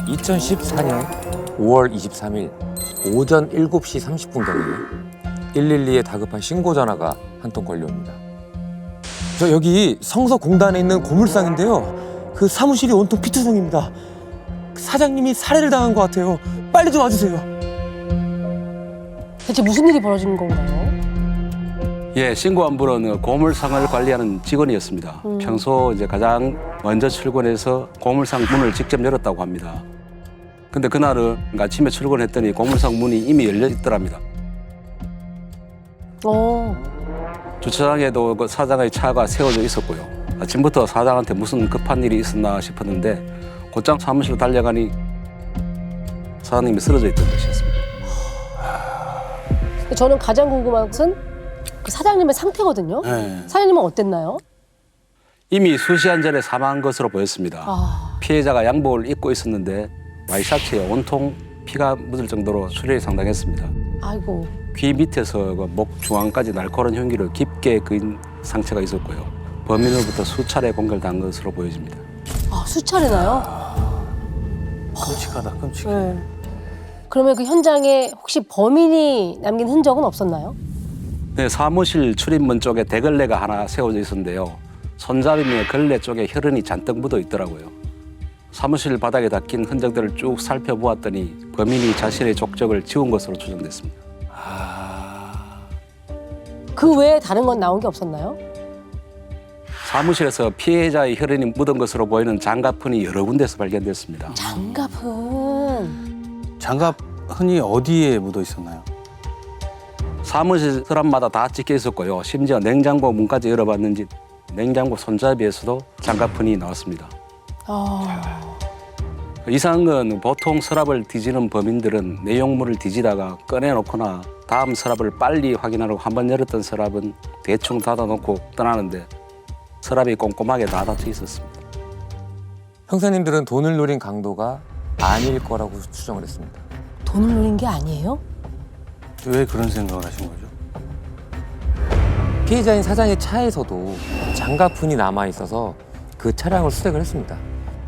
2014년 5월 23일 오전 7시 30분경에 112에 다급한 신고 전화가 한 통 걸려옵니다. 저 여기 성서공단에 있는 고물상인데요. 그 사무실이 온통 피투성입니다. 사장님이 살해를 당한 것 같아요. 빨리 좀 와주세요. 대체 무슨 일이 벌어진 건가요? 예, 신고한 분은 고물상을 관리하는 직원이었습니다. 평소 이제 가장 먼저 출근해서 고물상 문을 직접 열었다고 합니다. 근데 그날은 아침에 출근했더니 고물상 문이 이미 열려 있더랍니다. 주차장에도 그 사장의 차가 세워져 있었고요. 아침부터 사장한테 무슨 급한 일이 있었나 싶었는데 곧장 사무실로 달려가니 사장님이 쓰러져 있던 것이었습니다. 저는 가장 궁금한 것은 그 사장님의 상태거든요. 네. 사장님은 어땠나요? 이미 수시간 전에 사망한 것으로 보였습니다. 아, 피해자가 양복을 입고 있었는데 와이셔츠에 온통 피가 묻을 정도로 출혈이 상당했습니다. 아이고. 귀 밑에서 그목 중앙까지 날카로운 흉기를 깊게 그인 상처가 있었고요. 범인으로부터 수차례 공격당한 것으로 보여집니다. 아, 수차례나요? 끔찍하다, 끔찍해. 네. 그러면 그 현장에 혹시 범인이 남긴 흔적은 없었나요? 네, 사무실 출입문 쪽에 대걸레가 하나 세워져 있었는데요. 손잡이며 걸레 쪽에 혈흔이 잔뜩 묻어 있더라고요. 사무실 바닥에 닦인 흔적들을 쭉 살펴보았더니 범인이 자신의 족적을 지운 것으로 추정됐습니다. 그 외에 다른 건 나온 게 없었나요? 사무실에서 피해자의 혈흔이 묻은 것으로 보이는 장갑흔이 여러 군데서 발견됐습니다. 장갑은 장갑 흔히 어디에 묻어 있었나요? 사무실 서랍마다 다 찍혀 있었고요. 심지어 냉장고 문까지 열어봤는지 냉장고 손잡이에서도 장갑흔이 나왔습니다. 이상한 건 보통 서랍을 뒤지는 범인들은 내용물을 뒤지다가 꺼내놓거나 다음 서랍을 빨리 확인하려고 한번 열었던 서랍은 대충 닫아놓고 떠나는데 서랍이 꼼꼼하게 다 닫혀 있었습니다. 형사님들은 돈을 노린 강도가 아닐 거라고 추정을 했습니다. 돈을 노린 게 아니에요? 왜 그런 생각을 하신 거죠? 피해자인 사장의 차에서도 장갑흔이 남아있어서 그 차량을 수색을 했습니다.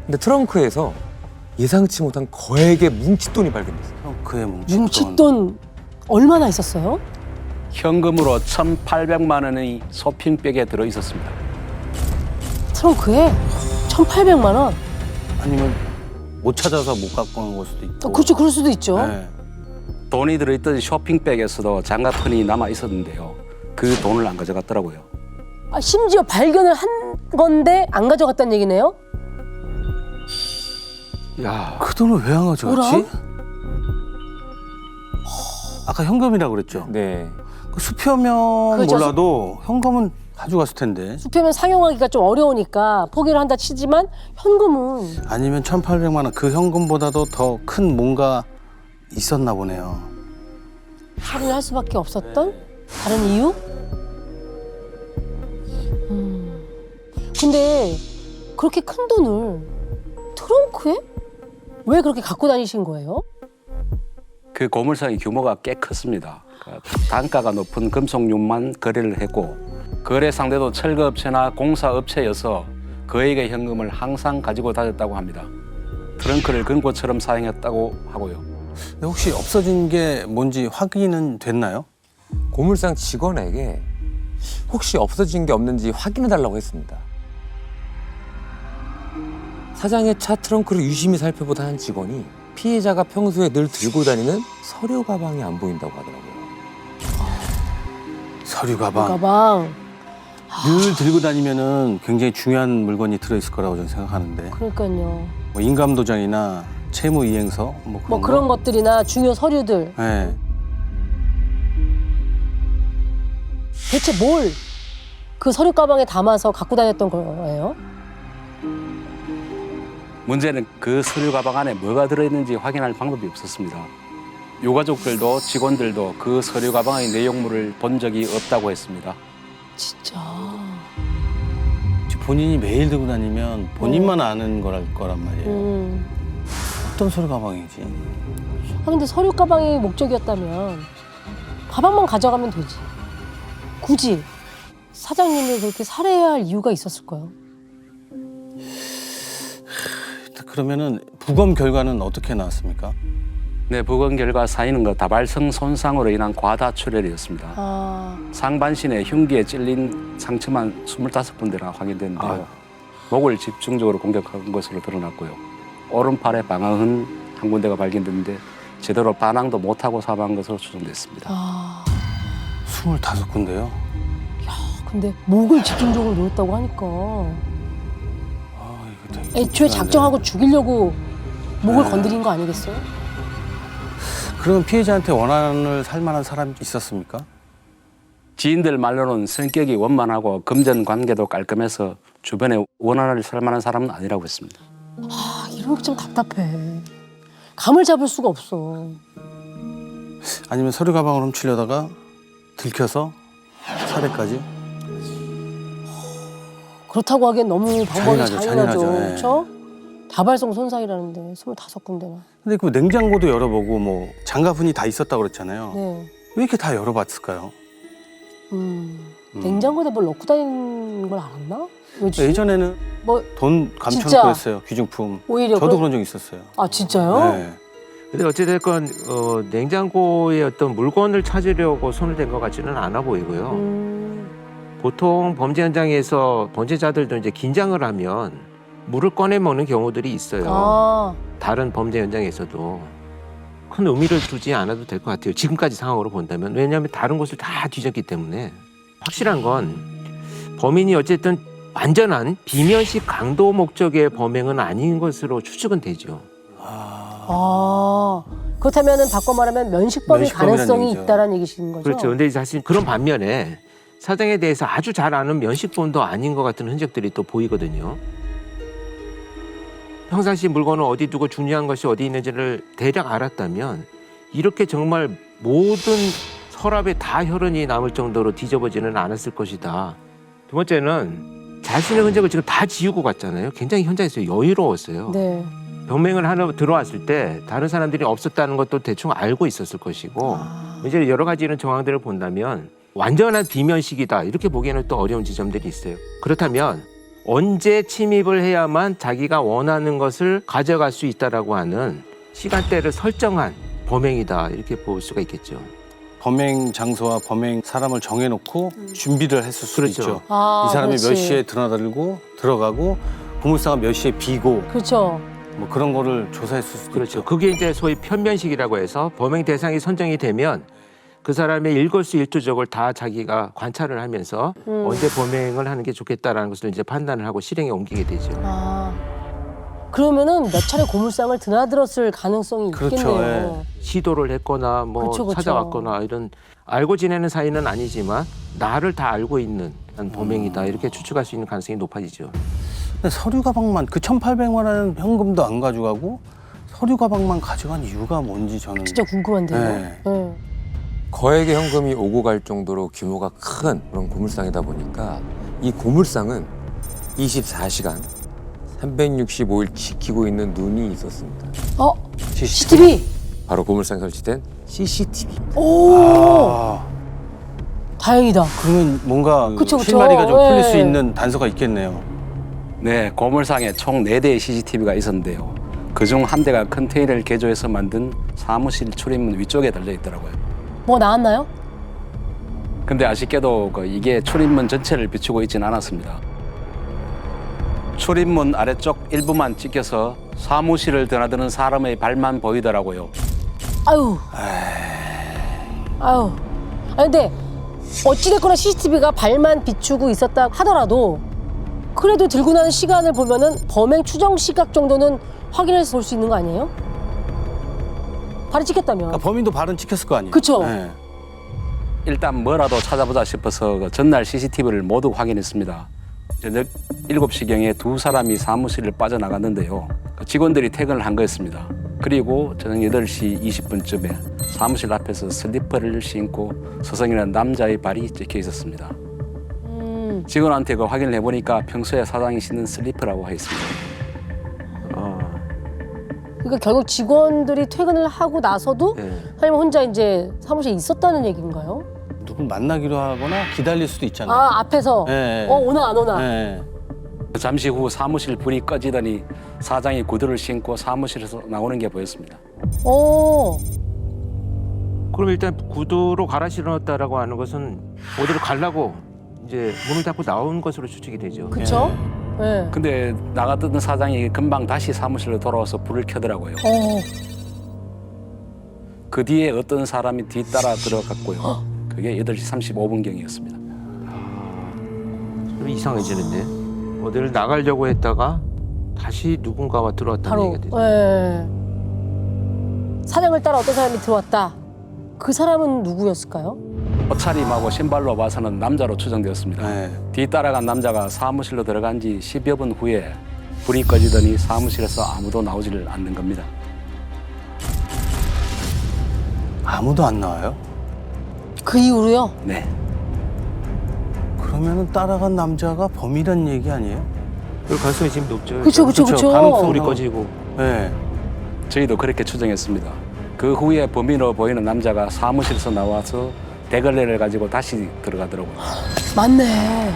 근데 트렁크에서 예상치 못한 거액의 뭉칫돈이 발견됐어요. 그의 뭉칫돈. 뭉칫돈 얼마나 있었어요? 현금으로 1,800만 원이 쇼핑백에 들어 있었습니다. 트렁크에 1,800만 원? 아니면 못 찾아서 못 갖고 온 걸 수도 있고. 그렇죠. 그럴 수도 있죠. 네. 돈이 들어있던 쇼핑백에서도 장갑흔이 남아 있었는데요. 그 돈을 안 가져갔더라고요. 아, 심지어 발견을 한 건데 안 가져갔다는 얘기네요? 야, 그 돈을 왜 안 가져갔지? 뭐라? 아까 현금이라고 그랬죠? 네. 그 수표면 그렇죠. 몰라도 현금은 가져갔을 텐데. 수표면 상용하기가 좀 어려우니까 포기를 한다 치지만 현금은 아니면 1,800만 원, 그 현금보다도 더 큰 뭔가 있었나 보네요. 살인을 할 수밖에 없었던 다른 이유? 근데 그렇게 큰 돈을 트렁크에 왜 그렇게 갖고 다니신 거예요? 그 고물상의 규모가 꽤 컸습니다. 그러니까 단가가 높은 금속류만 거래를 했고 거래 상대도 철거업체나 공사업체여서 거액의 현금을 항상 가지고 다녔다고 합니다. 트렁크를 금고처럼 사용했다고 하고요. 근데 혹시 없어진 게 뭔지 확인은 됐나요? 고물상 직원에게 혹시 없어진 게 없는지 확인해달라고 했습니다. 사장의 차 트렁크를 유심히 살펴보다 한 직원이 피해자가 평소에 늘 들고 다니는 서류 가방이 안 보인다고 하더라고요. 서류 가방. 가방. 늘 들고 다니면은 굉장히 중요한 물건이 들어있을 거라고 저는 생각하는데. 그러니까요. 뭐 인감도장이나 채무 이행서 뭐 그런 것들이나 중요 서류들. 네. 대체 뭘 그 서류 가방에 담아서 갖고 다녔던 거예요? 문제는 그 서류 가방 안에 뭐가 들어있는지 확인할 방법이 없었습니다. 유가족들도 직원들도 그 서류 가방의 내용물을 본 적이 없다고 했습니다. 진짜. 본인이 매일 들고 다니면 본인만 아는 거란 말이에요. 어떤 서류 가방이지? 아, 근데 서류 가방이 목적이었다면 가방만 가져가면 되지. 굳이 사장님을 그렇게 살해해야 할 이유가 있었을까요? 그러면은 부검 결과는 어떻게 나왔습니까? 네, 부검 결과 사인은 다발성 손상으로 인한 과다출혈이었습니다. 아, 상반신에 흉기에 찔린 상처만 25군데나 확인됐는데요. 아유. 목을 집중적으로 공격한 것으로 드러났고요. 오른팔에 방아흔 한 군데가 발견됐는데 제대로 반항도 못하고 사망한 것으로 추정됐습니다. 아. 25군데요? 근데 목을 집중적으로 누웠다고 하니까 아, 이거 되게 애초에 불편한데. 작정하고 죽이려고 목을 네. 건드린 거 아니겠어요? 그러면 피해자한테 원한을 살 만한 사람이 있었습니까? 지인들 말로는 성격이 원만하고 금전 관계도 깔끔해서 주변에 원한을 살 만한 사람은 아니라고 했습니다. 아, 이런 게 좀 답답해. 감을 잡을 수가 없어. 아니면 서류 가방을 훔치려다가 들켜서 살해까지? 그렇다고 하기엔 너무 방법이 잔인하죠, 잔인하죠. 잔인하죠. 예. 그렇죠? 다발성 손상이라는데 25군데나. 근데 그 냉장고도 열어보고 뭐 장가분이 다 있었다고 그랬잖아요. 네. 왜 이렇게 다 열어봤을까요? 냉장고에 뭘 넣고 다니는 걸 알았나? 왜지? 예전에는 뭐 돈 진짜? 감춰놓고 했어요. 귀중품. 오히려 저도 그런 적 있었어요. 아, 진짜요? 네. 근데 어찌됐건 냉장고에 어떤 물건을 찾으려고 손을 댄 것 같지는 않아 보이고요. 보통 범죄 현장에서 범죄자들도 이제 긴장을 하면 물을 꺼내 먹는 경우들이 있어요. 아, 다른 범죄 현장에서도 큰 의미를 두지 않아도 될 것 같아요. 지금까지 상황으로 본다면. 왜냐하면 다른 곳을 다 뒤졌기 때문에. 확실한 건 범인이 어쨌든 완전한 비면식 강도 목적의 범행은 아닌 것으로 추측은 되죠. 아. 그렇다면은 바꿔 말하면 면식범일 면식범이라는 가능성이 얘기죠. 있다라는 얘기신 거죠? 그렇죠. 근데 사실 그런 반면에 사장에 대해서 아주 잘 아는 면식범도 아닌 것 같은 흔적들이 또 보이거든요. 평상시 물건을 어디 두고 중요한 것이 어디 있는지를 대략 알았다면 이렇게 정말 모든 서랍에 다 혈흔이 남을 정도로 뒤져보지는 않았을 것이다. 두 번째는 자신의 흔적을 지금 다 지우고 갔잖아요. 굉장히 현장에서 여유로웠어요. 네. 병명을 하나 들어왔을 때 다른 사람들이 없었다는 것도 대충 알고 있었을 것이고 이제 여러 가지 이런 정황들을 본다면 완전한 비면식이다 이렇게 보기에는 또 어려운 지점들이 있어요. 그렇다면 언제 침입을 해야만 자기가 원하는 것을 가져갈 수 있다라고 하는 시간대를 설정한 범행이다 이렇게 볼 수가 있겠죠. 범행 장소와 범행 사람을 정해놓고 준비를 했을 수도 그렇죠. 있죠. 아, 이 사람이 그렇지. 몇 시에 들어들고 들어가고 보물상은 몇 시에 비고 그렇죠. 뭐 그런 거를 조사했을 수도 그렇죠. 있죠. 그게 이제 소위 편면식이라고 해서 범행 대상이 선정이 되면 그 사람의 일거수일투족을 다 자기가 관찰을 하면서 언제 범행을 하는 게 좋겠다라는 것을 이제 판단을 하고 실행에 옮기게 되죠. 아. 그러면은 몇 차례 고물상을 드나들었을 가능성이 그렇죠, 있겠네요. 시도를 했거나 뭐 그쵸, 그쵸. 찾아왔거나 이런 알고 지내는 사이는 아니지만 나를 다 알고 있는 범행이다 이렇게 추측할 수 있는 가능성이 높아지죠. 근데 서류 가방만 그 1,800만 원 현금도 안 가져가고 서류 가방만 가져간 이유가 뭔지 저는 진짜 궁금한데요. 네. 네. 거액의 현금이 오고 갈 정도로 규모가 큰 그런 고물상이다 보니까 이 고물상은 24시간 365일 지키고 있는 눈이 있었습니다. CCTV. 바로 고물상에 설치된 CCTV입니다. 오. 아, 다행이다. 그러면 뭔가 그쵸, 그쵸. 실마리가 좀 풀릴 수 네. 있는 단서가 있겠네요. 네, 고물상에 총 4대의 CCTV가 있었는데요. 그중 한 대가 컨테이너를 개조해서 만든 사무실 출입문 위쪽에 달려 있더라고요. 뭐 나왔나요? 근데 아쉽게도 이게 출입문 전체를 비추고 있지는 않았습니다. 출입문 아래쪽 일부만 찍혀서 사무실을 드나드는 사람의 발만 보이더라고요. 아유. 아유. 아니 근데 어찌됐거나 CCTV가 발만 비추고 있었다 하더라도 그래도 들고 나는 시간을 보면은 범행 추정 시각 정도는 확인해서 볼 수 있는 거 아니에요? 발이 찍혔다면. 그러니까 범인도 발은 찍혔을 거 아니에요. 그쵸. 네. 일단 뭐라도 찾아보자 싶어서 전날 CCTV를 모두 확인했습니다. 저녁 7시경에 두 사람이 사무실을 빠져나갔는데요. 직원들이 퇴근을 한 거였습니다. 그리고 저녁 8시 20분쯤에 사무실 앞에서 슬리퍼를 신고 서성이라는 남자의 발이 찍혀 있었습니다. 직원한테 확인을 해보니까 평소에 사장이 신는 슬리퍼라고 했습니다. 그러니까 결국 직원들이 퇴근을 하고 나서도 네. 사장님 혼자 이제 사무실에 있었다는 얘기인가요? 누굴 만나기로 하거나 기다릴 수도 있잖아요. 아 앞에서 네. 오나 안 오나. 네. 잠시 후 사무실 불이 꺼지더니 사장이 구두를 신고 사무실에서 나오는 게 보였습니다. 어. 그럼 일단 구두로 갈아 신었다라고 하는 것은 어디로 가려고 이제 문을 닫고 나온 것으로 추측이 되죠. 그쵸? 네. 근데 나갔던 사장이 금방 다시 사무실로 돌아와서 불을 켜더라고요. 어. 그 뒤에 어떤 사람이 뒤따라 들어갔고요. 그게 8시 35분경이었습니다. 좀 이상해지는데 어디를 나가려고 했다가 다시 누군가와 들어왔다는 바로. 얘기가 되죠. 네. 사장을 따라 어떤 사람이 들어왔다. 그 사람은 누구였을까요? 옷차림하고 신발로 봐서는 남자로 추정되었습니다. 네. 뒤따라간 남자가 사무실로 들어간 지 10여 분 후에 불이 꺼지더니 사무실에서 아무도 나오지를 않는 겁니다. 아무도 안 나와요? 그 이후로요? 네. 그러면은 따라간 남자가 범인이란 얘기 아니에요? 그 가능성이 지금 높죠. 그쵸, 그쵸, 그쵸. 가능성이 불이 꺼지고. 네. 저희도 그렇게 추정했습니다. 그 후에 범인으로 보이는 남자가 사무실에서 나와서 대걸레를 가지고 다시 들어가더라고요. 맞네.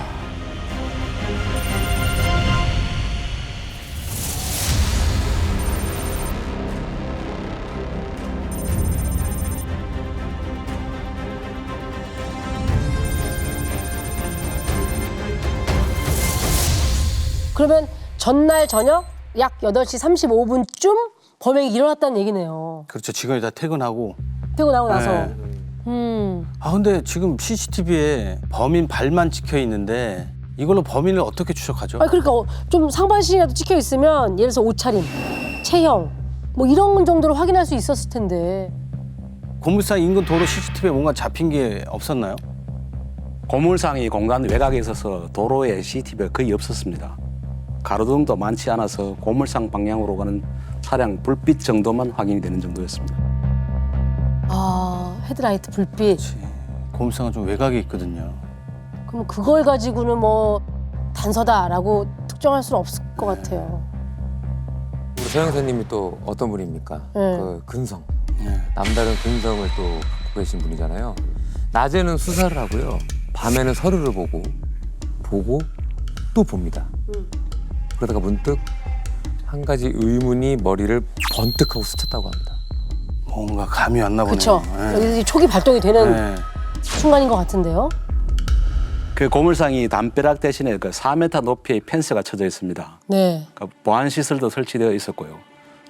그러면 전날 저녁 약 8시 35분쯤 범행이 일어났다는 얘기네요. 그렇죠. 직원이 다 퇴근하고. 퇴근하고 나서. 네. 아 근데 지금 CCTV에 범인 발만 찍혀 있는데 이걸로 범인을 어떻게 추적하죠? 아니 그러니까 좀 상반신이라도 찍혀 있으면 예를 들어서 옷차림, 체형 뭐 이런 정도로 확인할 수 있었을 텐데. 고물상 인근 도로 CCTV에 뭔가 잡힌 게 없었나요? 고물상이 공간 외곽에 있어서 도로에 CCTV가 거의 없었습니다. 가로등도 많지 않아서 고물상 방향으로 가는 차량 불빛 정도만 확인이 되는 정도였습니다. 아 헤드라이트 불빛. 고물상은 좀 외곽에 있거든요. 그럼 그걸 가지고는 뭐 단서다라고 특정할 수는 없을 것 같아요. 우리 서 형사님이 또 어떤 분입니까? 네. 그 근성. 네. 남다른 근성을 또 갖고 계신 분이잖아요. 낮에는 수사를 하고요. 밤에는 서류를 보고 또 봅니다. 그러다가 문득 한 가지 의문이 머리를 번뜩하고 스쳤다고 합니다. 뭔가 감이 왔나 보네요. 그렇죠. 네. 여기서 촉이 발동이 되는 네. 순간인 것 같은데요. 그 고물상이 담벼락 대신에 그 4m 높이의 펜스가 쳐져 있습니다. 네. 그 보안 시설도 설치되어 있었고요.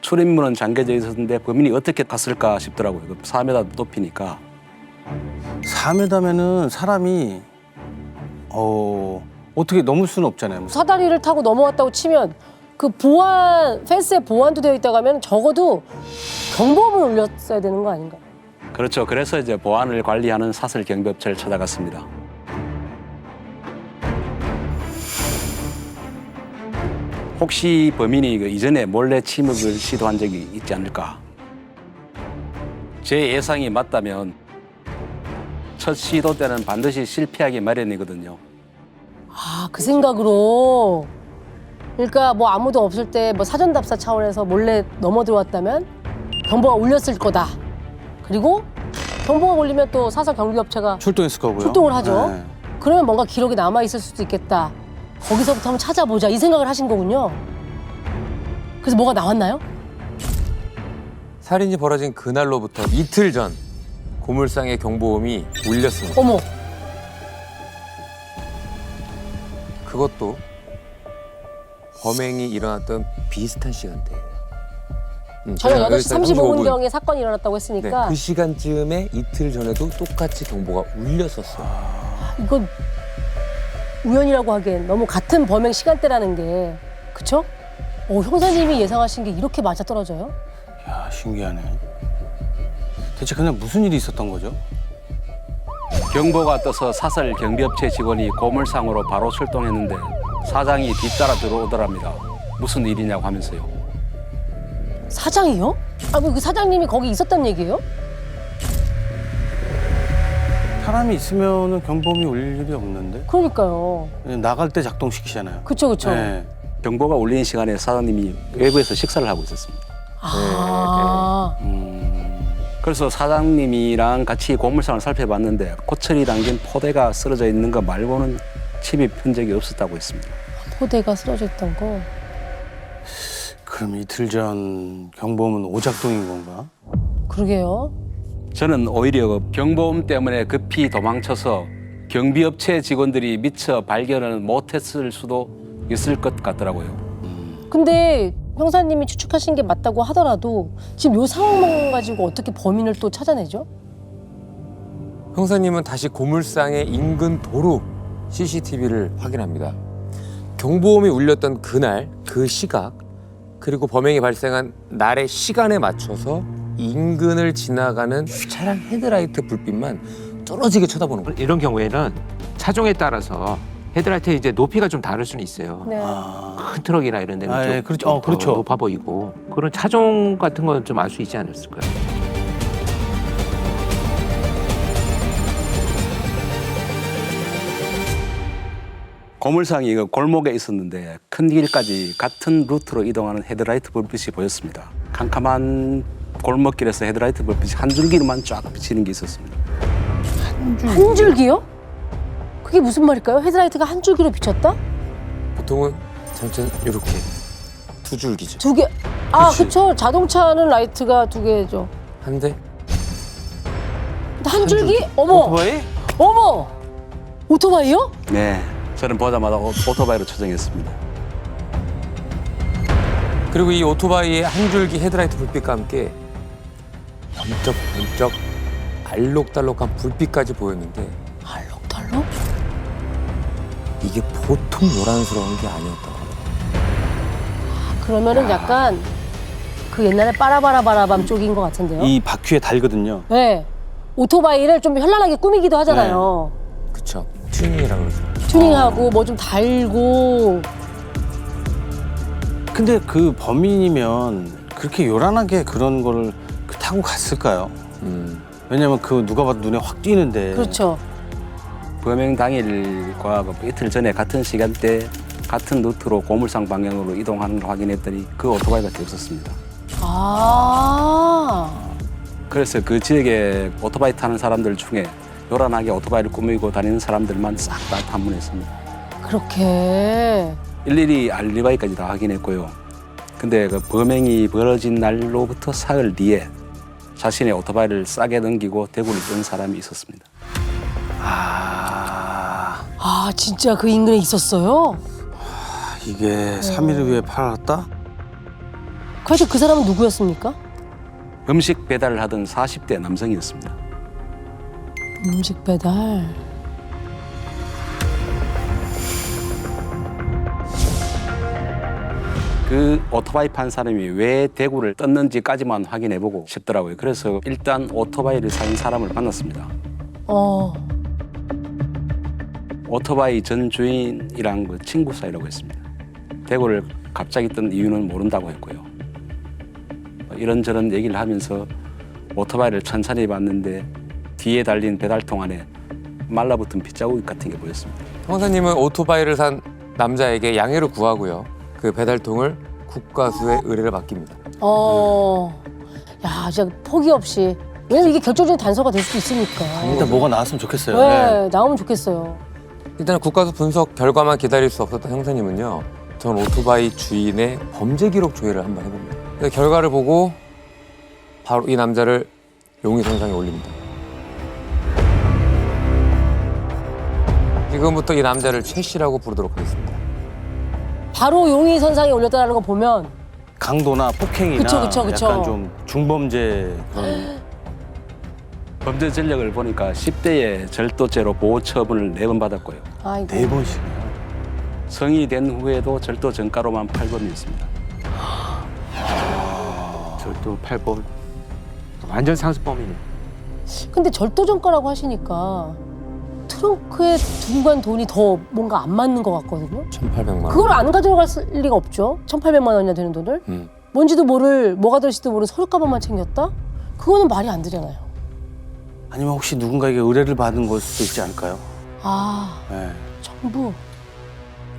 출입문은 잠겨져 있었는데 범인이 어떻게 갔을까 싶더라고요. 그 4m 높이니까. 4m면은 사람이 어떻게 넘을 수는 없잖아요. 사다리를 타고 넘어왔다고 치면 그 보안 펜스에 보안도 되어 있다고 하면 적어도 경보음을 울렸어야 되는 거 아닌가? 그렇죠. 그래서 이제 보안을 관리하는 사설 경비업체를 찾아갔습니다. 혹시 범인이 그 이전에 몰래 침입을 시도한 적이 있지 않을까? 제 예상이 맞다면 첫 시도 때는 반드시 실패하기 마련이거든요. 아, 그 생각으로. 그러니까 뭐 아무도 없을 때 뭐 사전답사 차원에서 몰래 넘어 들어왔다면 경보가 울렸을 거다. 그리고 경보가 울리면 또 사설 경비업체가 출동했을 거고요. 출동을 하죠. 네. 그러면 뭔가 기록이 남아 있을 수도 있겠다. 거기서부터 한번 찾아보자 이 생각을 하신 거군요. 그래서 뭐가 나왔나요? 살인이 벌어진 그날로부터 이틀 전 고물상의 경보음이 울렸습니다. 어머, 그것도 범행이 일어났던 비슷한 시간대예요. 저녁 8시 35분. 35분경에 사건이 일어났다고 네, 했으니까 그 시간쯤에 이틀 전에도 똑같이 경보가 울렸었어요. 이건 우연이라고 하기엔 너무 같은 범행 시간대라는 게 그쵸? 형사님이 예상하신 게 이렇게 맞아떨어져요? 야 신기하네. 대체 그냥 무슨 일이 있었던 거죠? 경보가 떠서 사설 경비업체 직원이 고물상으로 바로 출동했는데 사장이 뒤따라 들어오더랍니다. 무슨 일이냐고 하면서요. 사장이요? 아, 뭐 그 사장님이 거기 있었단 얘기예요? 사람이 있으면은 경보음이 울릴 일이 없는데 그러니까요. 그냥 나갈 때 작동시키잖아요. 그쵸, 그쵸. 네. 경보가 울리는 시간에 사장님이 외부에서 식사를 하고 있었습니다. 아, 그래서 사장님이랑 같이 고물상을 살펴봤는데 코철이 담긴 포대가 쓰러져 있는 거 말고는 침입 흔적이 없었다고 했습니다. 포대가 쓰러져 있던 거. 그럼 이틀 전 경보음은 오작동인 건가? 그러게요. 저는 오히려 경보음 때문에 급히 도망쳐서 경비업체 직원들이 미처 발견을 못했을 수도 있을 것 같더라고요. 근데 형사님이 추측하신 게 맞다고 하더라도 지금 요 상황만 가지고 어떻게 범인을 또 찾아내죠? 형사님은 다시 고물상의 인근 도로 CCTV를 확인합니다. 경보음이 울렸던 그날 그 시각 그리고 범행이 발생한 날의 시간에 맞춰서 인근을 지나가는 차량 헤드라이트 불빛만 뚫어지게 쳐다보는 거예요. 이런 경우에는 차종에 따라서 헤드라이트의 이제 높이가 좀 다를 수는 있어요. 네. 큰 트럭이나 이런 데는 아, 좀, 예, 그렇죠. 좀 그렇죠. 더 높아 보이고 그런 차종 같은 건 좀 알 수 있지 않았을까요? 고물상이 골목에 있었는데 큰 길까지 같은 루트로 이동하는 헤드라이트 불빛이 보였습니다. 캄캄한 골목길에서 헤드라이트 불빛이 한 줄기로만 쫙 비치는 게 있었습니다. 한 줄기요? 그게 무슨 말일까요? 헤드라이트가 한 줄기로 비쳤다? 보통은 전체는 이렇게 두 줄기죠. 두 개. 아, 그쵸. 자동차는 라이트가 두 개죠. 한 대. 근데 한 줄기? 어머, 오토바이? 어머! 오토바이요? 네, 저는 보자마자 오토바이로 추정했습니다. 그리고 이 오토바이의 한 줄기 헤드라이트 불빛과 함께 번쩍번쩍 알록달록한 불빛까지 보였는데 알록달록? 이게 보통 요란스러운 게 아니었다고 합니다. 그러면은 약간 그 옛날에 빠라바라바라밤 쪽인 것 같은데요? 이 바퀴에 달거든요. 네. 오토바이를 좀 현란하게 꾸미기도 하잖아요. 그쵸? 튜닝이라고 그러죠. 튜닝하고 뭐 좀 달고. 근데 그 범인이면 그렇게 요란하게 그런 거를 타고 갔을까요? 왜냐면 그 누가 봐도 눈에 확 띄는데. 그렇죠. 범행 당일과 이틀 전에 같은 시간대 같은 루트로 고물상 방향으로 이동하는 걸 확인했더니 그 오토바이밖에 없었습니다. 아. 그래서 그 지역에 오토바이 타는 사람들 중에 요란하게 오토바이를 꾸미고 다니는 사람들만 싹 다 탐문했습니다. 그렇게. 일일이 알리바이까지 다 확인했고요. 근데 그 범행이 벌어진 날로부터 사흘 뒤에 자신의 오토바이를 싸게 넘기고 대구를 뜬 사람이 있었습니다. 아, 진짜 그 인근에 있었어요? 이게 3일 후에 팔았다? 그래도 그 사람은 누구였습니까? 음식 배달을 하던 40대 남성이었습니다. 음식 배달. 그 오토바이 판 사람이 왜 대구를 떴는지까지만 확인해보고 싶더라고요. 그래서 일단 오토바이를 산 사람을 만났습니다. 오토바이 전 주인이랑 그 친구 사이라고 했습니다. 대구를 갑자기 뜬 이유는 모른다고 했고요. 이런저런 얘기를 하면서 오토바이를 천천히 봤는데 뒤에 달린 배달통 안에 말라붙은 빗자국 같은 게 보였습니다. 형사님은 오토바이를 산 남자에게 양해를 구하고요. 그 배달통을 국과수에 의뢰를 맡깁니다. 야, 진짜 포기 없이. 왜냐면 이게 결정적인 단서가 될 수도 있으니까. 일단 뭐가 나왔으면 좋겠어요. 네, 나오면 좋겠어요. 일단 국과수 분석 결과만 기다릴 수 없었던 형사님은요. 전 오토바이 주인의 범죄 기록 조회를 한번 해봅니다. 그 결과를 보고 바로 이 남자를 용의선상에 올립니다. 지금부터 이 남자를 최 씨라고 부르도록 하겠습니다. 바로 용의선상에 올렸다는 거 보면 강도나 폭행이나 그쵸. 약간 좀 중범죄 그런 범죄 전력을 보니까 10대의 절도죄로 보호 처분을 4번 받았고요. 아이고. 4번씩이요. 성이 된 후에도 절도 전가로만 8번이었습니다. 절도 8번. 완전 상습범이네. 근데 절도전가라고 하시니까 트렁크에 두고 간 돈이 더 뭔가 안 맞는 것 같거든요. 1,800만 원. 그걸 안 가져갈 리가 없죠. 1,800만 원이나 되는 돈을. 뭔지도 모를, 뭐가 들을지도 모르는 서류 가방만 챙겼다? 그거는 말이 안 되잖아요. 아니면 혹시 누군가에게 의뢰를 받은 걸 수도 있지 않을까요? 아, 네. 정부.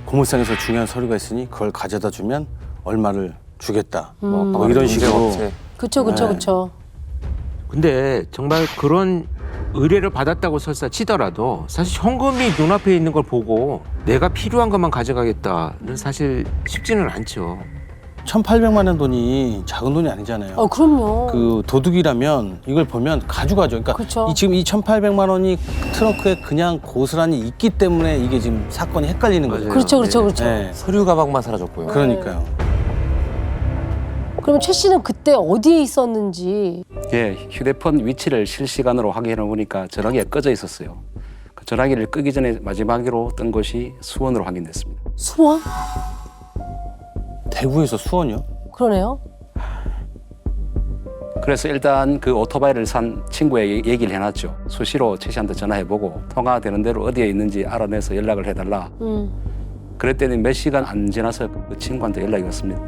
고물상에서 중요한 서류가 있으니 그걸 가져다 주면 얼마를 주겠다. 음. 뭐 이런 식으로. 업체. 그쵸. 근데 정말 그런 의뢰를 받았다고 설사 치더라도 사실 현금이 눈앞에 있는 걸 보고 내가 필요한 것만 가져가겠다는 사실 쉽지는 않죠. 1,800만 원 돈이 작은 돈이 아니잖아요. 그럼요. 그 도둑이라면 이걸 보면 가져가죠. 그러니까 그쵸. 지금 이 1,800만 원이 트렁크에 그냥 고스란히 있기 때문에 이게 지금 사건이 헷갈리는 거죠. 그렇죠, 그렇죠, 그렇죠. 네. 서류 가방만 사라졌고요. 그러니까요. 그러면 최 씨는 그때 어디에 있었는지. 예, 휴대폰 위치를 실시간으로 확인해 보니까 전화기가 꺼져 있었어요. 그 전화기를 끄기 전에 마지막으로 뜬 곳이 수원으로 확인됐습니다. 수원? 대구에서 수원이요? 그러네요. 그래서 일단 그 오토바이를 산 친구에게 얘기를 해놨죠. 수시로 최 씨한테 전화해보고 통화되는 대로 어디에 있는지 알아내서 연락을 해달라. 그랬더니 몇 시간 안 지나서 그 친구한테 연락이 왔습니다.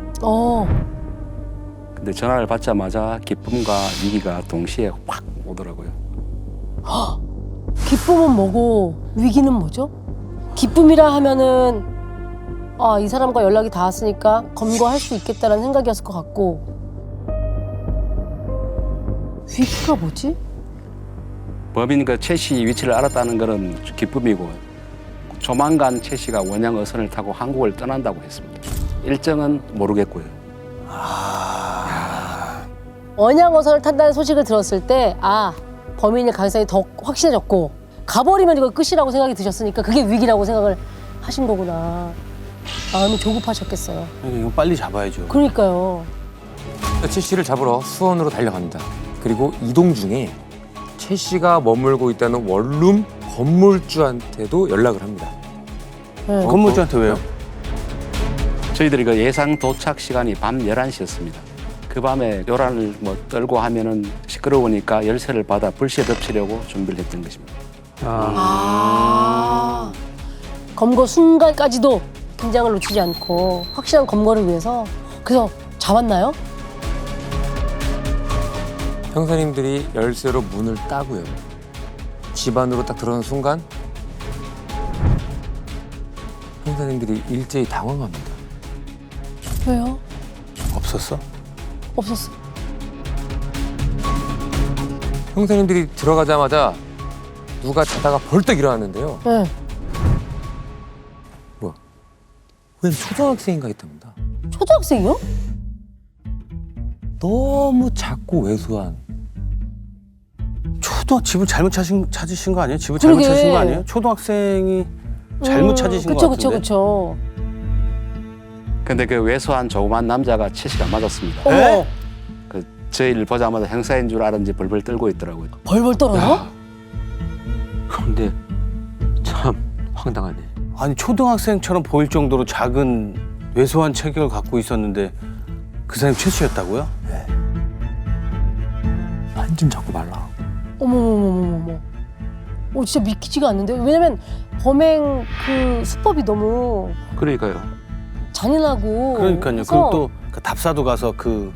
근데 전화를 받자마자 기쁨과 위기가 동시에 확 오더라고요. 기쁨은 뭐고 위기는 뭐죠? 기쁨이라 하면은 이 사람과 연락이 닿았으니까 검거할 수 있겠다라는 생각이었을 것 같고, 위기가 뭐지? 범인 그 최 씨 위치를 알았다는 것은 기쁨이고, 조만간 최 씨가 원양 어선을 타고 한국을 떠난다고 했습니다. 일정은 모르겠고요. 원양어선을 탄다는 소식을 들었을 때 범인일 가능성이 더 확실해졌고, 가버리면 이거 끝이라고 생각이 드셨으니까 그게 위기라고 생각을 하신 거구나. 마음이 조급하셨겠어요. 이거 빨리 잡아야죠. 그러니까요. 최 씨를 잡으러 수원으로 달려갑니다. 그리고 이동 중에 최 씨가 머물고 있다는 원룸 건물주한테도 연락을 합니다. 네. 건물주한테 왜요? 저희들이 그 예상 도착 시간이 밤 11시였습니다. 그 밤에 요란을 떨고 하면은 시끄러우니까 열쇠를 받아 불시에 덮치려고 준비를 했던 것입니다. 검거 순간까지도 긴장을 놓치지 않고 확실한 검거를 위해서. 그래서 잡았나요? 형사님들이 열쇠로 문을 따고요. 집 안으로 딱 들어오는 순간 형사님들이 일제히 당황합니다. 왜요? 없었어? 없었어. 형사님들이 들어가자마자 누가 자다가 벌떡 일어났는데요. 네. 웬 초등학생인가 했답니다. 초등학생이요? 너무 작고 왜소한. 집을 잘못 찾으신 거 아니에요? 집을 그러게. 잘못 찾으신 거 아니에요? 초등학생이 잘못 찾으신 거 같은데. 그쵸. 근데 그 왜소한 조그만 남자가 최 씨가 맞았습니다. 어머, 그 저희를 보자마자 형사인 줄 알았는지 벌벌 떨고 있더라고요. 벌벌 떨어요? 근데 참 황당하네. 아니 초등학생처럼 보일 정도로 작은 왜소한 체격을 갖고 있었는데 그 사람이 최 씨였다고요? 완전 자꾸 말라. 어머머머머머. 진짜 믿기지가 않는데. 왜냐면 범행 그 수법이 너무 그러니까요. 잔인하고. 그러니까요. 해서- 그리고 또 그 답사도 가서 그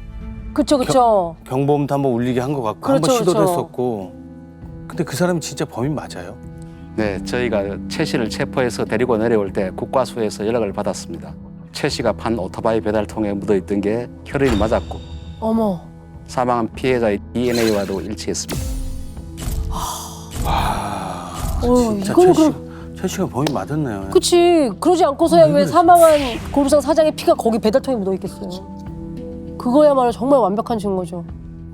그쵸. 경보음도 한번 울리게 한 것 같고 그렇죠, 한번 시도도 그렇죠. 했었고. 근데 그 사람이 진짜 범인 맞아요? 네, 저희가 최 씨를 체포해서 데리고 내려올 때 국과수에서 연락을 받았습니다. 최 씨가 판 오토바이 배달통에 묻어있던 게 혈흔이 맞았고 어머. 사망한 피해자의 DNA와도 일치했습니다. 진짜 이거는 최 씨가 범인 맞았네요. 그치. 그러지 않고서야 왜 사망한 고물상 사장의 피가 거기 배달통에 묻어 있겠어요. 그거야말로 정말 완벽한 증거죠.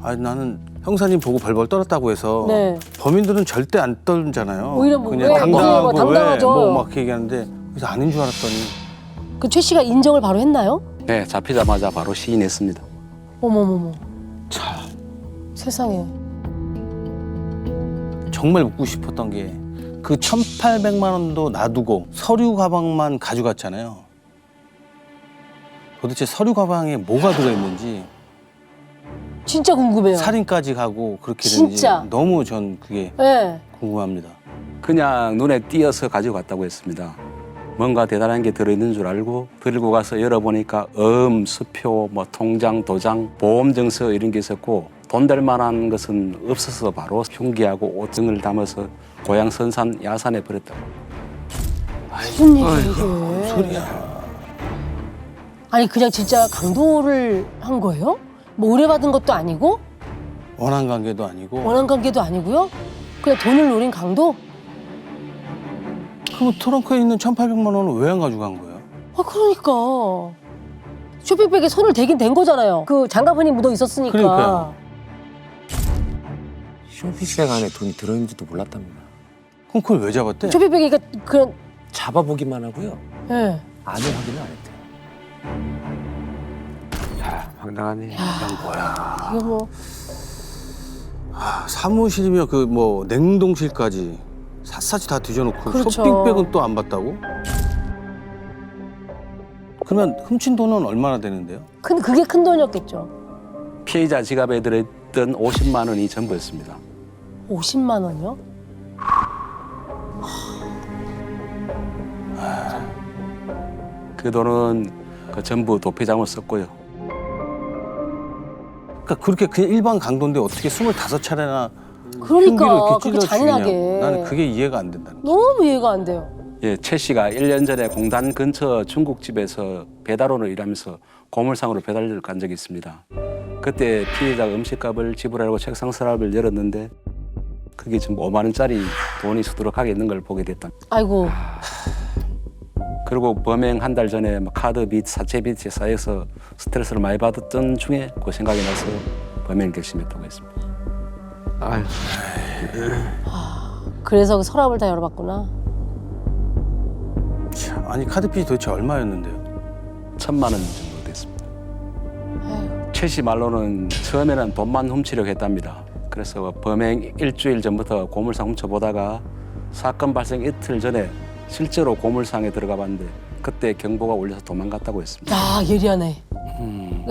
아니 나는 형사님 보고 벌벌 떨었다고 해서 네. 범인들은 절대 안 떨잖아요. 오히려 뭐 그냥 왜? 당당하고 당당하죠. 뭐막 얘기하는데 그래서 아닌 줄 알았더니 그 최 씨가 인정을 바로 했나요? 네, 잡히자마자 바로 시인했습니다. 어머머머. 참. 세상에. 정말 묻고 싶었던 게 그 1,800만 원도 놔두고 서류 가방만 가져갔잖아요. 도대체 서류 가방에 뭐가 들어있는지 진짜 궁금해요. 살인까지 가고 그렇게 진짜. 되는지 너무 전 그게 네. 궁금합니다. 그냥 눈에 띄어서 가지고 갔다고 했습니다. 뭔가 대단한 게 들어있는 줄 알고 들고 가서 열어보니까 수표, 통장, 도장, 보험증서 이런 게 있었고 돈 될 만한 것은 없어서 바로 흉기하고 옷 등을 담아서 고향 선산 야산에 버렸다고. 무슨 얘기야 이게. 소리야. 아니 그냥 진짜 강도를 한 거예요? 뭐 의뢰받은 것도 아니고 원한 관계도 아니고. 원한 관계도 아니고요? 그냥 돈을 노린 강도? 그럼 트렁크에 있는 1,800만 원은 왜 안 가져간 거예요? 그러니까 쇼핑백에 손을 대긴 댄 거잖아요. 그 장갑흔이 묻어 있었으니까. 그러니까요. 쇼핑백 안에 돈이 들어있는지도 몰랐답니다. 그럼 그걸 왜 잡았대? 쇼핑백이 그냥 잡아보기만 하고요. 예. 안에 확인을 안 했대요. 야, 황당하네. 이게 뭐 아, 사무실이며 그 뭐 냉동실까지 샅샅이 다 뒤져놓고 그렇죠. 쇼핑백은 또 안 봤다고? 그러면 훔친 돈은 얼마나 되는데요? 그게 큰 돈이었겠죠. 피해자 지갑에 들어있던 50만 원이 전부였습니다. 50만 원이요? 그 돈은 그 전부 도피장으로 썼고요. 그러니까 그렇게 그냥 일반 강도인데 어떻게 25차례나 그러니까 그렇게 잔인하게. 나는 그게 이해가 안 된다는 거야. 너무 이해가 안 돼요. 예, 최 씨가 1년 전에 공단 근처 중국집에서 배달원으로 일하면서 고물상으로 배달을 간 적이 있습니다. 그때 피해자가 음식값을 지불하려고 책상 서랍을 열었는데 그게 지금 5만 원짜리 돈이 수두룩하게 있는 걸 보게 됐다. 아이고. 그리고 범행 한 달 전에 막 카드 빚, 사채 빚에 쌓여서 스트레스를 많이 받았던 중에 그 생각이 나서 범행을 결심했다고 했습니다. 아유, 그래서 그 서랍을 다 열어봤구나. 참, 아니 카드빚이 도대체 얼마였는데요? 1,000만 원 정도 됐습니다. 아유. 최 씨 말로는 처음에는 돈만 훔치려고 했답니다. 그래서 범행 일주일 전부터 고물상 훔쳐보다가 사건 발생 이틀 전에 실제로 고물상에 들어가 봤는데 그때 경보가 울려서 도망갔다고 했습니다. 야 예리하네.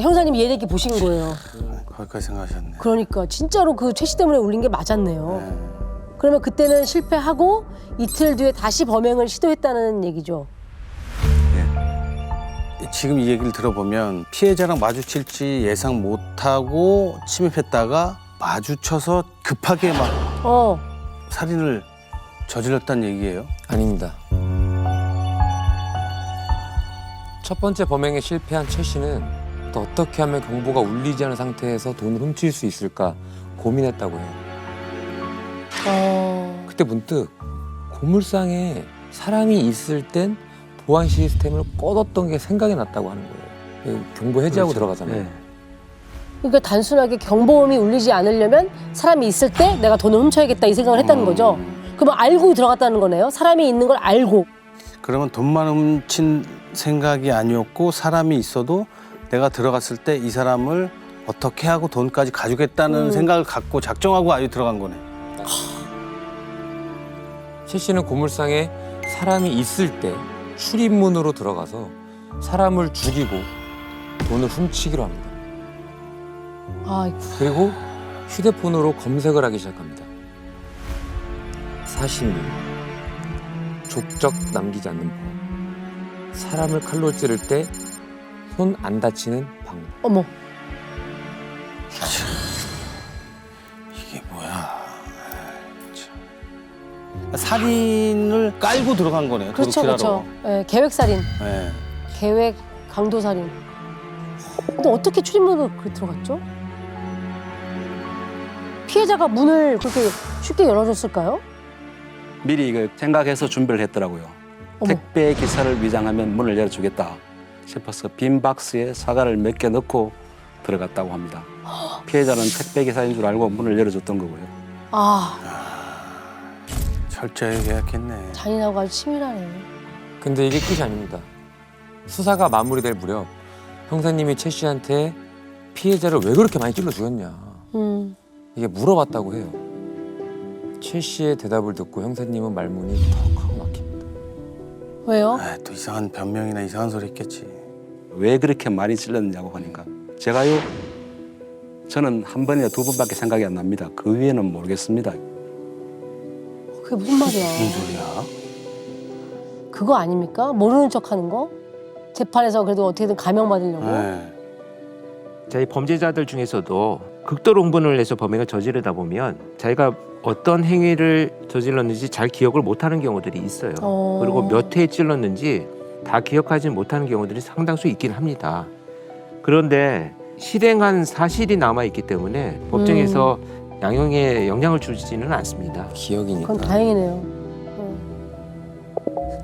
형사님이 예리하게 보신 거예요. 거기까지 생각하셨네. 그러니까 진짜로 그 최 씨 때문에 울린 게 맞았네요. 그러면 그때는 실패하고 이틀 뒤에 다시 범행을 시도했다는 얘기죠. 지금 이 얘기를 들어보면 피해자랑 마주칠지 예상 못하고 침입했다가 마주쳐서 급하게 막 살인을 저질렀다는 얘기예요? 아닙니다. 첫 번째 범행에 실패한 최 씨는 또 어떻게 하면 경보가 울리지 않은 상태에서 돈을 훔칠 수 있을까 고민했다고 해요. 그때 문득 고물상에 사람이 있을 땐 보안 시스템을 꺼뒀던 게 생각이 났다고 하는 거예요. 경보 해제하고 들어가잖아요. 네. 그러니까 단순하게 경보음이 울리지 않으려면 사람이 있을 때 내가 돈을 훔쳐야겠다 이 생각을 했다는 거죠. 그러면 알고 들어갔다는 거네요. 사람이 있는 걸 알고. 그러면 돈만 훔친 생각이 아니었고 사람이 있어도 내가 들어갔을 때 이 사람을 어떻게 하고 돈까지 가져겠다는 생각을 갖고 작정하고 아예 들어간 거네. 최 씨는 고물상에 사람이 있을 때 출입문으로 들어가서 사람을 죽이고 돈을 훔치기로 합니다. 아이고. 그리고 휴대폰으로 검색을 하기 시작합니다. 사신류, 족적 남기지 않는 법, 사람을 칼로 찌를 때 손 안 다치는 방법. 어머. 이게 뭐야. 살인을 깔고 들어간 거네요. 그렇죠, 그렇죠. 예, 계획살인, 네. 계획 강도살인. 근데 어떻게 출입문으로 그렇게 들어갔죠? 피해자가 문을 그렇게 쉽게 열어줬을까요? 미리 그 생각해서 준비를 했더라고요. 어머. 택배 기사를 위장하면 문을 열어주겠다 싶어서 빈 박스에 사과를 몇 개 넣고 들어갔다고 합니다. 피해자는 택배 기사인 줄 알고 문을 열어줬던 거고요. 아, 철저하게 계약했네. 잔인하고 아주 치밀하네. 근데 이게 끝이 아닙니다. 수사가 마무리될 무렵 형사님이 최 씨한테 피해자를 왜 그렇게 많이 찔러 죽였냐 이게 물어봤다고 해요. 최 씨의 대답을 듣고 형사님은 말문이 턱 하고 막힙니다. 왜요? 아, 또 이상한 변명이나 이상한 소리 했겠지. 왜 그렇게 많이 찔렀냐고 하니까 제가요 저는 한 번이나 두 번밖에 생각이 안 납니다. 그 위에는 모르겠습니다. 그게 무슨 말이야? 무슨 소리야? 그거 아닙니까? 모르는 척하는 거? 재판에서 그래도 어떻게든 감형받으려고? 네. 자이 범죄자들 중에서도 극도로 흥분을 해서 범행을 저지르다 보면 자기가 어떤 행위를 저질렀는지 잘 기억을 못하는 경우들이 있어요. 그리고 몇 회에 찔렀는지 다 기억하지 못하는 경우들이 상당수 있긴 합니다. 그런데 실행한 사실이 남아있기 때문에 법정에서 양형에 영향을 주지는 않습니다. 기억이니까. 그건 다행이네요.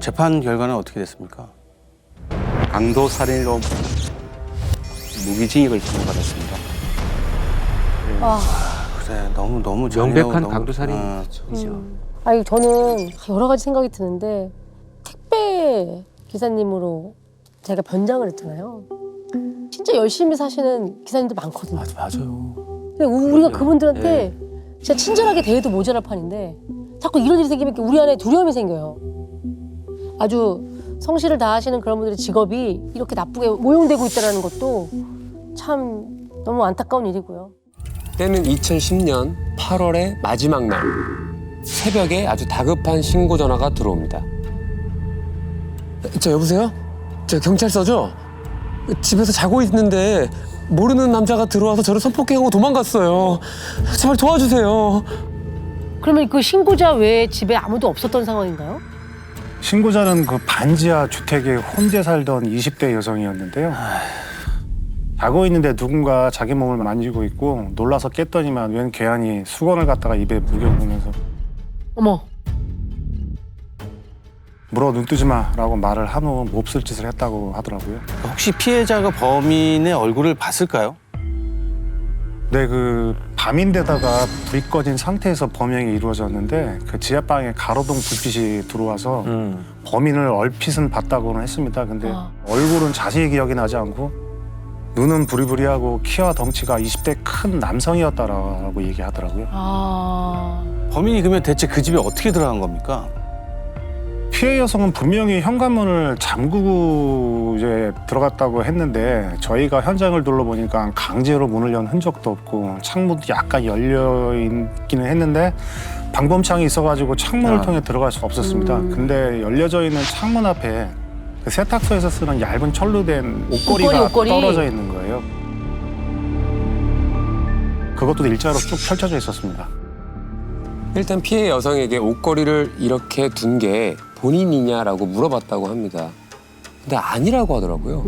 재판 결과는 어떻게 됐습니까? 강도 살인으로 무기징역을 선고받았습니다. 아, 그래 너무 명백한 너무- 강도 살인이죠. 아니 저는 여러 가지 생각이 드는데 택배 기사님으로 제가 변장을 했잖아요. 진짜 열심히 사시는 기사님들 많거든요. 맞아요. 근데 우리가 그분들한테 진짜 친절하게 대해도 모자랄 판인데 자꾸 이런 일이 생기면 우리 안에 두려움이 생겨요. 아주 성실을 다하시는 그런 분들의 직업이 이렇게 나쁘게 모용되고 있다는 것도 참 너무 안타까운 일이고요. 때는 2010년 8월의 마지막 날. 새벽에 아주 다급한 신고 전화가 들어옵니다. 여보세요? 저 경찰서죠? 집에서 자고 있는데 모르는 남자가 들어와서 저를 성폭행하고 도망갔어요. 제발 도와주세요. 그러면 그 신고자 외에 집에 아무도 없었던 상황인가요? 신고자는 그 반지하 주택에 혼자 살던 20대 여성이었는데요. 자고 있는데 누군가 자기 몸을 만지고 있고 놀라서 깼더니만 웬 괴한이 수건을 갖다가 입에 물겨보면서 어머. 물어 눈 뜨지 마라고 말을 한 후 몹쓸 짓을 했다고 하더라고요. 혹시 피해자가 범인의 얼굴을 봤을까요? 네, 그 밤인데다가 불이 꺼진 상태에서 범행이 이루어졌는데 그 지하방에 가로등 불빛이 들어와서 범인을 얼핏은 봤다고는 했습니다. 근데 얼굴은 자세히 기억이 나지 않고 눈은 부리부리하고 키와 덩치가 20대 큰 남성이었다라고 얘기하더라고요. 아. 범인이 그러면 대체 그 집에 어떻게 들어간 겁니까? 피해 여성은 분명히 현관문을 잠그고 이제 들어갔다고 했는데 저희가 현장을 둘러보니까 강제로 문을 연 흔적도 없고 창문도 약간 열려 있기는 했는데 방범창이 있어가지고 창문을 통해 들어갈 수 없었습니다. 근데 열려져 있는 창문 앞에 그 세탁소에서 쓰는 얇은 철로 된 옷걸이가 옷걸이. 떨어져 있는 거예요. 그것도 일자로 쭉 펼쳐져 있었습니다. 일단 피해 여성에게 옷걸이를 이렇게 둔 게 본인이냐라고 물어봤다고 합니다. 근데 아니라고 하더라고요.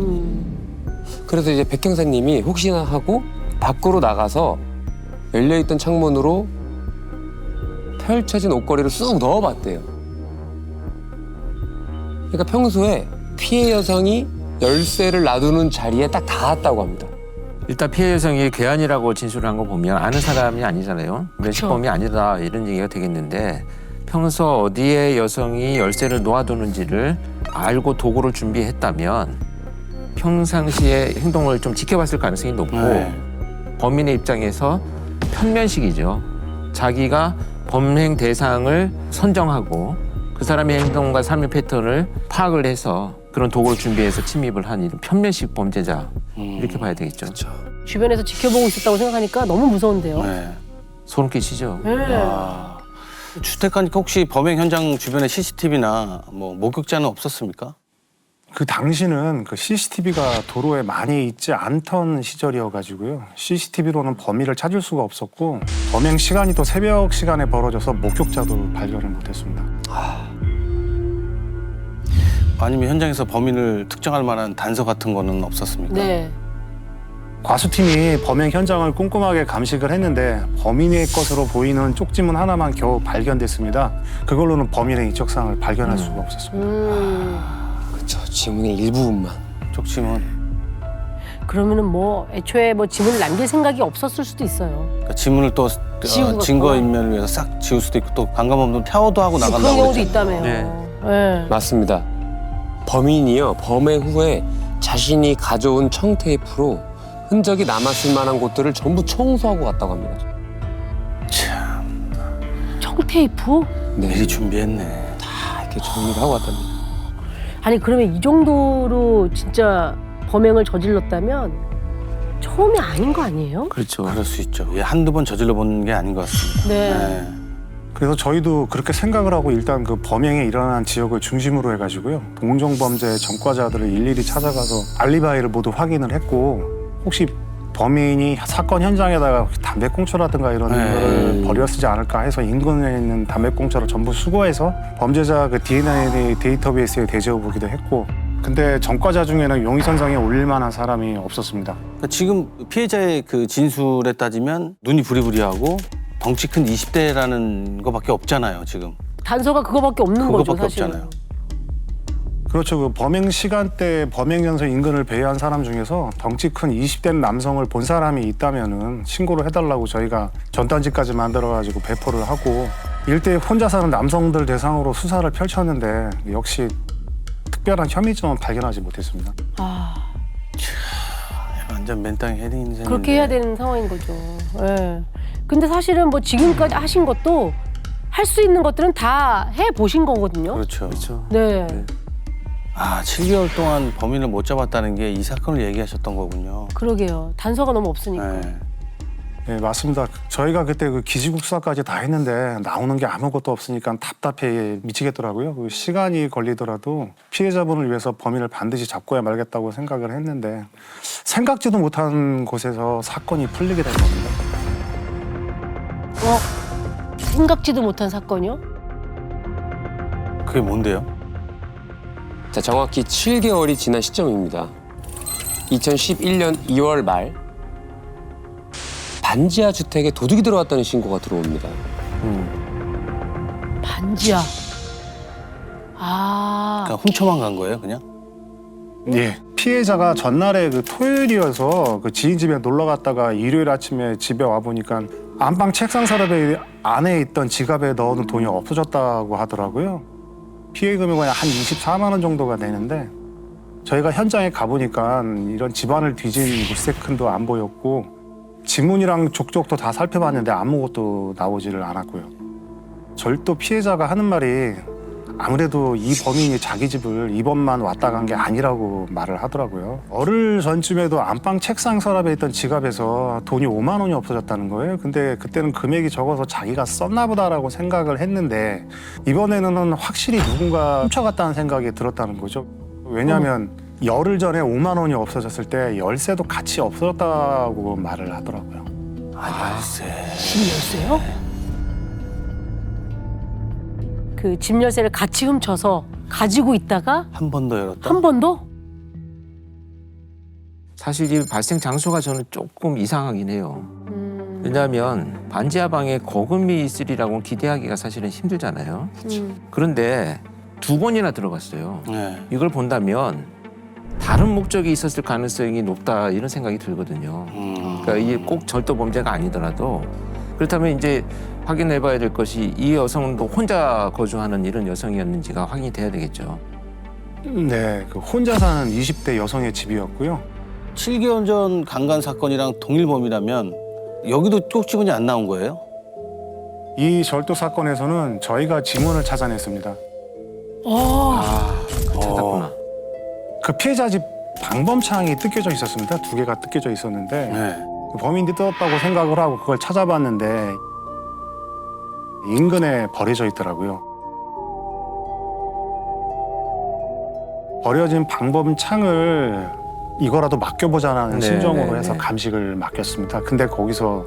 그래서 이제 백 형사님이 혹시나 하고 밖으로 나가서 열려있던 창문으로 펼쳐진 옷걸이를 쑥 넣어봤대요. 그러니까 평소에 피해 여성이 열쇠를 놔두는 자리에 딱 닿았다고 합니다. 일단 피해 여성이 괴한이라고 진술을 한 거 보면 아는 사람이 아니잖아요. 면식범이 아니다 이런 얘기가 되겠는데 평소 어디에 여성이 열쇠를 놓아두는지를 알고 도구를 준비했다면 평상시에 행동을 좀 지켜봤을 가능성이 높고 범인의 입장에서 편면식이죠. 자기가 범행 대상을 선정하고 그 사람의 행동과 삶의 패턴을 파악을 해서 그런 도구를 준비해서 침입을 한 이런 편면식 범죄자 이렇게 봐야 되겠죠. 주변에서 지켜보고 있었다고 생각하니까 너무 무서운데요. 네. 소름 끼치죠. 주택 가니까 혹시 범행 현장 주변에 CCTV나 뭐 목격자는 없었습니까? 그 당시는 그 CCTV가 도로에 많이 있지 않던 시절이어가지고요. CCTV로는 범인을 찾을 수가 없었고 범행 시간이 또 새벽 시간에 벌어져서 목격자도 발견을 못했습니다. 아니면 현장에서 범인을 특정할 만한 단서 같은 거는 없었습니까? 네. 과수팀이 범행 현장을 꼼꼼하게 감식을 했는데 범인의 것으로 보이는 쪽지문 하나만 겨우 발견됐습니다. 그걸로는 범인의 인적사항을 발견할 수가 없었습니다. 그렇죠. 지문의 일부분만. 쪽지문. 그러면은 뭐 애초에 뭐 지문을 남길 생각이 없었을 수도 있어요. 그러니까 지문을 또 지우고 증거인멸을 위해서 싹 지울 수도 있고 또 방감없는 태워도 하고 나간다고 그런 경우도 그랬잖아요. 있다며요. 네. 네. 맞습니다. 범인이요. 범행 후에 자신이 가져온 청테이프로 흔적이 남았을 만한 곳들을 전부 청소하고 갔다고 합니다. 청테이프? 네. 미리 준비했네. 다 이렇게 정리를 하고 갔답니다. 아니 그러면 이 정도로 진짜 범행을 저질렀다면 처음이 아닌 거 아니에요? 그렇죠. 그럴 수 있죠. 예, 한두 번 저질러 본 게 아닌 것 같습니다. 네. 그래서 저희도 그렇게 생각을 하고 일단 그 범행이 일어난 지역을 중심으로 해가지고요. 동종범죄 전과자들을 일일이 찾아가서 알리바이를 모두 확인을 했고 혹시 범인이 사건 현장에다가 담배꽁초라든가 이런 거를 버렸지 않을까 해서 인근에 있는 담배꽁초를 전부 수거해서 범죄자 그 DNA 데이터베이스에 대조해보기도 했고 근데 전과자 중에는 용의선상에 올릴 만한 사람이 없었습니다. 그러니까 지금 피해자의 그 진술에 따지면 눈이 부리부리하고 덩치 큰 20대라는 거밖에 없잖아요, 지금. 단서가 그거밖에 없는 거죠, 그거밖에 사실은. 없잖아요. 그렇죠. 그 범행 시간대 범행 연서 인근을 배회한 사람 중에서 덩치 큰 20대 남성을 본 사람이 있다면은 신고를 해달라고 저희가 전단지까지 만들어가지고 배포를 하고 일대에 혼자 사는 남성들 대상으로 수사를 펼쳤는데 역시 특별한 혐의점은 발견하지 못했습니다. 아, 완전 맨땅에 헤딩 인생. 그렇게 해야 되는 상황인 거죠. 예. 근데 사실은 뭐 지금까지 하신 것도 할 수 있는 것들은 다 해 보신 거거든요. 그렇죠. 네. 아, 7개월 동안 범인을 못 잡았다는 게 이 사건을 얘기하셨던 거군요. 그러게요. 단서가 너무 없으니까. 네. 네, 맞습니다. 저희가 그때 그 기지국 수사까지 다 했는데 나오는 게 아무것도 없으니까 답답해 미치겠더라고요. 그 시간이 걸리더라도 피해자분을 위해서 범인을 반드시 잡고야 말겠다고 생각을 했는데 생각지도 못한 곳에서 사건이 풀리게 된 겁니다. 생각지도 못한 사건이요? 그게 뭔데요? 자, 정확히 7개월이 지난 시점입니다. 2011년 2월 말 반지하 주택에 도둑이 들어왔다는 신고가 들어옵니다. 반지하. 아. 그러니까 훔쳐만 간 거예요, 그냥? 예. 피해자가 전날에 그 토요일이어서 그 지인 집에 놀러 갔다가 일요일 아침에 집에 와 보니까 안방 책상 서랍에 안에 있던 지갑에 넣어둔 돈이 없어졌다고 하더라고요. 피해 금액은 한 24만 원 정도가 되는데 저희가 현장에 가보니까 이런 집안을 뒤진 물색흔도 안 보였고 지문이랑 족족도 다 살펴봤는데 아무것도 나오지를 않았고요. 절도 피해자가 하는 말이 아무래도 이 범인이 자기 집을 이번만 왔다 간 게 아니라고 말을 하더라고요. 얼을 전쯤에도 안방 책상 서랍에 있던 지갑에서 돈이 5만 원이 없어졌다는 거예요. 근데 그때는 금액이 적어서 자기가 썼나 보다라고 생각을 했는데 이번에는 확실히 누군가 훔쳐갔다는 생각이 들었다는 거죠. 왜냐하면 열흘 전에 5만 원이 없어졌을 때 열쇠도 같이 없어졌다고 말을 하더라고요. 아, 열쇠. 집 열쇠요? 그 집 열쇠를 같이 훔쳐서 가지고 있다가 한 번 더 열었다? 한 번 더? 사실 이 발생 장소가 저는 조금 이상하긴 해요. 왜냐하면 반지하 방에 거금이 있으리라고 기대하기가 사실은 힘들잖아요. 그런데 2번이나 들어갔어요. 네. 이걸 본다면 다른 목적이 있었을 가능성이 높다 이런 생각이 들거든요. 그러니까 이게 꼭 절도 범죄가 아니더라도 그렇다면 이제 확인해봐야 될 것이 이 여성도 혼자 거주하는 이런 여성이었는지가 확인이 돼야 되겠죠. 네, 그 혼자 사는 20대 여성의 집이었고요. 7개월 전 강간 사건이랑 동일 범이라면 여기도 쪽지문이 안 나온 거예요? 이 절도 사건에서는 저희가 지문을 찾아냈습니다. 찾았구나. 그 피해자 집 방범창이 뜯겨져 있었습니다. 2개가 뜯겨져 있었는데 네. 범인이 뜯었다고 생각을 하고 그걸 찾아봤는데 인근에 버려져 있더라고요. 버려진 방범창을 이거라도 맡겨보자는 네, 심정으로 네, 해서 네. 감식을 맡겼습니다. 근데 거기서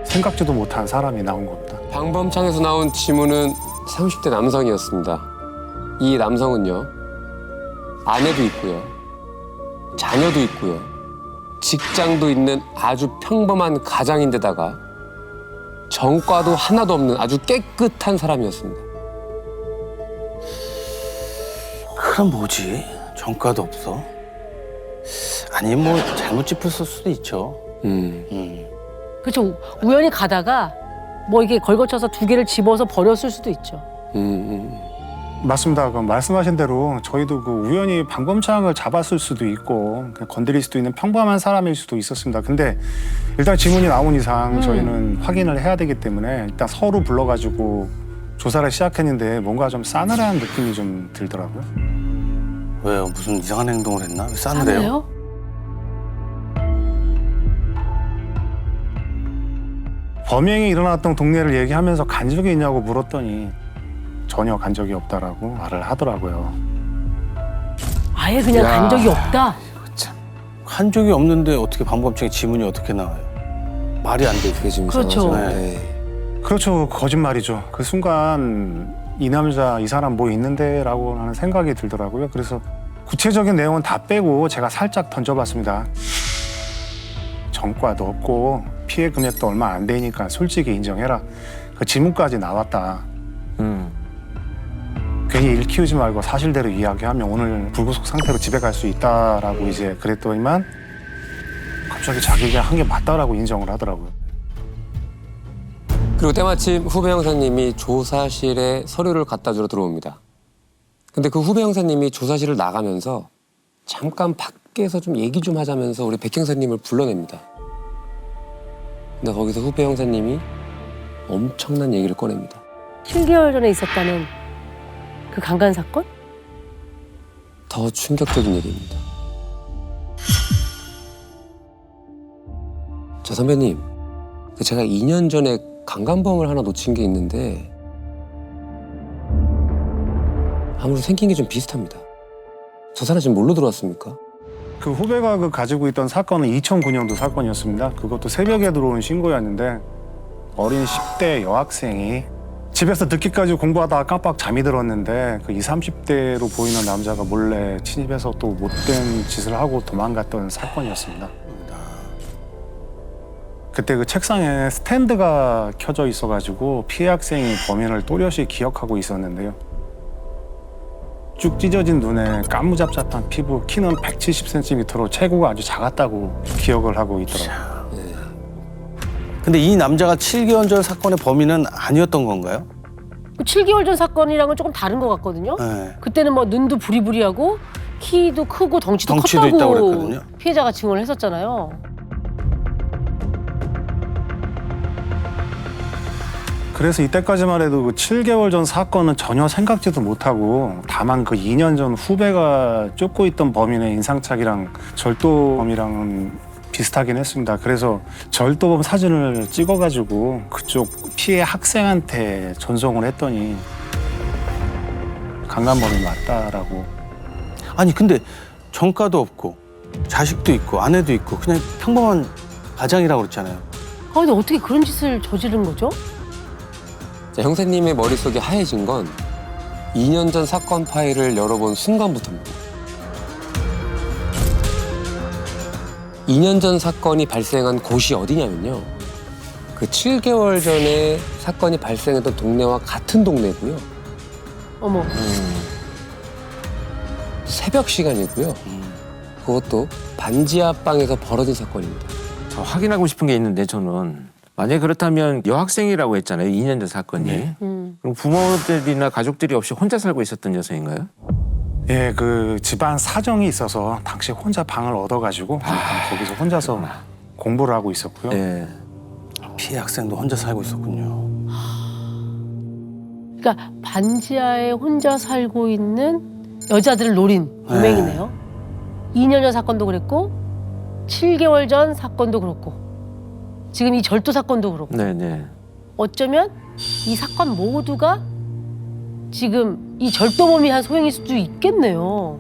생각지도 못한 사람이 나온 겁니다. 방범창에서 나온 지문은 30대 남성이었습니다. 이 남성은요, 아내도 있고요, 자녀도 있고요, 직장도 있는 아주 평범한 가장인데다가 전과도 하나도 없는 아주 깨끗한 사람이었습니다. 그럼 뭐지? 전과도 없어? 아니 뭐 잘못 짚었을 수도 있죠. 그렇죠. 우연히 가다가 뭐 이게 걸거쳐서 2개를 집어서 버렸을 수도 있죠. 맞습니다. 그 말씀하신 대로 저희도 그 우연히 방범창을 잡았을 수도 있고 그냥 건드릴 수도 있는 평범한 사람일 수도 있었습니다. 근데 일단 지문이 나온 이상 저희는 확인을 해야 되기 때문에 일단 서로 불러가지고 조사를 시작했는데 뭔가 좀 싸늘한 느낌이 좀 들더라고요. 왜요? 무슨 이상한 행동을 했나? 왜 싸늘해요? 싸네요? 범행이 일어났던 동네를 얘기하면서 간 적이 있냐고 물었더니 전혀 간 적이 없다라고 말을 하더라고요. 아예 그냥 간 적이 없다? 한 적이 없는데 어떻게 방범창에 지문이 어떻게 나와요? 말이 안 되죠. 그게 좀 그렇죠. 이상하죠. 네. 네. 그렇죠. 거짓말이죠. 그 순간 이 남자, 이 사람 뭐 있는데 라고 하는 생각이 들더라고요. 그래서 구체적인 내용은 다 빼고 제가 살짝 던져봤습니다. 전과도 없고 피해 금액도 얼마 안 되니까 솔직히 인정해라. 그 지문까지 나왔다. 괜히 일 키우지 말고 사실대로 이야기하면 오늘 불구속 상태로 집에 갈 수 있다라고 이제 그랬더니만 갑자기 자기가 한 게 맞다라고 인정을 하더라고요. 그리고 때마침 후배 형사님이 조사실에 서류를 갖다 주러 들어옵니다. 근데 그 후배 형사님이 조사실을 나가면서 잠깐 밖에서 좀 얘기 좀 하자면서 우리 백 형사님을 불러냅니다. 근데 거기서 후배 형사님이 엄청난 얘기를 꺼냅니다. 7개월 전에 있었다는 그 강간 사건? 더 충격적인 얘기입니다. 저 선배님, 제가 2년 전에 강간범을 하나 놓친 게 있는데 아무래도 생긴 게 좀 비슷합니다. 저 사람 지금 뭘로 들어왔습니까? 그 후배가 그 가지고 있던 사건은 2009년도 사건이었습니다. 그것도 새벽에 들어온 신고였는데 어린 10대 여학생이 집에서 늦게까지 공부하다가 깜빡 잠이 들었는데 그 20, 30대로 보이는 남자가 몰래 침입해서 또 못된 짓을 하고 도망갔던 사건이었습니다. 그때 그 책상에 스탠드가 켜져 있어가지고 피해 학생이 범인을 또렷이 기억하고 있었는데요. 쭉 찢어진 눈에 까무잡잡한 피부, 키는 170cm로 체구가 아주 작았다고 기억을 하고 있더라고요. 근데 이 남자가 7개월 전 사건의 범인은 아니었던 건가요? 그 7개월 전 사건이랑은 조금 다른 것 같거든요. 네. 그때는 뭐 눈도 부리부리하고 키도 크고 덩치도 덩치도 있다고 컸다고 그랬거든요. 피해자가 증언을 했었잖아요. 그래서 이때까지만 해도 그 7개월 전 사건은 전혀 생각지도 못하고 다만 그 2년 전 후배가 쫓고 있던 범인의 인상착이랑 절도범이랑은 비슷하긴 했습니다. 그래서 절도범 사진을 찍어가지고 그쪽 피해 학생한테 전송을 했더니 강간범이 맞다라고. 아니 근데 전과도 없고 자식도 있고 아내도 있고 그냥 평범한 가장이라고 그랬잖아요. 아, 근데 어떻게 그런 짓을 저지른 거죠? 자, 형사님의 머릿속이 하얘진 건 2년 전 사건 파일을 열어본 순간부터입니다. 2년 전 사건이 발생한 곳이 어디냐면요. 그 7개월 전에 사건이 발생했던 동네와 같은 동네고요. 어머. 새벽 시간이고요. 그것도 반지 앞방에서 벌어진 사건입니다. 저 확인하고 싶은 게 있는데 저는 만약에 그렇다면 여학생이라고 했잖아요. 2년 전 사건이. 네. 그럼 부모들이나 가족들이 없이 혼자 살고 있었던 여성인가요? 예, 그 집안 사정이 있어서 당시 혼자 방을 얻어가지고 거기서 혼자서 공부를 하고 있었고요. 네. 피해 학생도 혼자 살고 있었군요. 그러니까 반지하에 혼자 살고 있는 여자들을 노린 범행이네요. 2년 전 사건도 그랬고 7개월 전 사건도 그렇고 지금 이 절도 사건도 그렇고 네네. 어쩌면 이 사건 모두가 지금 이 절도범이 한 소행일 수도 있겠네요.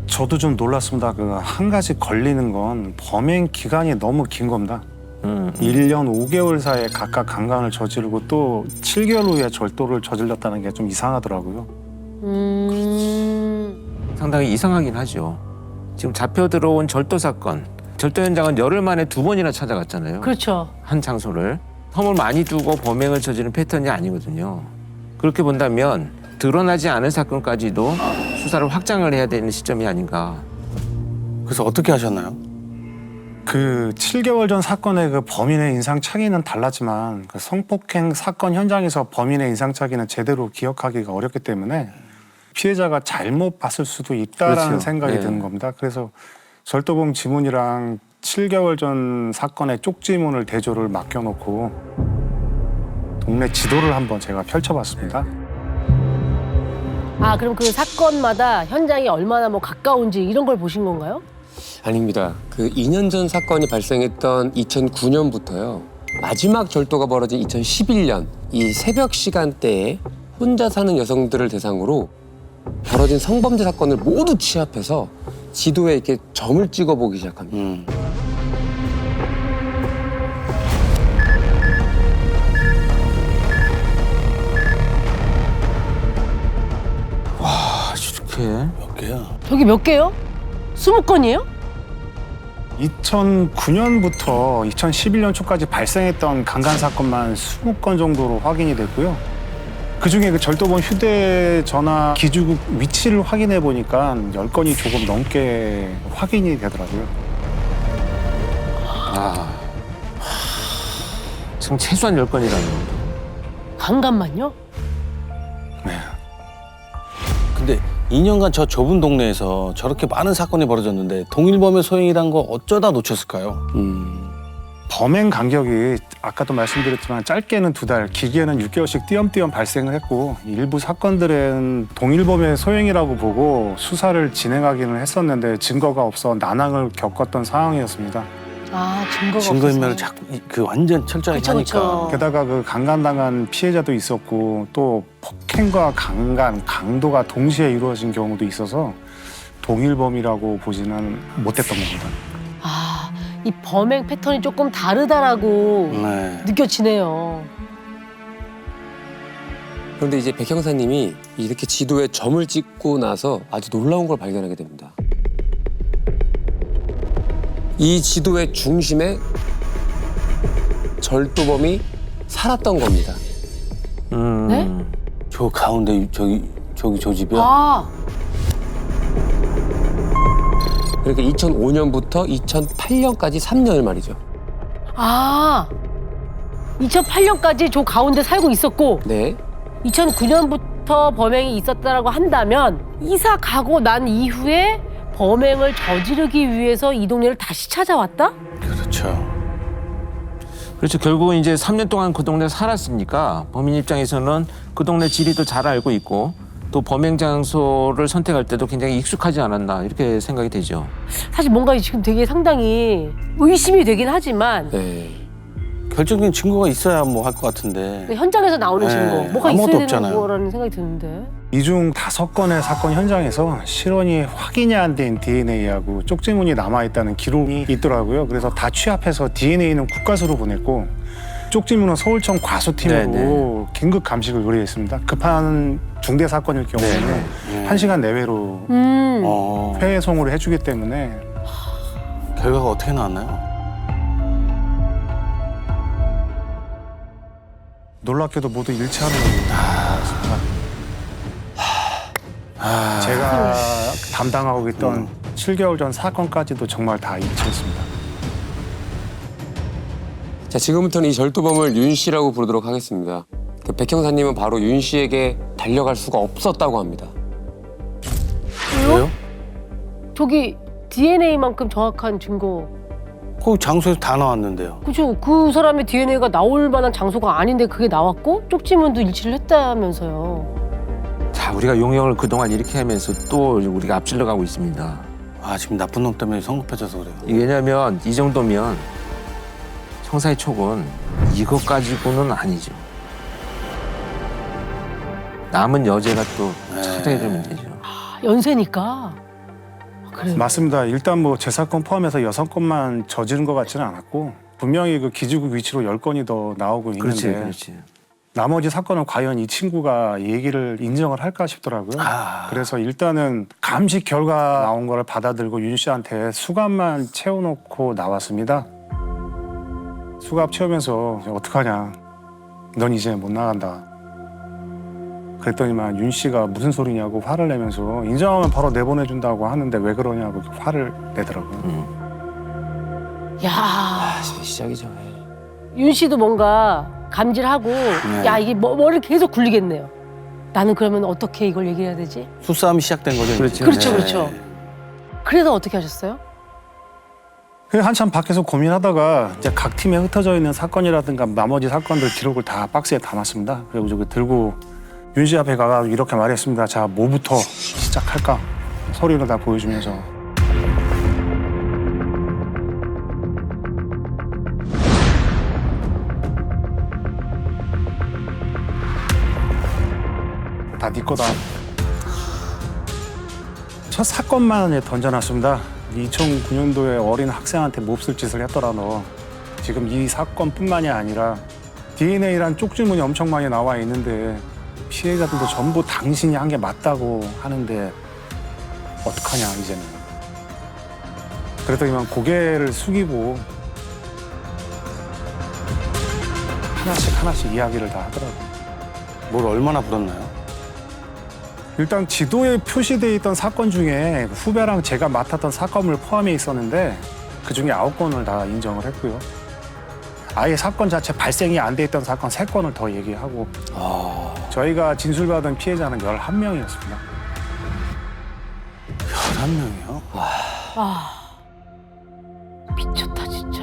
저도 좀 놀랐습니다. 그 한 가지 걸리는 건 범행 기간이 너무 긴 겁니다. 1년 5개월 사이에 각각 강간을 저지르고 또 7개월 후에 절도를 저질렀다는 게 좀 이상하더라고요. 상당히 이상하긴 하죠. 지금 잡혀 들어온 절도 사건. 절도 현장은 열흘 만에 2번이나 찾아갔잖아요. 그렇죠. 한 장소를. 텀을 많이 두고 범행을 저지른 패턴이 아니거든요. 그렇게 본다면 드러나지 않은 사건까지도 수사를 확장을 해야 되는 시점이 아닌가. 그래서 어떻게 하셨나요? 그 7개월 전 사건의 그 범인의 인상착의는 달랐지만 그 성폭행 사건 현장에서 범인의 인상착의는 제대로 기억하기가 어렵기 때문에 피해자가 잘못 봤을 수도 있다라는 그렇죠. 생각이 네. 드는 겁니다. 그래서 절도범 지문이랑 7개월 전 사건의 쪽지문을 대조를 맡겨놓고 동네 지도를 한번 제가 펼쳐봤습니다. 아, 그럼 그 사건마다 현장이 얼마나 뭐 가까운지 이런 걸 보신 건가요? 아닙니다. 그 2년 전 사건이 발생했던 2009년부터요. 마지막 절도가 벌어진 2011년 이 새벽 시간대에 혼자 사는 여성들을 대상으로 벌어진 성범죄 사건을 모두 취합해서 지도에 이렇게 점을 찍어보기 시작합니다. 아, 이렇게 몇 개야? 저기 몇 개요? 20건이에요? 2009년부터 2011년 초까지 발생했던 강간 사건만 20건 정도로 확인이 됐고요. 그중에 그 절도범 휴대전화 기주국 위치를 확인해 보니까 10건이 조금 넘게 확인이 되더라고요. 지금 최소한 10건이라는 겁니다. 강간만요? 네. 근데 2년간 저 좁은 동네에서 저렇게 많은 사건이 벌어졌는데 동일범의 소행이란 거 어쩌다 놓쳤을까요? 범행 간격이 아까도 말씀드렸지만 짧게는 2달, 길게는 6개월씩 띄엄띄엄 발생을 했고 일부 사건들은 동일범의 소행이라고 보고 수사를 진행하기는 했었는데 증거가 없어 난항을 겪었던 상황이었습니다. 아, 증거가 증거인멸을 없어서. 자꾸 그 완전 철저하게 그쵸, 하니까. 그쵸. 게다가 그 강간당한 피해자도 있었고 또 폭행과 강간, 강도가 동시에 이루어진 경우도 있어서 동일범이라고 보지는 못했던 겁니다. 아, 이 범행 패턴이 조금 다르다라고 네. 느껴지네요. 그런데 이제 백 형사님이 이렇게 지도에 점을 찍고 나서 아주 놀라운 걸 발견하게 됩니다. 이 지도의 중심에 절도범이 살았던 겁니다. 네? 저 가운데 저기 저 집이요? 아, 그러니까 2005년부터 2008년까지 3년을 말이죠. 아, 2008년까지 저 가운데 살고 있었고 네. 2009년부터 범행이 있었다라고 한다면 이사 가고 난 이후에 범행을 저지르기 위해서 이 동네를 다시 찾아왔다? 그렇죠. 그렇죠. 결국은 이제 3년 동안 그 동네에 살았으니까 범인 입장에서는 그 동네 지리도 잘 알고 있고 또 범행 장소를 선택할 때도 굉장히 익숙하지 않았나 이렇게 생각이 되죠. 사실 뭔가 지금 되게 상당히 의심이 되긴 하지만 네. 결정적인 증거가 있어야 뭐 할 것 같은데. 현장에서 나오는 네, 증거 뭐가 아무것도 있어야 없잖아요. 되는 거라는 생각이 드는데. 이 중 5건의 사건 현장에서 실원이 확인이 안 된 DNA하고 쪽지문이 남아있다는 기록이 있더라고요. 그래서 다 취합해서 DNA는 국과수로 보냈고 쪽지문은 서울청 과수팀으로 네네. 긴급 감식을 의뢰했습니다. 급한 중대 사건일 경우에는 네. 1시간 내외로 회송을 해주기 때문에 결과가 어떻게 나왔나요? 놀랍게도 모두 일치하는 걸로 나왔습니다. 제가 담당하고 있던 7개월 전 사건까지도 정말 다 일치했습니다. 자, 지금부터는 이 절도범을 윤 씨라고 부르도록 하겠습니다. 그 백 형사님은 바로 윤 씨에게 달려갈 수가 없었다고 합니다. 왜요? 저기 DNA만큼 정확한 증거. 그 장소에서 다 나왔는데요. 그죠? 그 사람의 DNA가 나올 만한 장소가 아닌데 그게 나왔고 쪽지문도 일치를 했다면서요. 자, 우리가 용역을 그동안 이렇게 하면서 또 우리가 앞질러 가고 있습니다. 아 지금 나쁜 놈 때문에 성급해져서 그래요. 왜냐하면 이 정도면 형사의 촉은 이것 가지고는 아니죠. 남은 여죄가 또 찾아야 될 문제죠. 아, 연쇄니까. 그래요. 맞습니다. 일단 뭐 제 사건 포함해서 6건만 저지른 것 같지는 않았고 분명히 그 기지국 위치로 10건이 더 나오고 있는데 그렇지, 그렇지. 나머지 사건은 과연 이 친구가 얘기를 인정을 할까 싶더라고요. 그래서 일단은 감식 결과 나온 거를 받아들고 윤 씨한테 수갑만 채워놓고 나왔습니다. 수갑 채우면서 어떡하냐. 넌 이제 못 나간다. 그랬더니만 윤 씨가 무슨 소리냐고 화를 내면서 인정하면 바로 내보내준다고 하는데 왜 그러냐고 화를 내더라고요. 야, 시작이죠. 윤 씨도 뭔가 감질하고 야 이게 머리를 계속 굴리겠네요. 나는 그러면 어떻게 이걸 얘기해야 되지? 수싸움이 시작된 거죠. 그렇죠. 이제. 그렇죠, 네. 그렇죠. 그래서 어떻게 하셨어요? 그래서 한참 밖에서 고민하다가 이제 각 팀에 흩어져 있는 사건이라든가 나머지 사건들 기록을 다 박스에 담았습니다. 그리고 저기 들고 윤 씨 앞에 가서 이렇게 말했습니다. 자, 뭐부터 시작할까? 서류를 다 보여주면서. 다 네 거다. 첫 사건만 던져놨습니다. 2009년도에 어린 학생한테 몹쓸 짓을 했더라 너. 지금 이 사건뿐만이 아니라 DNA란 쪽지문이 엄청 많이 나와 있는데 피해자들도 전부 당신이 한 게 맞다고 하는데 어떡하냐 이제는. 그랬더니만 고개를 숙이고 하나씩 이야기를 다 하더라고요. 뭘 얼마나 불었나요? 일단 지도에 표시되어 있던 사건 중에 후배랑 제가 맡았던 사건을 포함해 있었는데 그중에 9건을 다 인정을 했고요. 아예 사건 자체 발생이 안 돼 있던 사건 3건을 더 얘기하고 저희가 진술받은 피해자는 11명이었습니다. 11명이요? 아, 미쳤다 진짜.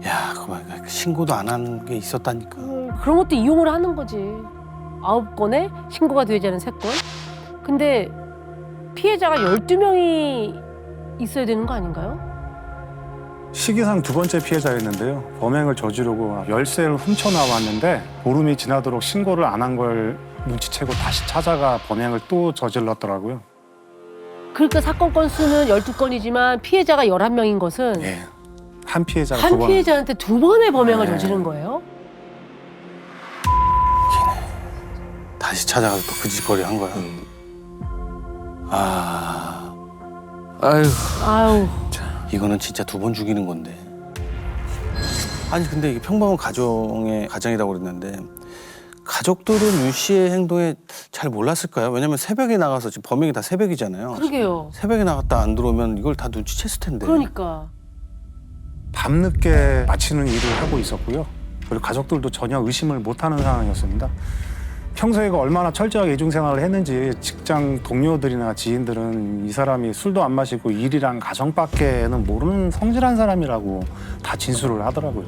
야, 그만 신고도 안 한 게 있었다니까. 그런 것도 이용을 하는 거지. 9건에 신고가 되지 않은 3건. 근데 피해자가 12명이 있어야 되는 거 아닌가요? 시기상 2번째 피해자였는데요. 범행을 저지르고 열쇠를 훔쳐나왔는데 보름이 지나도록 신고를 안 한 걸 눈치채고 다시 찾아가 범행을 또 저질렀더라고요. 그러니까 사건 건수는 12건이지만 피해자가 11명인 것은 예. 한 피해자가 한 2번. 피해자한테 2번의 범행을 네. 저지른 거예요? 다시 찾아가서 또 그 짓거리 한 거야. 아유, 아유, 이거는 진짜 2번 죽이는 건데. 아니 근데 이게 평범한 가정이라고 그랬는데 가족들은 윤 씨의 행동에 잘 몰랐을까요? 왜냐면 새벽에 나가서 지금 범행이 다 새벽이잖아요. 그러게요. 새벽에 나갔다 안 들어오면 이걸 다 눈치챘을 텐데. 그러니까. 밤늦게 마치는 일을 하고 있었고요. 그리고 가족들도 전혀 의심을 못하는 상황이었습니다. 평소에 얼마나 철저하게 이중생활을 했는지 직장 동료들이나 지인들은 이 사람이 술도 안 마시고 일이랑 가정밖에는 모르는 성실한 사람이라고 다 진술을 하더라고요.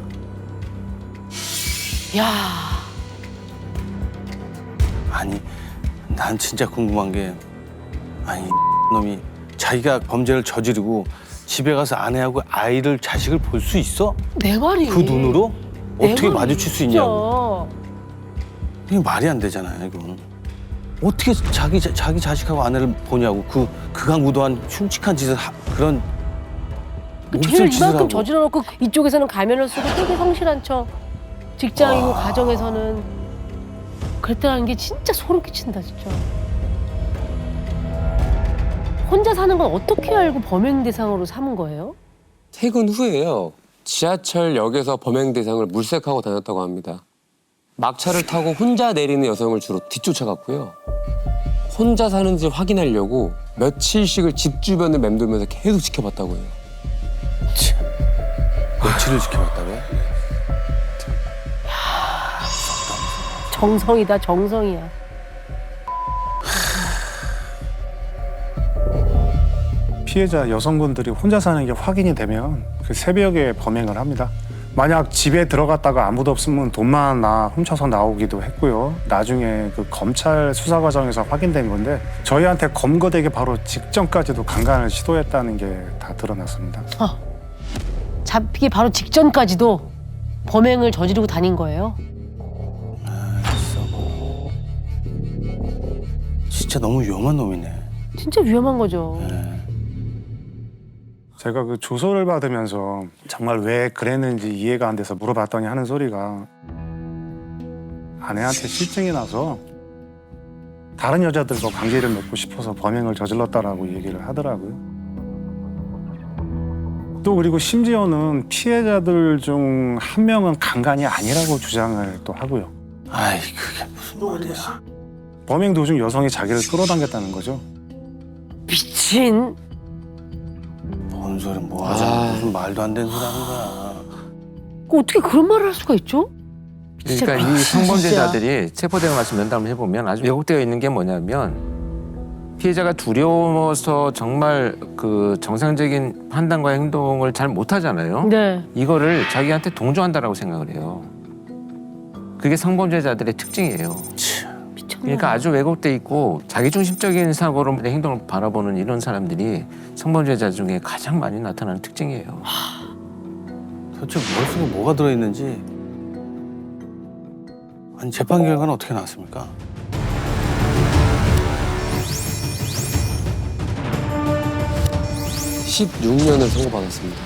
야, 아니 난 진짜 궁금한 게 아니 이 놈이 자기가 범죄를 저지르고 집에 가서 아내하고 아이를 자식을 볼 수 있어? 내 말이. 그 눈으로? 내 어떻게 말이 마주칠 수 진짜. 있냐고. 이게 말이 안 되잖아요, 이건. 어떻게 자기 자식하고 아내를 보냐고. 극악무도한 흉측한 짓을 그런 죄를 몹쓸 짓을 이만큼 하고. 저질러놓고 이쪽에서는 가면을 쓰고 되게 성실한 척 직장이고 가정에서는 그랬다는 게 진짜 소름 끼친다 진짜. 혼자 사는 건 어떻게 알고 범행 대상으로 삼은 거예요? 퇴근 후에요. 지하철역에서 범행 대상을 물색하고 다녔다고 합니다. 막차를 타고 혼자 내리는 여성을 주로 뒤쫓아갔고요. 혼자 사는지 확인하려고 며칠씩을 집 주변을 맴돌면서 계속 지켜봤다고 해요. 며칠을 지켜봤다고요? 정성이다 정성이야. 피해자 여성분들이 혼자 사는 게 확인이 되면 그 새벽에 범행을 합니다. 만약 집에 들어갔다가 아무도 없으면 돈만 훔쳐서 나오기도 했고요. 나중에 그 검찰 수사 과정에서 확인된 건데 저희한테 검거되기 바로 직전까지도 강간을 시도했다는 게 다 드러났습니다. 잡히기 바로 직전까지도 범행을 저지르고 다닌 거예요? 진짜 너무 위험한 놈이네. 진짜 위험한 거죠. 제가 그 조서를 받으면서 정말 왜 그랬는지 이해가 안 돼서 물어봤더니 하는 소리가 아내한테 실증이 나서 다른 여자들과 관계를 맺고 싶어서 범행을 저질렀다라고 얘기를 하더라고요. 또 그리고 심지어는 피해자들 중 한 명은 강간이 아니라고 주장을 또 하고요. 아이 그게 무슨 말이야. 범행 도중 여성이 자기를 끌어당겼다는 거죠. 미친. 뭔 소리 뭐 하자. 무슨 말도 안 되는 소리 하는 거야. 어떻게 그런 말을 할 수가 있죠? 진짜 그러니까 이 미친 성범죄자들이 체포되고 나서 면담을 해보면 아주 왜곡되어 있는 게 뭐냐면 피해자가 두려워서 정말 그 정상적인 판단과 행동을 잘 못하잖아요. 네. 이거를 자기한테 동조한다라고 생각을 해요. 그게 성범죄자들의 특징이에요. 미쳤나. 그러니까 아주 왜곡돼 있고 자기중심적인 사고로 내 행동을 바라보는 이런 사람들이 성범죄자 중에 가장 많이 나타나는 특징이에요. 도대체 머릿속에 뭐가 들어있는지. 아니 재판 결과는 어떻게 나왔습니까? 십 16년을 선고받았습니다.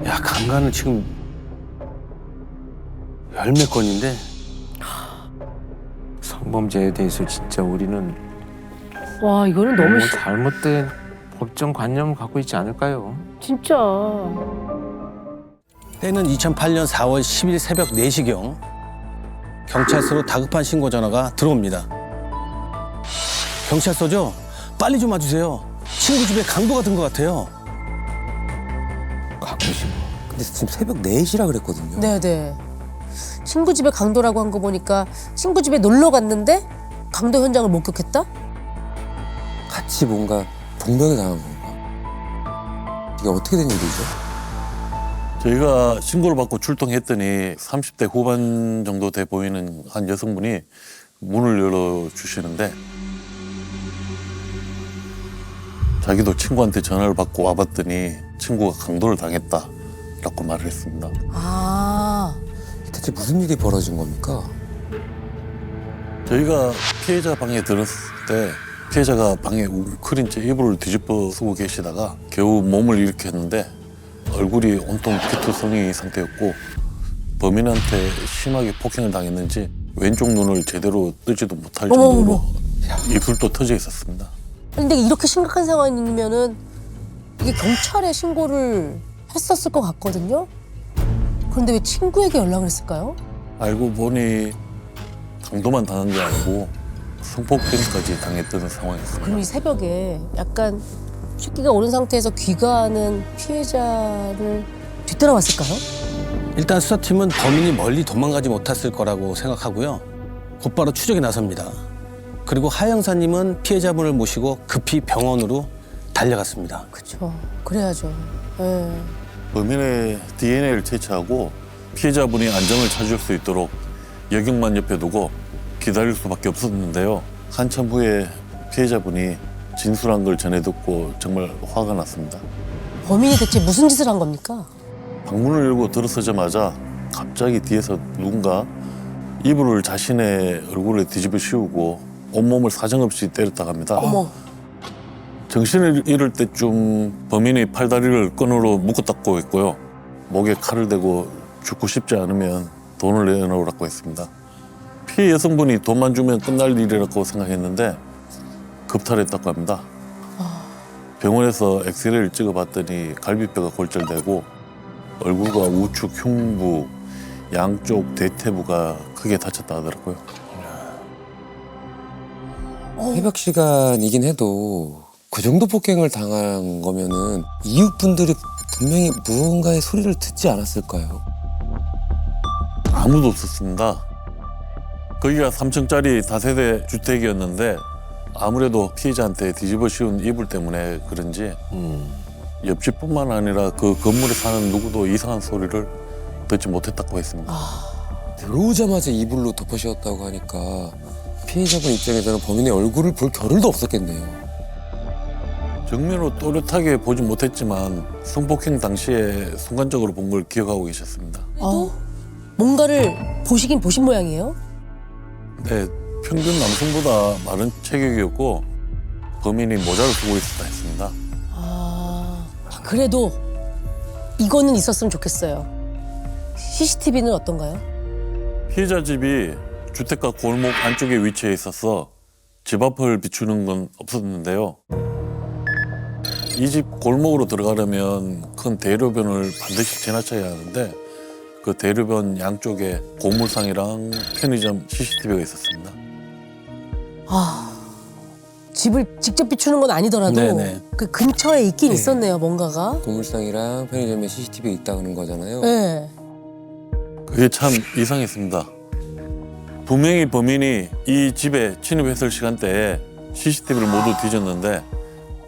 야 강간을 지금 10몇 건인데 성범죄에 대해서 진짜 우리는 와 이거는 너무 너무 잘못된 법정 관념을 갖고 있지 않을까요? 진짜. 때는 2008년 4월 10일 새벽 4시경 경찰서로 다급한 신고 전화가 들어옵니다. 경찰서죠? 빨리 좀 와주세요. 친구 집에 강도가 든 것 같아요. 갖고 싶어. 근데 지금 새벽 4시라 그랬거든요. 네네. 친구 집에 강도라고 한 거 보니까 친구 집에 놀러 갔는데 강도 현장을 목격했다? 같이 뭔가 동명을 당한 건가? 이게 어떻게 된 일이죠? 저희가 신고를 받고 출동했더니 30대 후반 정도 돼 보이는 한 여성분이 문을 열어주시는데 자기도 친구한테 전화를 받고 와봤더니 친구가 강도를 당했다라고 말을 했습니다. 아. 대체 무슨 일이 벌어진 겁니까? 저희가 피해자 방에 들었을 때 피해자가 방에 웅크린 채 이불을 뒤집어 쓰고 계시다가 겨우 몸을 일으켰는데 얼굴이 온통 피투성이 상태였고 범인한테 심하게 폭행을 당했는지 왼쪽 눈을 제대로 뜨지도 못할 정도로 입술도 터져 있었습니다. 근데 이렇게 심각한 상황이면은 이게 경찰에 신고를 했었을 것 같거든요. 그런데 왜 친구에게 연락을 했을까요? 알고 보니 강도만 당한 게 아니고 성폭행까지 당했던 상황이었습니다. 그럼 이 새벽에 약간 숫기가 오른 상태에서 귀가하는 피해자를 뒤따라왔을까요? 일단 수사팀은 범인이 멀리 도망가지 못했을 거라고 생각하고요. 곧바로 추적에 나섭니다. 그리고 하 형사님은 피해자분을 모시고 급히 병원으로 달려갔습니다. 그렇죠. 그래야죠. 예. 범인의 DNA를 채취하고 피해자분이 안정을 찾을 수 있도록 여경만 옆에 두고 기다릴 수밖에 없었는데요. 한참 후에 피해자분이 진술한 걸 전해 듣고 정말 화가 났습니다. 범인이 대체 무슨 짓을 한 겁니까? 방문을 열고 들어서자마자 갑자기 뒤에서 누군가 이불을 자신의 얼굴에 뒤집어 씌우고 온몸을 사정없이 때렸다고 합니다. 어머. 정신을 잃을 때쯤 범인이 팔다리를 끈으로 묶어닫고 있고요. 목에 칼을 대고 죽고 싶지 않으면 돈을 내놓으라고 했습니다. 피해 여성분이 돈만 주면 끝날 일이라고 생각했는데 급탈했다고 합니다. 병원에서 엑스레이를 찍어봤더니 갈비뼈가 골절되고 얼굴과 우측 흉부, 양쪽 대퇴부가 크게 다쳤다 하더라고요. 새벽 시간이긴 해도 그 정도 폭행을 당한 거면은 이웃분들이 분명히 무언가의 소리를 듣지 않았을까요? 아무도 없었습니다. 거기가 3층짜리 다세대 주택이었는데 아무래도 피해자한테 뒤집어 씌운 이불 때문에 그런지 옆집뿐만 아니라 그 건물에 사는 누구도 이상한 소리를 듣지 못했다고 했습니다. 들어오자마자 이불로 덮어 씌웠다고 하니까 피해자분 입장에서는 범인의 얼굴을 볼 겨를도 없었겠네요. 정면으로 또렷하게 보지 못했지만 성폭행 당시에 순간적으로 본 걸 기억하고 계셨습니다. 뭔가를 보시긴 보신 모양이에요? 네, 평균 남성보다 마른 체격이었고 범인이 모자를 쓰고 있었다 했습니다. 그래도 이거는 있었으면 좋겠어요. CCTV는 어떤가요? 피해자 집이 주택가 골목 안쪽에 위치해 있어서 집 앞을 비추는 건 없었는데요. 이 집 골목으로 들어가려면 큰 대로변을 반드시 지나쳐야 하는데 그 대로변 양쪽에 고물상이랑 편의점 CCTV가 있었습니다. 집을 직접 비추는 건 아니더라도 네네. 그 근처에 있긴 있었네요, 뭔가가. 고물상이랑 편의점에 CCTV가 있다는 거잖아요. 네. 그게 참 이상했습니다. 분명히 범인이 이 집에 침입했을 시간대에 CCTV를 모두 뒤졌는데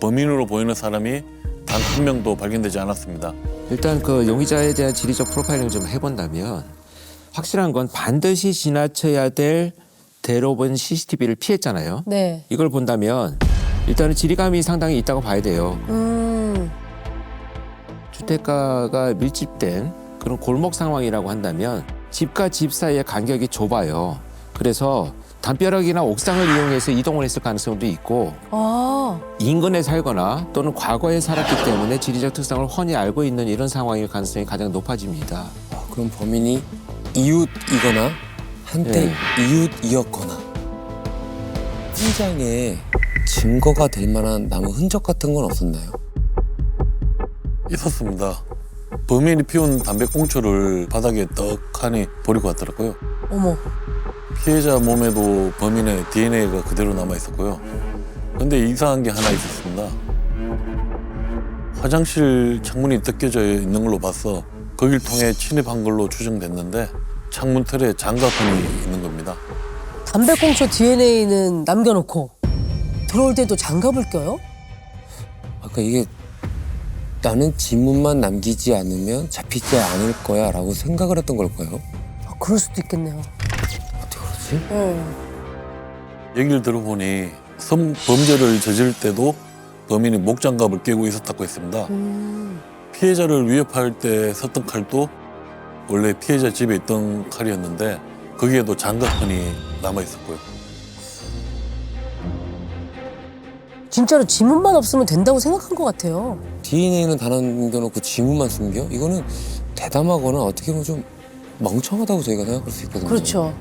범인으로 보이는 사람이 단 한 명도 발견되지 않았습니다. 일단 그 용의자에 대한 지리적 프로파일링 좀 해본다면 확실한 건 반드시 지나쳐야 될 대로변 CCTV를 피했잖아요. 네. 이걸 본다면 일단은 지리감이 상당히 있다고 봐야 돼요. 주택가가 밀집된 그런 골목 상황이라고 한다면 집과 집 사이의 간격이 좁아요. 그래서 담벼락이나 옥상을 이용해서 이동을 했을 가능성도 있고 인근에 살거나 또는 과거에 살았기 때문에 지리적 특성을 훤히 알고 있는 이런 상황일 가능성이 가장 높아집니다. 그럼 범인이 이웃이거나 한때 네. 이웃이었거나 현장에 증거가 될 만한 나무 흔적 같은 건 없었나요? 있었습니다. 범인이 피운 담배꽁초를 바닥에 떡하니 버리고 왔더라고요. 어머. 피해자 몸에도 범인의 DNA가 그대로 남아 있었고요. 근데 이상한 게 하나 있었습니다. 화장실 창문이 뜯겨져 있는 걸로 봐서 거길 통해 침입한 걸로 추정됐는데 창문 털에 장갑판이 있는 겁니다. 담배꽁초 DNA는 남겨놓고 들어올 때도 장갑을 껴요? 아까 이게 나는 지문만 남기지 않으면 잡히지 않을 거야 라고 생각을 했던 걸까요? 아, 그럴 수도 있겠네요. 어떻게 그러지? 얘기를 들어보니 범죄를 저지를 때도 범인이 목장갑을 끼고 있었다고 했습니다. 피해자를 위협할 때 썼던 칼도 원래 피해자 집에 있던 칼이었는데 거기에도 장갑판이 남아 있었고요. 진짜로 지문만 없으면 된다고 생각한 것 같아요. DNA는 다 남겨놓고 지문만 숨겨? 이거는 대담하거나 어떻게 보면 좀 멍청하다고 저희가 생각할 수 있거든요. 그렇죠.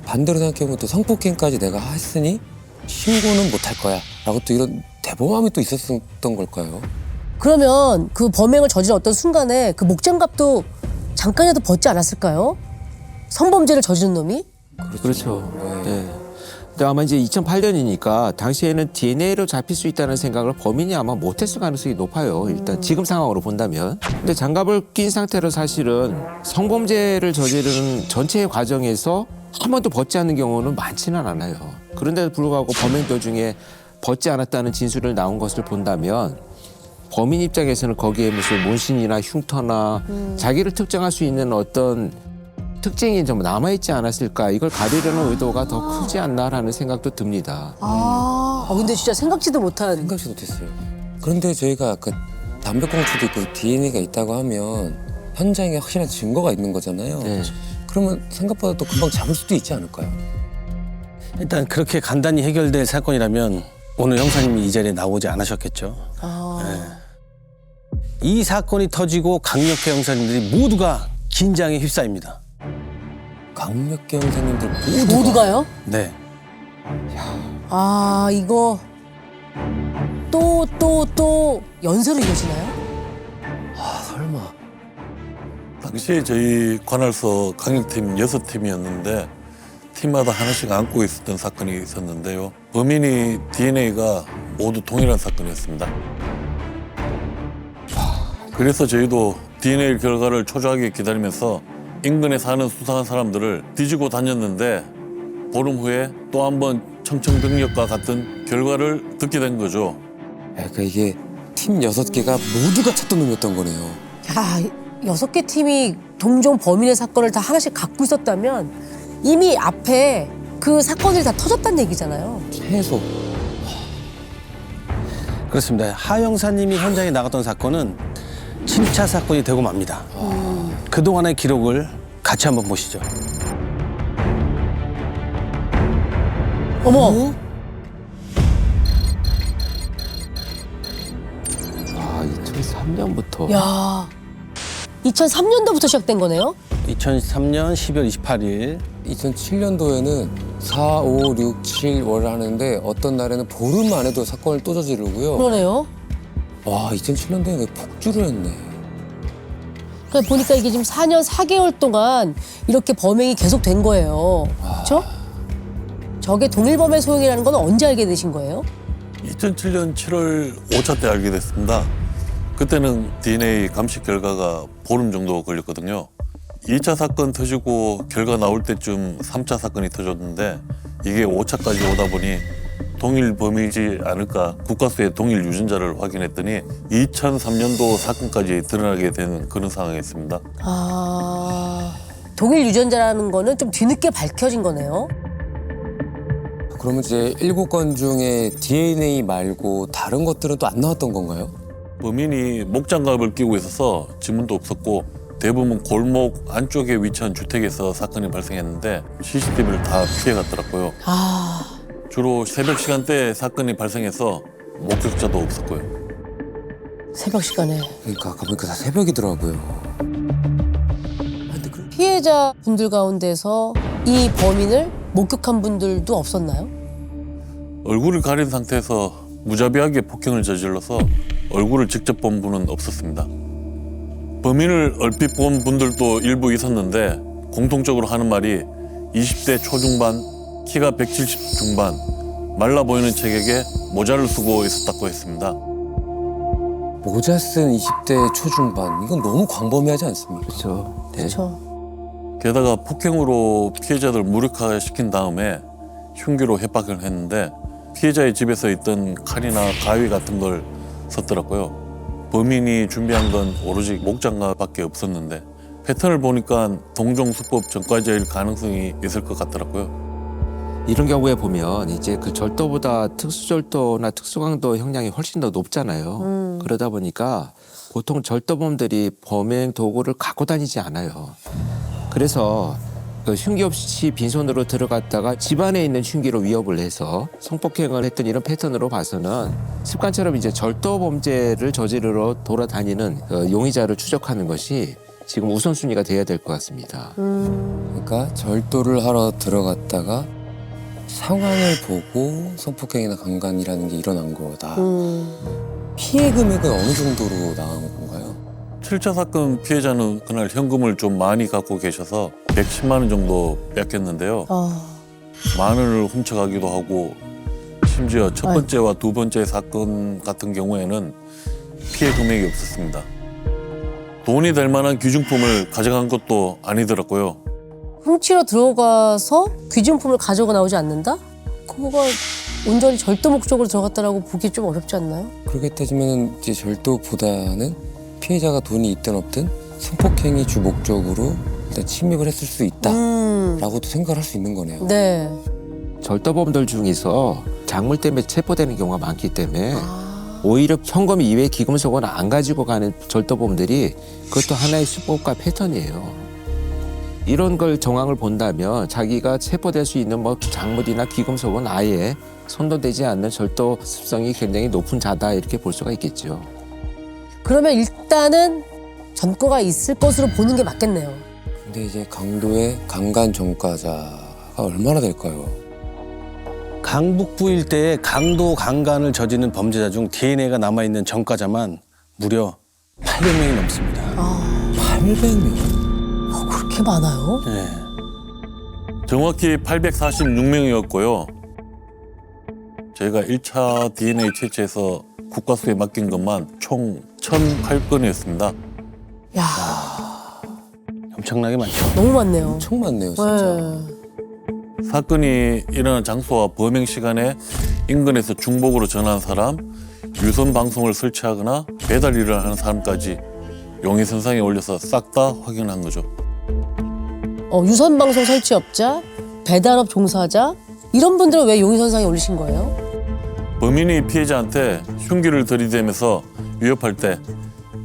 반대로 생각해보면 또 성폭행까지 내가 했으니 신고는 못할 거야 라고 또 이런 대범함이 또 있었던 걸까요? 그러면 그 범행을 저지른 어떤 순간에 그 목장갑도 잠깐이라도 벗지 않았을까요? 성범죄를 저지른 놈이? 그렇죠. 네. 근데 아마 이제 2008년이니까 당시에는 DNA로 잡힐 수 있다는 생각을 범인이 아마 못했을 가능성이 높아요. 일단 지금 상황으로 본다면. 근데 장갑을 낀 상태로 사실은 성범죄를 저지르는 전체의 과정에서 한 번도 벗지 않는 경우는 많지는 않아요. 그런데도 불구하고 범행 도중에 벗지 않았다는 진술을 나온 것을 본다면 범인 입장에서는 거기에 무슨 문신이나 흉터나 자기를 특정할 수 있는 어떤 특징이 좀 남아있지 않았을까, 이걸 가리려는 의도가 더 크지 않나라는 생각도 듭니다. 근데 진짜 생각지도 못한. 생각지 못했어요. 그런데 저희가 아까 담배꽁초도 있고 DNA가 있다고 하면 현장에 확실한 증거가 있는 거잖아요. 네. 그러면 생각보다 또 금방 잡을 수도 있지 않을까요? 일단 그렇게 간단히 해결될 사건이라면 오늘 형사님이 이 자리에 나오지 않으셨겠죠. 이 사건이 터지고 강력회 형사님들이 모두가 긴장에 휩싸입니다. 강력계 형사님들 모두가요? 네. 이거 또 연쇄로 이어지나요? 설마. 당시에 저희 관할서 강력팀 6팀이었는데 팀마다 하나씩 안고 있었던 사건이 있었는데요. 범인이 DNA가 모두 동일한 사건이었습니다. 그래서 저희도 DNA 결과를 초조하게 기다리면서 인근에 사는 수상한 사람들을 뒤지고 다녔는데 보름 후에 또 한 번 청천벽력과 같은 결과를 듣게 된 거죠. 그러니까 이게 팀 6개가 모두가 찾던 놈이었던 거네요. 야, 6개 팀이 동종 범인의 사건을 다 하나씩 갖고 있었다면 이미 앞에 그 사건들이 다 터졌다는 얘기잖아요. 최소. 그렇습니다. 하 형사님이 현장에 나갔던 사건은 침차 사건이 되고 맙니다. 그동안의 기록을 같이 한번 보시죠. 어머! 2003년부터. 야, 2003년도부터 시작된 거네요? 2003년 12월 28일 2007년도에는 4, 5, 6, 7월을 하는데 어떤 날에는 보름 안에도 사건을 또 저지르고요. 그러네요. 와, 2007년도에 폭주를 했네. 그러니까 보니까 이게 지금 4년 4개월 동안 이렇게 범행이 계속된 거예요. 그렇죠? 저게 동일범의 소용이라는 건 언제 알게 되신 거예요? 2007년 7월 5차 때 알게 됐습니다. 그때는 DNA 감식 결과가 보름 정도 걸렸거든요. 2차 사건 터지고 결과 나올 때쯤 3차 사건이 터졌는데 이게 5차까지 오다 보니 동일 범이지 않을까 국가수의 동일 유전자를 확인했더니 2003년도 사건까지 드러나게 된 그런 상황이었습니다. 동일 유전자라는 거는 좀 뒤늦게 밝혀진 거네요. 그러면 이제 7건 중에 DNA 말고 다른 것들은 또 안 나왔던 건가요? 범인이 목장갑을 끼고 있어서 지문도 없었고 대부분 골목 안쪽에 위치한 주택에서 사건이 발생했는데 CCTV를 다 피해갔더라고요. 주로 새벽 시간대에 사건이 발생해서 목격자도 없었고요. 새벽 시간에. 그러니까 아까 보니까 다 새벽이더라고요. 피해자 분들 가운데서 이 범인을 목격한 분들도 없었나요? 얼굴을 가린 상태에서 무자비하게 폭행을 저질러서 얼굴을 직접 본 분은 없었습니다. 범인을 얼핏 본 분들도 일부 있었는데 공통적으로 하는 말이 20대 초중반, 키가 170 중반, 말라 보이는 체격에 모자를 쓰고 있었다고 했습니다. 모자 쓴 20대 초중반 이건 너무 광범위하지 않습니까? 그렇죠. 네. 그렇죠. 게다가 폭행으로 피해자들 무력화시킨 다음에 흉기로 협박을 했는데 피해자의 집에서 있던 칼이나 가위 같은 걸 썼더라고요. 범인이 준비한 건 오로지 목장갑밖에 없었는데 패턴을 보니까 동종수법 전과자일 가능성이 있을 것 같더라고요. 이런 경우에 보면 이제 그 절도보다 특수절도나 특수강도 형량이 훨씬 더 높잖아요. 그러다 보니까 보통 절도범들이 범행 도구를 갖고 다니지 않아요. 그래서 그 흉기 없이 빈손으로 들어갔다가 집안에 있는 흉기로 위협을 해서 성폭행을 했던 이런 패턴으로 봐서는 습관처럼 이제 절도 범죄를 저지르러 돌아다니는 그 용의자를 추적하는 것이 지금 우선순위가 돼야 될 것 같습니다. 그러니까 절도를 하러 들어갔다가 상황을 보고 성폭행이나 강간이라는 게 일어난 거다. 피해 금액은 어느 정도로 나온 건가요? 7차 사건 피해자는 그날 현금을 좀 많이 갖고 계셔서 110만 원 정도 뺏겼는데요. 만 원을 훔쳐가기도 하고 심지어 첫 번째와 두 번째 사건 같은 경우에는 피해 금액이 없었습니다. 돈이 될 만한 귀중품을 가져간 것도 아니더라고요. 훔치러 들어가서 귀중품을 가져가 나오지 않는다? 그거가 온전히 절도 목적으로 들어갔다라고 보기 좀 어렵지 않나요? 그렇게 따지면 이제 절도보다는 피해자가 돈이 있든 없든 성폭행이 주 목적으로 일단 침입을 했을 수 있다라고도 생각을 할 수 있는 거네요. 네. 절도범들 중에서 작물 때문에 체포되는 경우가 많기 때문에 오히려 현금 이외의 기금속은 안 가지고 가는 절도범들이 그것도 하나의 수법과 패턴이에요. 이런 걸 정황을 본다면 자기가 체포될 수 있는 뭐 작물이나 기금속은 아예 손도 대지 않는 절도 습성이 굉장히 높은 자다 이렇게 볼 수가 있겠죠. 그러면 일단은 전과가 있을 것으로 보는 게 맞겠네요. 근데 이제 강도의 강간 전과자가 얼마나 될까요? 강북부 일대에 강도 강간을 저지른 범죄자 중 DNA가 남아있는 전과자만 무려 800명이 넘습니다. 800명. 그렇게 많아요? 네. 정확히 846명이었고요. 저희가 1차 DNA 채취해서 국과수에 맡긴 것만 총 1,008건이었습니다. 야, 엄청나게 많죠. 너무 많네요. 엄청 많네요, 진짜. 네. 사건이 일어난 장소와 범행 시간에 인근에서 중복으로 전화한 사람, 유선 방송을 설치하거나 배달 일을 하는 사람까지 용의선상에 올려서 싹 다 확인한 거죠. 유선방송 설치업자, 배달업 종사자 이런 분들은 왜 용의선상에 올리신 거예요? 범인이 피해자한테 흉기를 들이대면서 위협할 때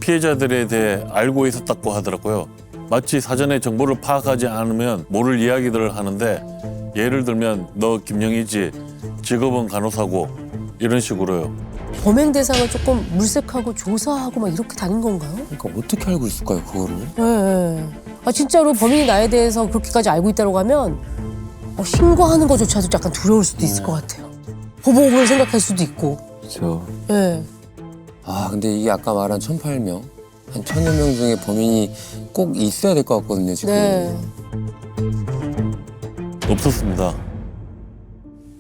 피해자들에 대해 알고 있었다고 하더라고요. 마치 사전에 정보를 파악하지 않으면 모를 이야기들을 하는데 예를 들면 너 김영희지, 직업은 간호사고 이런 식으로요. 범행 대상을 조금 물색하고 조사하고 막 이렇게 다닌 건가요? 그러니까 어떻게 알고 있을까요, 그거를? 네. 아 진짜로 범인이 나에 대해서 그렇게까지 알고 있다고 하면 신고하는 것조차도 약간 두려울 수도 있을 것 같아요. 보복을 생각할 수도 있고. 그렇죠. 네. 아, 근데 이게 아까 말한 1,008명, 한 1,000여 명 중에 범인이 꼭 있어야 될 것 같거든요, 지금. 네. 없었습니다.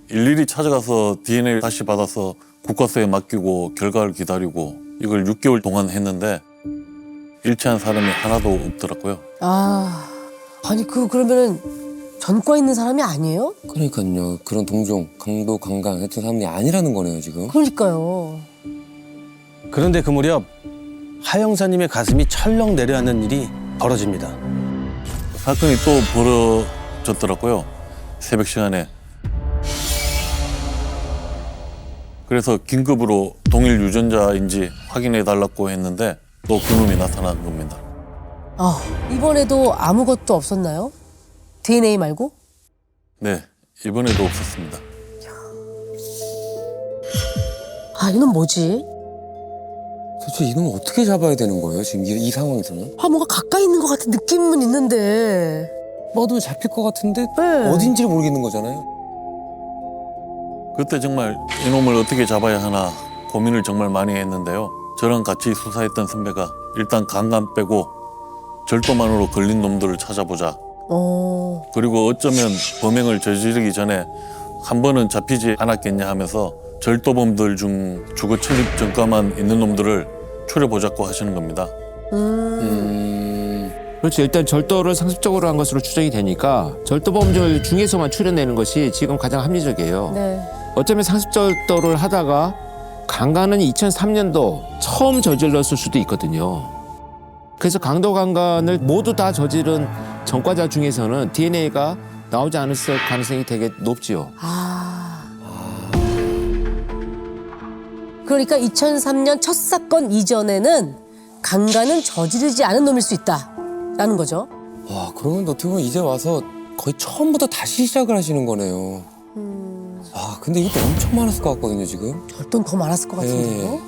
일일이 찾아가서 DNA 다시 받아서 국과수에 맡기고 결과를 기다리고 이걸 6개월 동안 했는데 일치한 사람이 하나도 없더라고요. 아니 그러면은 전과 있는 사람이 아니에요? 그러니까요. 그런 동종, 강도, 강간 했던 사람이 아니라는 거네요, 지금. 그러니까요. 그런데 그 무렵 하 형사님의 가슴이 철렁 내려앉는 일이 벌어집니다. 사건이 또 벌어졌더라고요. 새벽 시간에. 그래서 긴급으로 동일 유전자인지 확인해 달라고 했는데 또 그놈이 나타난 겁니다. 이번에도 아무것도 없었나요? DNA 말고? 네, 이번에도 없었습니다. 이건 뭐지? 도대체 이놈을 어떻게 잡아야 되는 거예요, 지금 이 상황에서는? 뭔가 가까이 있는 것 같은 느낌은 있는데. 뻗으면 잡힐 것 같은데 네. 어딘지를 모르겠는 거잖아요. 그때 정말 이놈을 어떻게 잡아야 하나 고민을 정말 많이 했는데요. 저랑 같이 수사했던 선배가 일단 강간 빼고 절도만으로 걸린 놈들을 찾아보자. 그리고 어쩌면 범행을 저지르기 전에 한 번은 잡히지 않았겠냐 하면서 절도범들 중 주거 침입 전과만 있는 놈들을 추려보자고 하시는 겁니다. 그렇죠. 일단 절도를 상습적으로 한 것으로 추정이 되니까 절도범들 중에서만 추려내는 것이 지금 가장 합리적이에요. 네. 어쩌면 상습절도를 하다가 강간은 2003년도 처음 저질렀을 수도 있거든요. 그래서 강도 강간을 모두 다 저지른 전과자 중에서는 DNA가 나오지 않았을 가능성이 되게 높지요. 그러니까 2003년 첫 사건 이전에는 강간은 저지르지 않은 놈일 수 있다라는 거죠. 와, 그러면 어떻게 보면 이제 와서 거의 처음부터 다시 시작을 하시는 거네요. 아, 근데 이것도 엄청 많았을 것 같거든요, 지금. 절도는 더 많았을 것 같은데요.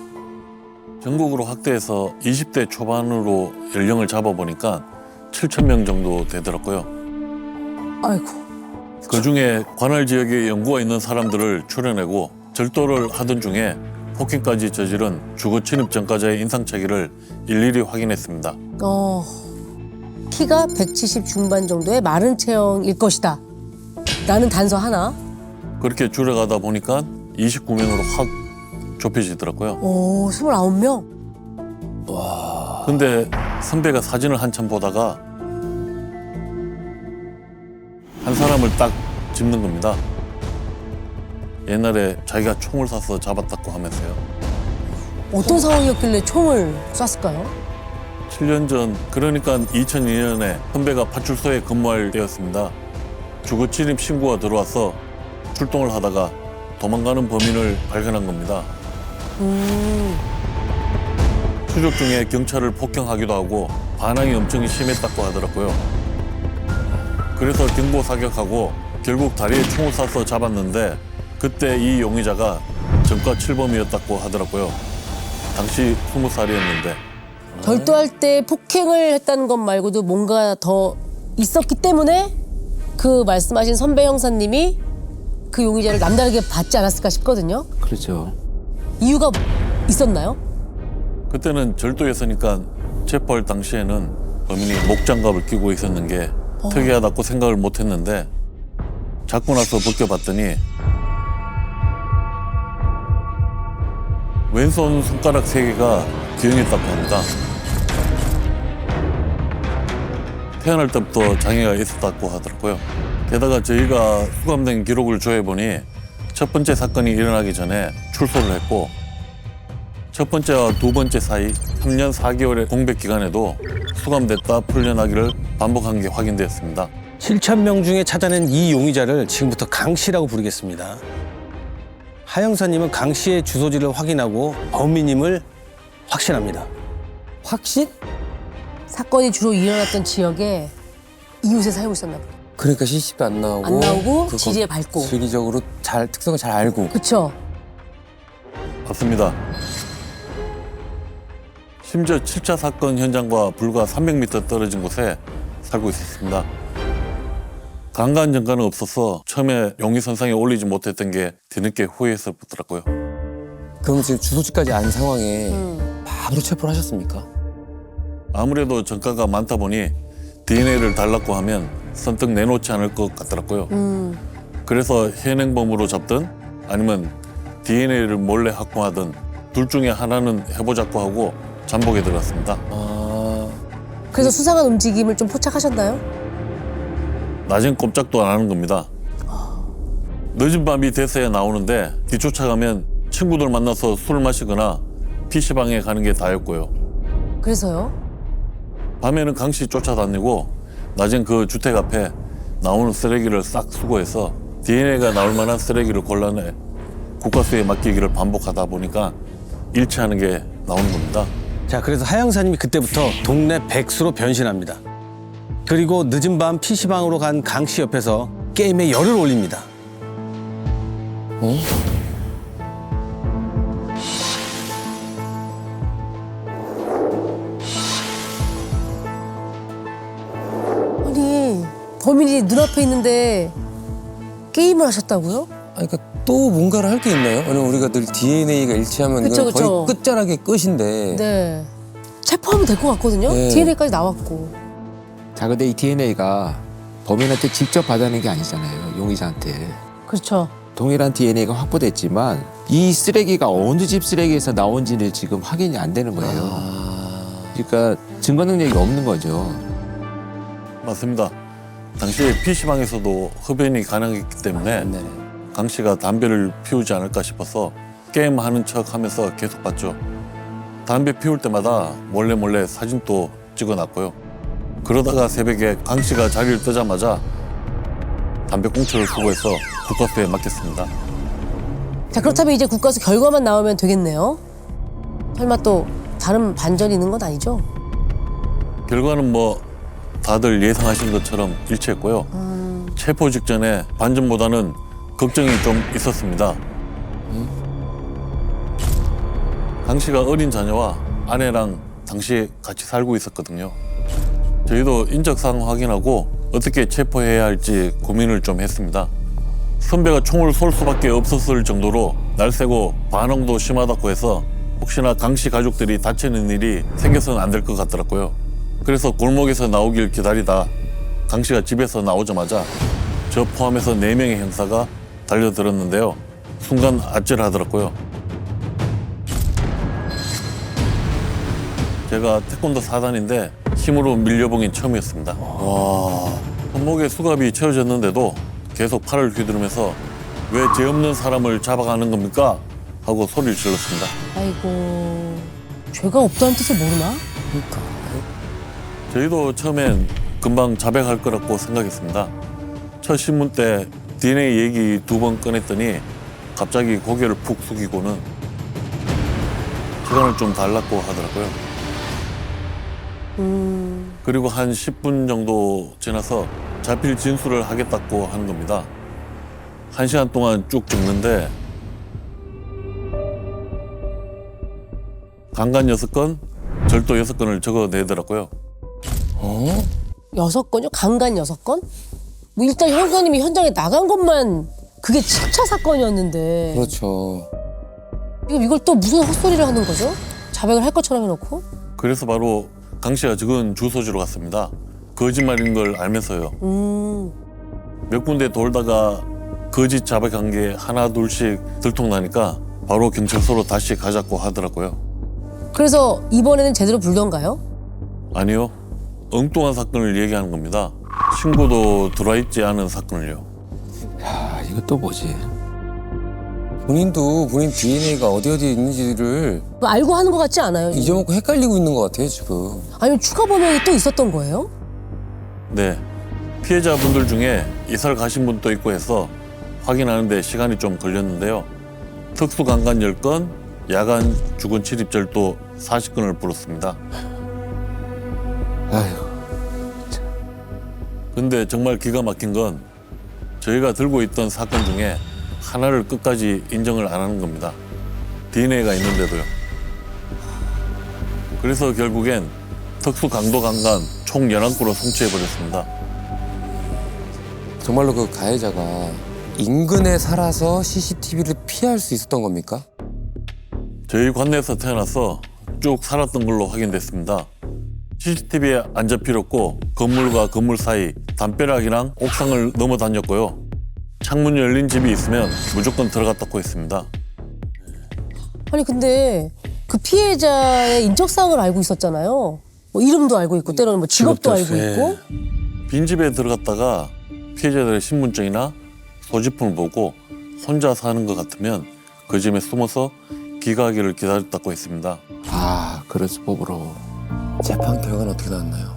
전국으로 확대해서 20대 초반으로 연령을 잡아보니까 7,000명 정도 되더라고요. 아이고. 그중에 관할 지역에 연고가 있는 사람들을 추려내고 절도를 하던 중에 폭행까지 저지른 주거 침입 전과자의 인상착의를 일일이 확인했습니다. 키가 170 중반 정도의 마른 체형일 것이다. 라는 단서 하나. 그렇게 줄여가다 보니까 29명으로 확 좁혀지더라고요. 29명? 근데 선배가 사진을 한참 보다가 한 사람을 딱 짚는 겁니다. 옛날에 자기가 총을 쏴서 잡았다고 하면서요. 어떤 상황이었길래 총을 쐈을까요? 7년 전, 그러니까 2002년에 선배가 파출소에 근무할 때였습니다. 주거 침입 신고가 들어와서 출동을 하다가 도망가는 범인을 발견한 겁니다. 추적 중에 경찰을 폭행하기도 하고 반항이 엄청 심했다고 하더라고요. 그래서 경보 사격하고 결국 다리에 총을 쏴서 잡았는데 그때 이 용의자가 전과 7범이었다고 하더라고요. 당시 20살이었는데. 절도할 때 폭행을 했다는 것 말고도 뭔가 더 있었기 때문에 그 말씀하신 선배 형사님이 그 용의자를 남다르게 받지 않았을까 싶거든요. 그렇죠. 이유가 있었나요? 그때는 절도였으니까 체포할 당시에는 범인이 목장갑을 끼고 있었는 게 특이하다고 생각을 못했는데 잡고 나서 벗겨봤더니 왼손 손가락 3개가 기형했다고 합니다. 태어날 때부터 장애가 있었다고 하더라고요. 게다가 저희가 수감된 기록을 조회해보니 첫 번째 사건이 일어나기 전에 출소를 했고 첫 번째와 두 번째 사이 3년 4개월의 공백 기간에도 수감됐다 풀려나기를 반복한 게 확인되었습니다. 7,000명 중에 찾아낸 이 용의자를 지금부터 강 씨라고 부르겠습니다. 하 형사님은 강 씨의 주소지를 확인하고 범인임을 확신합니다. 확신? 사건이 주로 일어났던 지역에 이웃에 살고 있었나 봐요. 그러니까 CCTV 안 나오고 그거 지리에 밟고. 지리적으로 잘 특성을 잘 알고. 그쵸? 맞습니다. 심지어 7차 사건 현장과 불과 300m 떨어진 곳에 살고 있었습니다. 강간 전과는 없어서 처음에 용의선상에 올리지 못했던 게 뒤늦게 후회했었더라고요. 그럼 지금 주소지까지 안 상황에 바로 체포를 하셨습니까? 아무래도 전과가 많다 보니 DNA를 달라고 하면 선뜻 내놓지 않을 것 같더라고요. 그래서 현행범으로 잡든 아니면 DNA를 몰래 확보하든 둘 중에 하나는 해보자고 하고 잠복에 들어갔습니다. 그래서 수상한 움직임을 좀 포착하셨나요? 낮엔 꼼짝도 안 하는 겁니다. 늦은 밤이 돼서야 나오는데 뒤쫓아가면 친구들 만나서 술 마시거나 PC방에 가는 게 다였고요. 그래서요? 밤에는 강씨 쫓아다니고 낮엔 그 주택 앞에 나오는 쓰레기를 싹 수거해서 DNA가 나올 만한 쓰레기를 골라내 국과수에 맡기기를 반복하다 보니까 일치하는 게 나오는 겁니다. 자, 그래서 하 형사님이 그때부터 동네 백수로 변신합니다. 그리고 늦은 밤 PC방으로 간 강 씨 옆에서 게임에 열을 올립니다. 아니 범인이 눈앞에 있는데 게임을 하셨다고요? 아니, 그러니까 또 뭔가를 할 게 있나요? 왜냐면 우리가 늘 DNA가 일치하면 그쵸, 이건 그쵸. 거의 끝자락의 끝인데. 네. 체포하면 될 것 같거든요. 네. DNA까지 나왔고. 자, 근데 이 DNA가 범인한테 직접 받아낸 게 아니잖아요. 용의자한테. 그렇죠. 동일한 DNA가 확보됐지만 이 쓰레기가 어느 집 쓰레기에서 나온지를 지금 확인이 안 되는 거예요. 그러니까 증거 능력이 없는 거죠. 맞습니다. 당시에 PC방에서도 흡연이 가능했기 때문에 강 씨가 담배를 피우지 않을까 싶어서 게임하는 척하면서 계속 봤죠. 담배 피울 때마다 몰래 사진도 찍어놨고요. 그러다가 새벽에 강 씨가 자리를 뜨자마자 담배 꽁초를 수거해서 국과수에 맡겼습니다. 자, 그렇다면 이제 국가수 결과만 나오면 되겠네요. 설마 또 다른 반전이 있는 건 아니죠? 결과는 뭐 다들 예상하신 것처럼 일치했고요. 체포 직전에 반전보다는 걱정이 좀 있었습니다. 강 씨가 어린 자녀와 아내랑 당시 같이 살고 있었거든요. 저희도 인적사항 확인하고 어떻게 체포해야 할지 고민을 좀 했습니다. 선배가 총을 쏠 수밖에 없었을 정도로 날새고 반응도 심하다고 해서 혹시나 강 씨 가족들이 다치는 일이 생겨서는 안 될 것 같더라고요. 그래서 골목에서 나오길 기다리다 강 씨가 집에서 나오자마자 저 포함해서 4명의 형사가 달려들었는데요. 순간 아찔하더라고요. 제가 태권도 4단인데 힘으로 밀려본 게 처음이었습니다. 손목에 수갑이 채워졌는데도 계속 팔을 휘두르면서 왜 죄 없는 사람을 잡아가는 겁니까? 하고 소리를 질렀습니다. 아이고, 죄가 없다는 뜻을 모르나? 저희도 처음엔 금방 자백할 거라고 생각했습니다. 첫 신문 때 DNA 얘기 2번 꺼냈더니 갑자기 고개를 푹 숙이고는 시간을 좀 달라고 하더라고요. 그리고 한 10분 정도 지나서 자필 진술을 하겠다고 하는 겁니다. 1시간 동안 쭉 적는데 강간 6건, 절도 6건을 적어내더라고요. 6건요? 강간 6건? 뭐 일단 형사님이 현장에 나간 것만 그게 7차 사건이었는데 그렇죠. 이걸 또 무슨 헛소리를 하는 거죠? 자백을 할 것처럼 해놓고? 그래서 바로 강 씨가 적은 주소지로 갔습니다. 거짓말인 걸 알면서요. 몇 군데 돌다가 거짓 자백한 게 하나 둘씩 들통나니까 바로 경찰서로 다시 가자고 하더라고요. 그래서 이번에는 제대로 불던가요? 아니요. 엉뚱한 사건을 얘기하는 겁니다. 신고도 들어와 있지 않은 사건을요. 야, 이거 또 뭐지? 본인도 본인 DNA가 어디 있는지를 그거 알고 하는 것 같지 않아요? 잊어먹고 헷갈리고 있는 것 같아요, 지금. 아니면 추가 범행이 또 있었던 거예요? 네. 피해자분들 중에 이사를 가신 분도 있고 해서 확인하는데 시간이 좀 걸렸는데요. 특수강간 10건, 야간 주거 침입절도 40건을 불었습니다. 아휴. 근데 정말 기가 막힌 건 저희가 들고 있던 사건 중에 하나를 끝까지 인정을 안 하는 겁니다. DNA가 있는데도요. 그래서 결국엔 특수강도강간 총 11구로 송치해버렸습니다. 정말로 그 가해자가 인근에 살아서 CCTV를 피할 수 있었던 겁니까? 저희 관내에서 태어나서 쭉 살았던 걸로 확인됐습니다. CCTV에 안 잡히렸고 건물과 건물 사이 담벼락이랑 옥상을 넘어 다녔고요. 창문 열린 집이 있으면 무조건 들어갔다고 했습니다. 아니 근데 그 피해자의 인적사항을 알고 있었잖아요. 뭐 이름도 알고 있고 때로는 뭐 직업도 알고 있고. 빈집에 들어갔다가 피해자들의 신분증이나 소지품을 보고 혼자 사는 것 같으면 그 집에 숨어서 귀가하기를 기다렸다고 했습니다. 아, 그럴 수법으로. 재판 결과는 어떻게 나왔나요?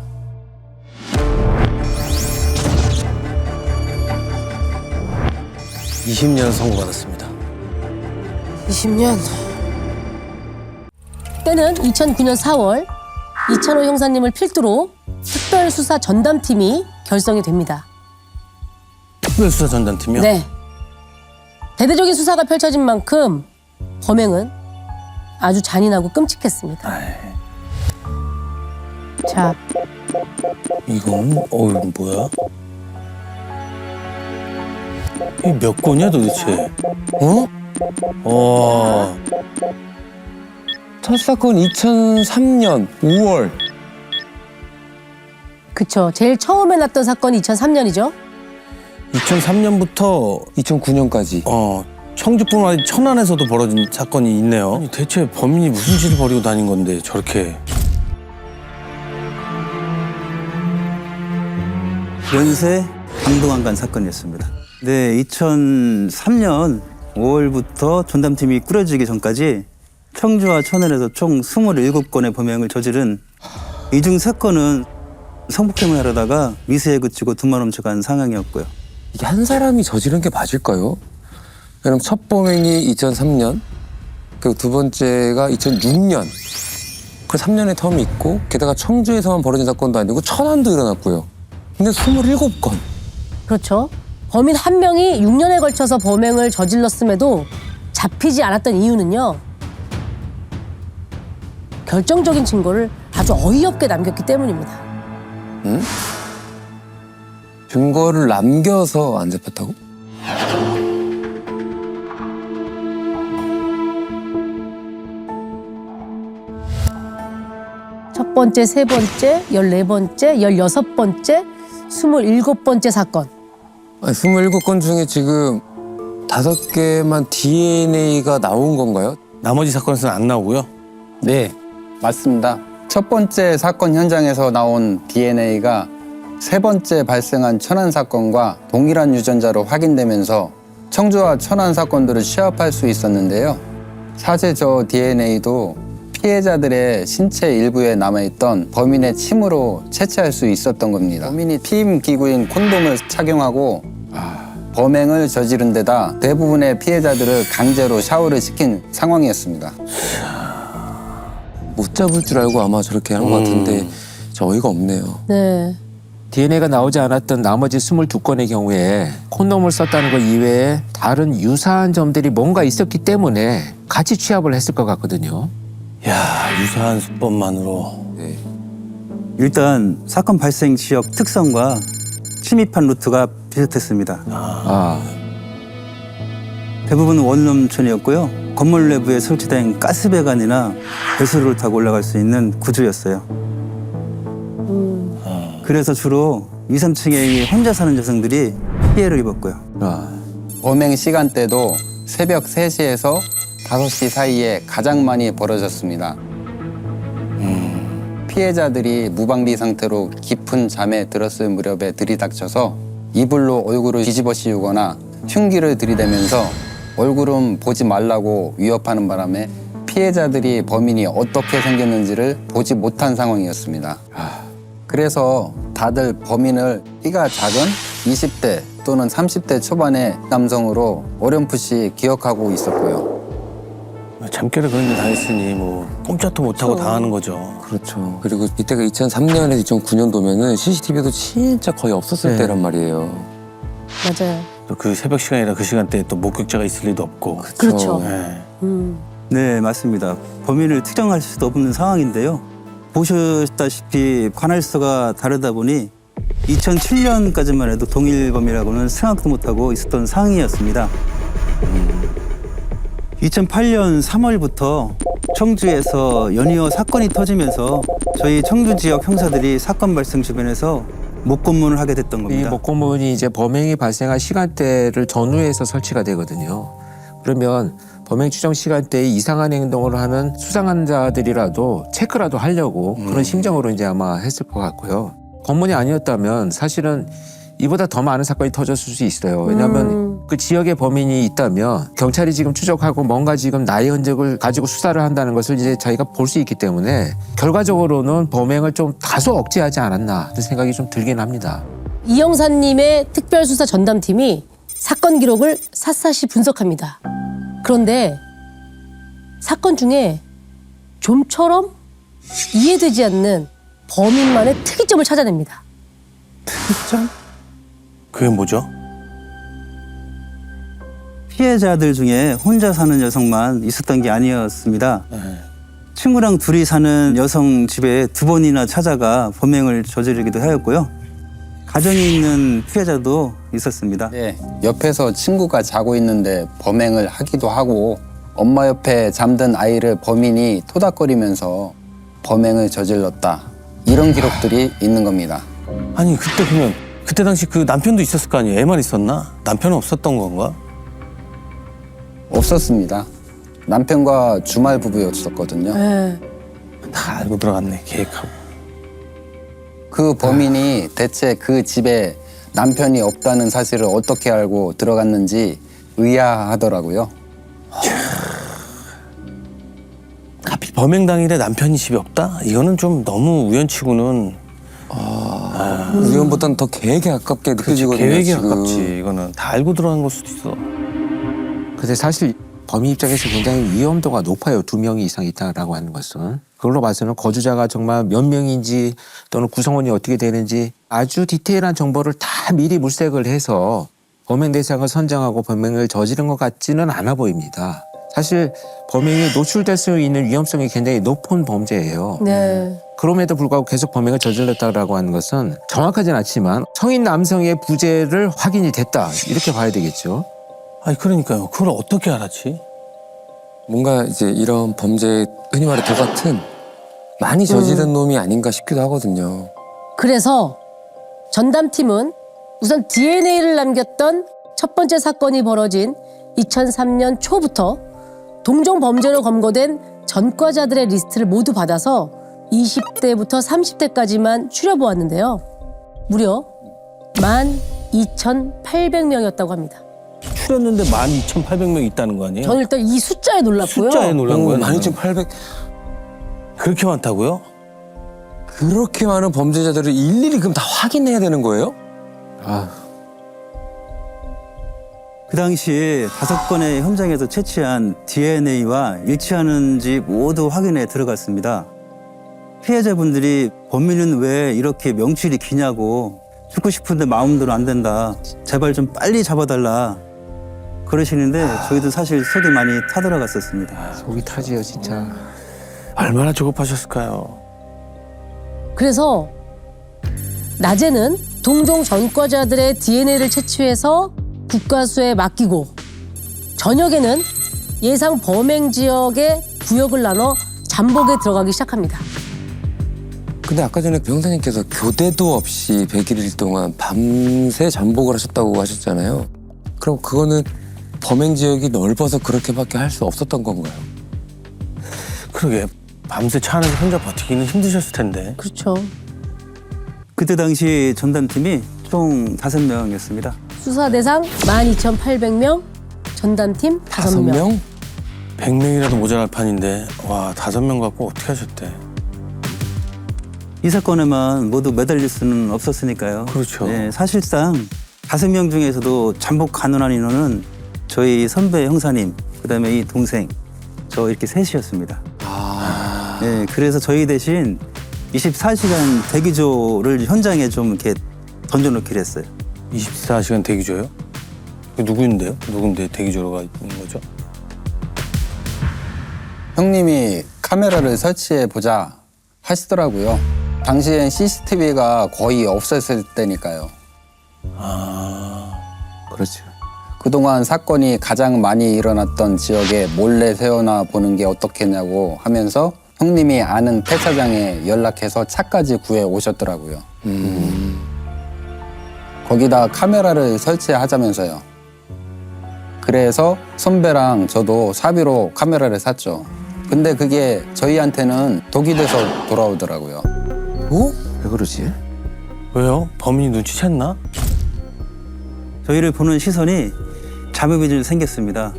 (20년) 선고받았습니다. 20년. 때는 2009년 4월 이찬호 형사님을 필두로 특별수사 전담팀이 결성이 됩니다. 특별수사 전담팀이요? 네. 대대적인 수사가 펼쳐진 만큼 범행은 아주 잔인하고 끔찍했습니다. 자, 이건 뭐야? 이 몇 건이야 도대체? 와. 첫 사건 2003년 5월. 그쵸. 제일 처음에 났던 사건이 2003년이죠. 2003년부터 2009년까지. 청주뿐만 아니라 천안에서도 벌어진 사건이 있네요. 아니, 대체 범인이 무슨 짓을 벌이고 다닌 건데 저렇게. 연세 강동안간 사건이었습니다. 네, 2003년 5월부터 전담팀이 꾸려지기 전까지 청주와 천안에서 총 27건의 범행을 저지른 이 중 3건은 성폭행을 하려다가 미세에 그치고 두만 훔쳐간 상황이었고요. 이게 한 사람이 저지른 게 맞을까요? 그럼 첫 범행이 2003년, 그리고 두 번째가 2006년. 그 3년의 텀이 있고, 게다가 청주에서만 벌어진 사건도 아니고 천안도 일어났고요. 근데 27건. 그렇죠. 범인 한 명이 6년에 걸쳐서 범행을 저질렀음에도 잡히지 않았던 이유는요. 결정적인 증거를 아주 어이없게 남겼기 때문입니다. 응? 증거를 남겨서 안 잡혔다고? 첫 번째, 세 번째, 14번째, 16번째, 27번째 사건. 아니, 27건 중에 지금 5개만 DNA가 나온 건가요? 나머지 사건에서는 안 나오고요. 네, 맞습니다. 첫 번째 사건 현장에서 나온 DNA가 세 번째 발생한 천안 사건과 동일한 유전자로 확인되면서 청주와 천안 사건들을 취합할 수 있었는데요. 사실 저 DNA도 피해자들의 신체 일부에 남아있던 범인의 침으로 채취할 수 있었던 겁니다. 범인이 피임 기구인 콘돔을 착용하고 범행을 저지른 데다 대부분의 피해자들을 강제로 샤워를 시킨 상황이었습니다. 못 잡을 줄 알고 아마 저렇게 한 것 같은데 저 어이가 없네요. 네. DNA가 나오지 않았던 나머지 22건의 경우에 콘돔을 썼다는 것 이외에 다른 유사한 점들이 뭔가 있었기 때문에 같이 취합을 했을 것 같거든요. 야, 유사한 수법만으로. 네. 일단 사건 발생 지역 특성과 침입한 루트가 비슷했습니다. 대부분 원룸촌이었고요. 건물 내부에 설치된 가스배관이나 배수로를 타고 올라갈 수 있는 구조였어요. 그래서 주로 2, 3층에 혼자 사는 여성들이 피해를 입었고요. 범행 시간대도 새벽 3시에서 5시 사이에 가장 많이 벌어졌습니다. 피해자들이 무방비 상태로 깊은 잠에 들었을 무렵에 들이닥쳐서 이불로 얼굴을 뒤집어 씌우거나 흉기를 들이대면서 얼굴은 보지 말라고 위협하는 바람에 피해자들이 범인이 어떻게 생겼는지를 보지 못한 상황이었습니다. 그래서 다들 범인을 키가 작은 20대 또는 30대 초반의 남성으로 어렴풋이 기억하고 있었고요. 잠결에 그런 일 당했으니 뭐 꼼짝도 못하고 당하는 거죠. 그렇죠. 그리고 이때가 2003년에서 2009년도면은 CCTV도 진짜 거의 없었을 네. 때란 말이에요. 맞아요. 또 그 새벽 시간이라 그 시간대에 또 목격자가 있을 리도 없고. 그렇죠. 네. 네, 맞습니다. 범인을 특정할 수도 없는 상황인데요. 보셨다시피 관할서가 다르다 보니 2007년까지만 해도 동일 범이라고는 생각도 못하고 있었던 상황이었습니다. 2008년 3월부터 청주에서 연이어 사건이 터지면서 저희 청주 지역 형사들이 사건 발생 주변에서 목검문을 하게 됐던 이 겁니다. 목검문이 이제 범행이 발생한 시간대를 전후해서 설치가 되거든요. 그러면 범행 추정 시간대에 이상한 행동을 하는 수상한 자들이라도 체크라도 하려고 그런 심정으로 이제 아마 했을 것 같고요. 검문이 아니었다면 사실은 이보다 더 많은 사건이 터졌을 수 있어요. 왜냐하면 그 지역에 범인이 있다면 경찰이 지금 추적하고 뭔가 지금 나의 흔적을 가지고 수사를 한다는 것을 이제 저희가 볼 수 있기 때문에 결과적으로는 범행을 좀 다소 억제하지 않았나 하는 생각이 좀 들긴 합니다. 이 형사님의 특별수사 전담팀이 사건 기록을 샅샅이 분석합니다. 그런데 사건 중에 좀처럼 이해되지 않는 범인만의 특이점을 찾아냅니다. 특이점? 그게 뭐죠? 피해자들 중에 혼자 사는 여성만 있었던 게 아니었습니다. 친구랑 둘이 사는 여성 집에 2번이나 찾아가 범행을 저지르기도 하였고요. 가정이 있는 피해자도 있었습니다. 네, 옆에서 친구가 자고 있는데 범행을 하기도 하고 엄마 옆에 잠든 아이를 범인이 토닥거리면서 범행을 저질렀다. 이런 기록들이 있는 겁니다. 아니 그때 그러면 그때 당시 그 남편도 있었을 거 아니에요? 애만 있었나? 남편은 없었던 건가? 없었습니다. 남편과 주말 부부였었거든요. 네. 다 알고 들어갔네 계획하고. 그 범인이 대체 그 집에 남편이 없다는 사실을 어떻게 알고 들어갔는지 의아하더라고요. 하필 범행 당일에 남편이 집에 없다? 이거는 좀 너무 우연치고는 우연보다는 더 계획에 가깝게 느껴지거든요. 계획이 지금. 가깝지. 이거는 다 알고 들어간 걸 수도 있어. 근데 사실 범인 입장에서 굉장히 위험도가 높아요. 2명 이상 있다라고 하는 것은. 그걸로 봐서는 거주자가 정말 몇 명인지 또는 구성원이 어떻게 되는지 아주 디테일한 정보를 다 미리 물색을 해서 범행 대상을 선정하고 범행을 저지른 것 같지는 않아 보입니다. 사실 범행에 노출될 수 있는 위험성이 굉장히 높은 범죄예요. 네. 그럼에도 불구하고 계속 범행을 저질렀다라고 하는 것은 정확하진 않지만 성인 남성의 부재를 확인이 됐다. 이렇게 봐야 되겠죠. 아니 그러니까요. 그걸 어떻게 알았지? 뭔가 이제 이런 범죄 흔히 말해 저 같은 많이 저지른 놈이 아닌가 싶기도 하거든요. 그래서 전담팀은 우선 DNA를 남겼던 첫 번째 사건이 벌어진 2003년 초부터 동종 범죄로 검거된 전과자들의 리스트를 모두 받아서 20대부터 30대까지만 추려보았는데요. 무려 12,800명이었다고 합니다. 추렸는데 12,800명 있다는 거 아니에요? 저는 일단 이 숫자에 놀랐고요. 숫자에 놀란 거예요. 나는. 12,800 그렇게 많다고요? 그렇게 많은 범죄자들을 일일이 그럼 다 확인해야 되는 거예요? 그 당시 5건의 현장에서 채취한 DNA와 일치하는지 모두 확인에 들어갔습니다. 피해자분들이 범인은 왜 이렇게 명칠이 기냐고 죽고 싶은데 마음대로 안 된다. 제발 좀 빨리 잡아달라. 그러시는데 저희도 사실 속이 많이 타들어갔었습니다. 속이 타지요 진짜. 얼마나 조급하셨을까요? 그래서 낮에는 동종 전과자들의 DNA를 채취해서 국가수에 맡기고 저녁에는 예상 범행 지역에 구역을 나눠 잠복에 들어가기 시작합니다. 근데 아까 전에 병사님께서 교대도 없이 101일 동안 밤새 잠복을 하셨다고 하셨잖아요. 그럼 그거는 범행 지역이 넓어서 그렇게밖에 할 수 없었던 건가요? 그러게 밤새 차 안에서 혼자 버티기는 힘드셨을 텐데. 그렇죠. 그때 당시 전담팀이 총 5명이었습니다. 수사 대상 12,800명, 전담팀 5명. 100명이라도 모자랄 판인데 와 5명 갖고 어떻게 하셨대? 이 사건에만 모두 매달릴 수는 없었으니까요. 그렇죠. 네, 사실상 5명 중에서도 잠복 가능한 인원은 저희 선배 형사님, 그다음에 이 동생, 저 이렇게 셋이었습니다. 네, 그래서 저희 대신 24시간 대기조를 현장에 좀 이렇게 던져놓기로 했어요. 24시간 대기조요? 그 누구인데요? 누군데 대기조가 있는 거죠? 형님이 카메라를 설치해 보자 하시더라고요. 당시엔 CCTV가 거의 없었을 때니까요. 그렇죠. 그동안 사건이 가장 많이 일어났던 지역에 몰래 세워놔 보는 게 어떻겠냐고 하면서 형님이 아는 폐차장에 연락해서 차까지 구해 오셨더라고요. 거기다 카메라를 설치하자면서요. 그래서 선배랑 저도 사비로 카메라를 샀죠. 근데 그게 저희한테는 독이 돼서 돌아오더라고요. 어? 왜 그러지? 왜요? 범인이 눈치챘나? 저희를 보는 시선이 자극이 좀 생겼습니다.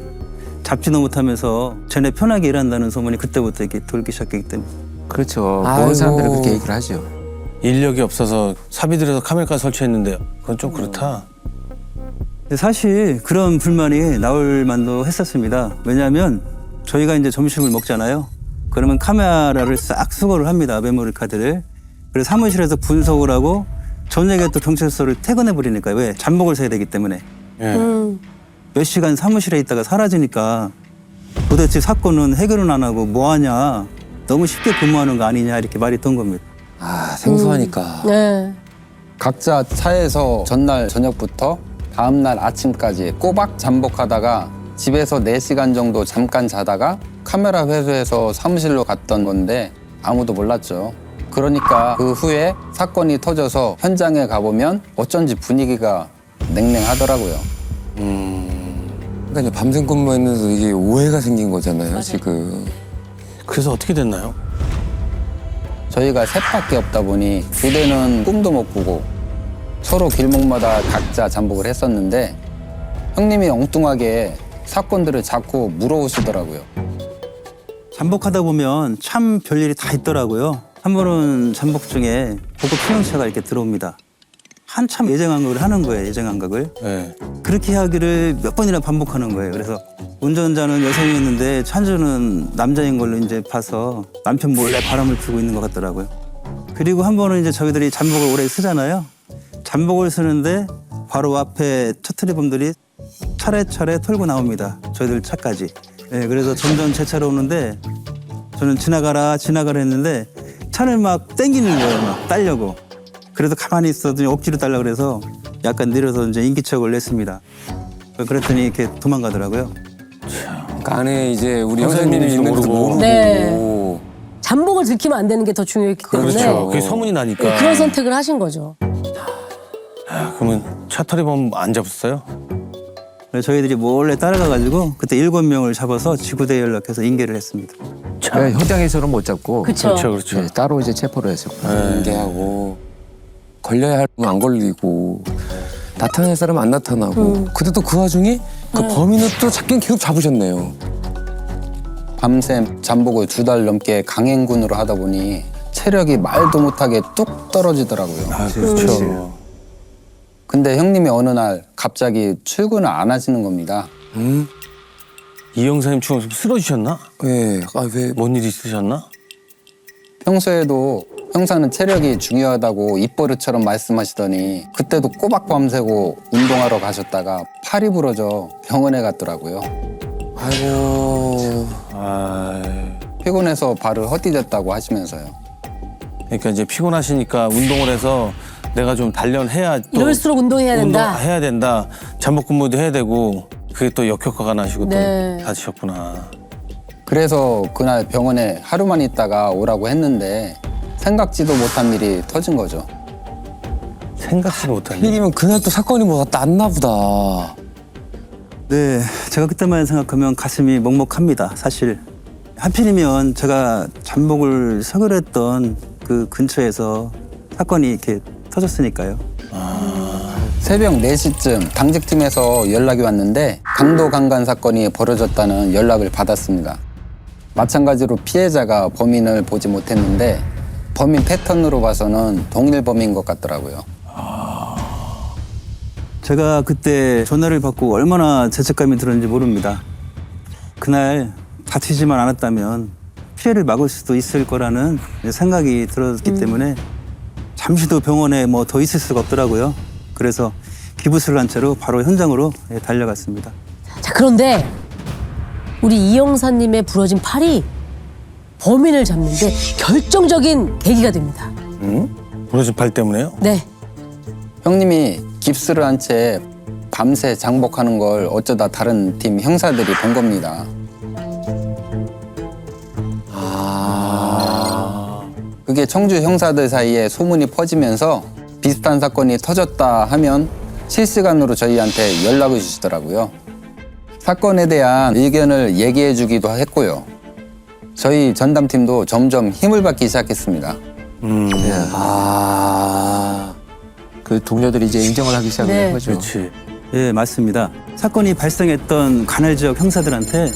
잡지도 못하면서 전에 편하게 일한다는 소문이 그때부터 이렇게 돌기 시작했기 때문에. 그렇죠. 아이고. 모든 사람들은 그렇게 얘기를 하죠. 인력이 없어서 사비들에서 카메라까지 설치했는데 그건 좀 그렇다. 근데 사실 그런 불만이 나올 만도 했었습니다. 왜냐하면 저희가 이제 점심을 먹잖아요. 그러면 카메라를 싹 수거를 합니다. 메모리 카드를. 그래서 사무실에서 분석을 하고 저녁에 또 경찰서를 퇴근해 버리니까 왜? 잠복을 서야 되기 때문에. 예. 몇 시간 사무실에 있다가 사라지니까 도대체 사건은 해결은 안 하고 뭐 하냐. 너무 쉽게 근무하는 거 아니냐 이렇게 말이 던 겁니다. 아 생소하니까. 네. 각자 차에서 전날 저녁부터 다음날 아침까지 꼬박 잠복하다가 집에서 4시간 정도 잠깐 자다가 카메라 회수해서 사무실로 갔던 건데 아무도 몰랐죠. 그러니까 그 후에 사건이 터져서 현장에 가보면 어쩐지 분위기가 냉랭하더라고요. 그러니까 이제 밤샘 근무하면서 이게 오해가 생긴 거잖아요, 지금. 그래서 어떻게 됐나요? 저희가 셋밖에 없다 보니 부대는 꿈도 못 꾸고 서로 길목마다 각자 잠복을 했었는데 형님이 엉뚱하게 사건들을 자꾸 물어오시더라고요. 잠복하다 보면 참 별일이 다 있더라고요. 한 번은 잠복 중에 보급 필용차가 이렇게 들어옵니다. 한참 예정항각을 하는 거예요, 예정항각을. 네. 그렇게 하기를 몇 번이나 반복하는 거예요. 그래서 운전자는 여성이었는데 찬주는 남자인 걸로 이제 봐서 남편 몰래 바람을 피우고 있는 것 같더라고요. 그리고 한 번은 이제 저희들이 잠복을 오래 쓰잖아요. 잠복을 쓰는데 바로 앞에 처트리범들이 차례차례 털고 나옵니다. 저희들 차까지. 네, 그래서 점점 제 차로 오는데 저는 지나가라 했는데 차를 막 땡기는 거예요. 막 따려고. 그래서 가만히 있어도 억지로 따려고 그래서 약간 내려서 이제 인기척을 냈습니다. 그랬더니 이렇게 도망가더라고요. 그러니까 안에 이제 우리 형사님이 형사님이 있는 것도 모르고. 모르고. 네. 잠복을 들키면 안 되는 게 더 중요했기 때문에 그렇죠. 그게 소문이 나니까. 네, 그런 선택을 하신 거죠. 그러면 차터리범 안 잡았어요? 그래서 저희들이 몰래 따라가가지고 그때 7명을 잡아서 지구대에 연락해서 인계를 했습니다. 네, 현장에서는 못 잡고 그쵸. 그렇죠. 네, 따로 이제 체포를 했었고. 인계하고 걸려야 할 건 안 걸리고 나타날 사람 안 나타나고. 근데 또 그 와중에 그 범인을 또 잡긴 계속 잡으셨네요. 밤샘 잠복을 2달 넘게 강행군으로 하다 보니 체력이 말도 못하게 뚝 떨어지더라고요. 아, 그렇죠. 근데 형님이 어느 날 갑자기 출근을 안 하시는 겁니다. 이 형사님 추억 쓰러지셨나? 왜? 아, 왜? 뭔 일 있으셨나? 평소에도 형사는 체력이 중요하다고 입버릇처럼 말씀하시더니 그때도 꼬박 밤새고 운동하러 가셨다가 팔이 부러져 병원에 갔더라고요. 아이고. 피곤해서 발을 헛디뎠다고 하시면서요. 그러니까 이제 피곤하시니까 운동을 해서 내가 좀 단련해야 또 이럴수록 운동해야 된다. 해야 된다. 잠복 근무도 해야 되고 그게 또 역효과가 나시고 네. 또 다치셨구나. 그래서 그날 병원에 하루만 있다가 오라고 했는데 생각지도 못한 일이 터진 거죠. 생각지도 못한 일. 일이면 그날 또 사건이 뭐가 났나 보다. 네, 제가 그때만 생각하면 가슴이 먹먹합니다. 사실 하필이면 제가 잠복을 서글했던 그 근처에서 사건이 이렇게 터졌으니까요. 새벽 4시쯤 당직팀에서 연락이 왔는데 강도 강간 사건이 벌어졌다는 연락을 받았습니다. 마찬가지로 피해자가 범인을 보지 못했는데 범인 패턴으로 봐서는 동일 범인 것 같더라고요. 제가 그때 전화를 받고 얼마나 죄책감이 들었는지 모릅니다. 그날 다치지만 않았다면 피해를 막을 수도 있을 거라는 생각이 들었기 때문에 잠시도 병원에 뭐 더 있을 수가 없더라고요. 그래서 기부스를 한 채로 바로 현장으로 달려갔습니다. 자, 그런데 우리 이 형사님의 부러진 팔이 범인을 잡는데 결정적인 계기가 됩니다. 부러진 팔 때문에요? 네. 형님이 깁스를 한 채 밤새 장복하는 걸 어쩌다 다른 팀 형사들이 본 겁니다. 그게 청주 형사들 사이에 소문이 퍼지면서 비슷한 사건이 터졌다 하면 실시간으로 저희한테 연락을 주시더라고요. 사건에 대한 의견을 얘기해 주기도 했고요. 저희 전담팀도 점점 힘을 받기 시작했습니다. 그 동료들이 이제 인정을 하기 시작한 네. 거죠. 그렇지. 예, 맞습니다. 사건이 발생했던 관할 지역 형사들한테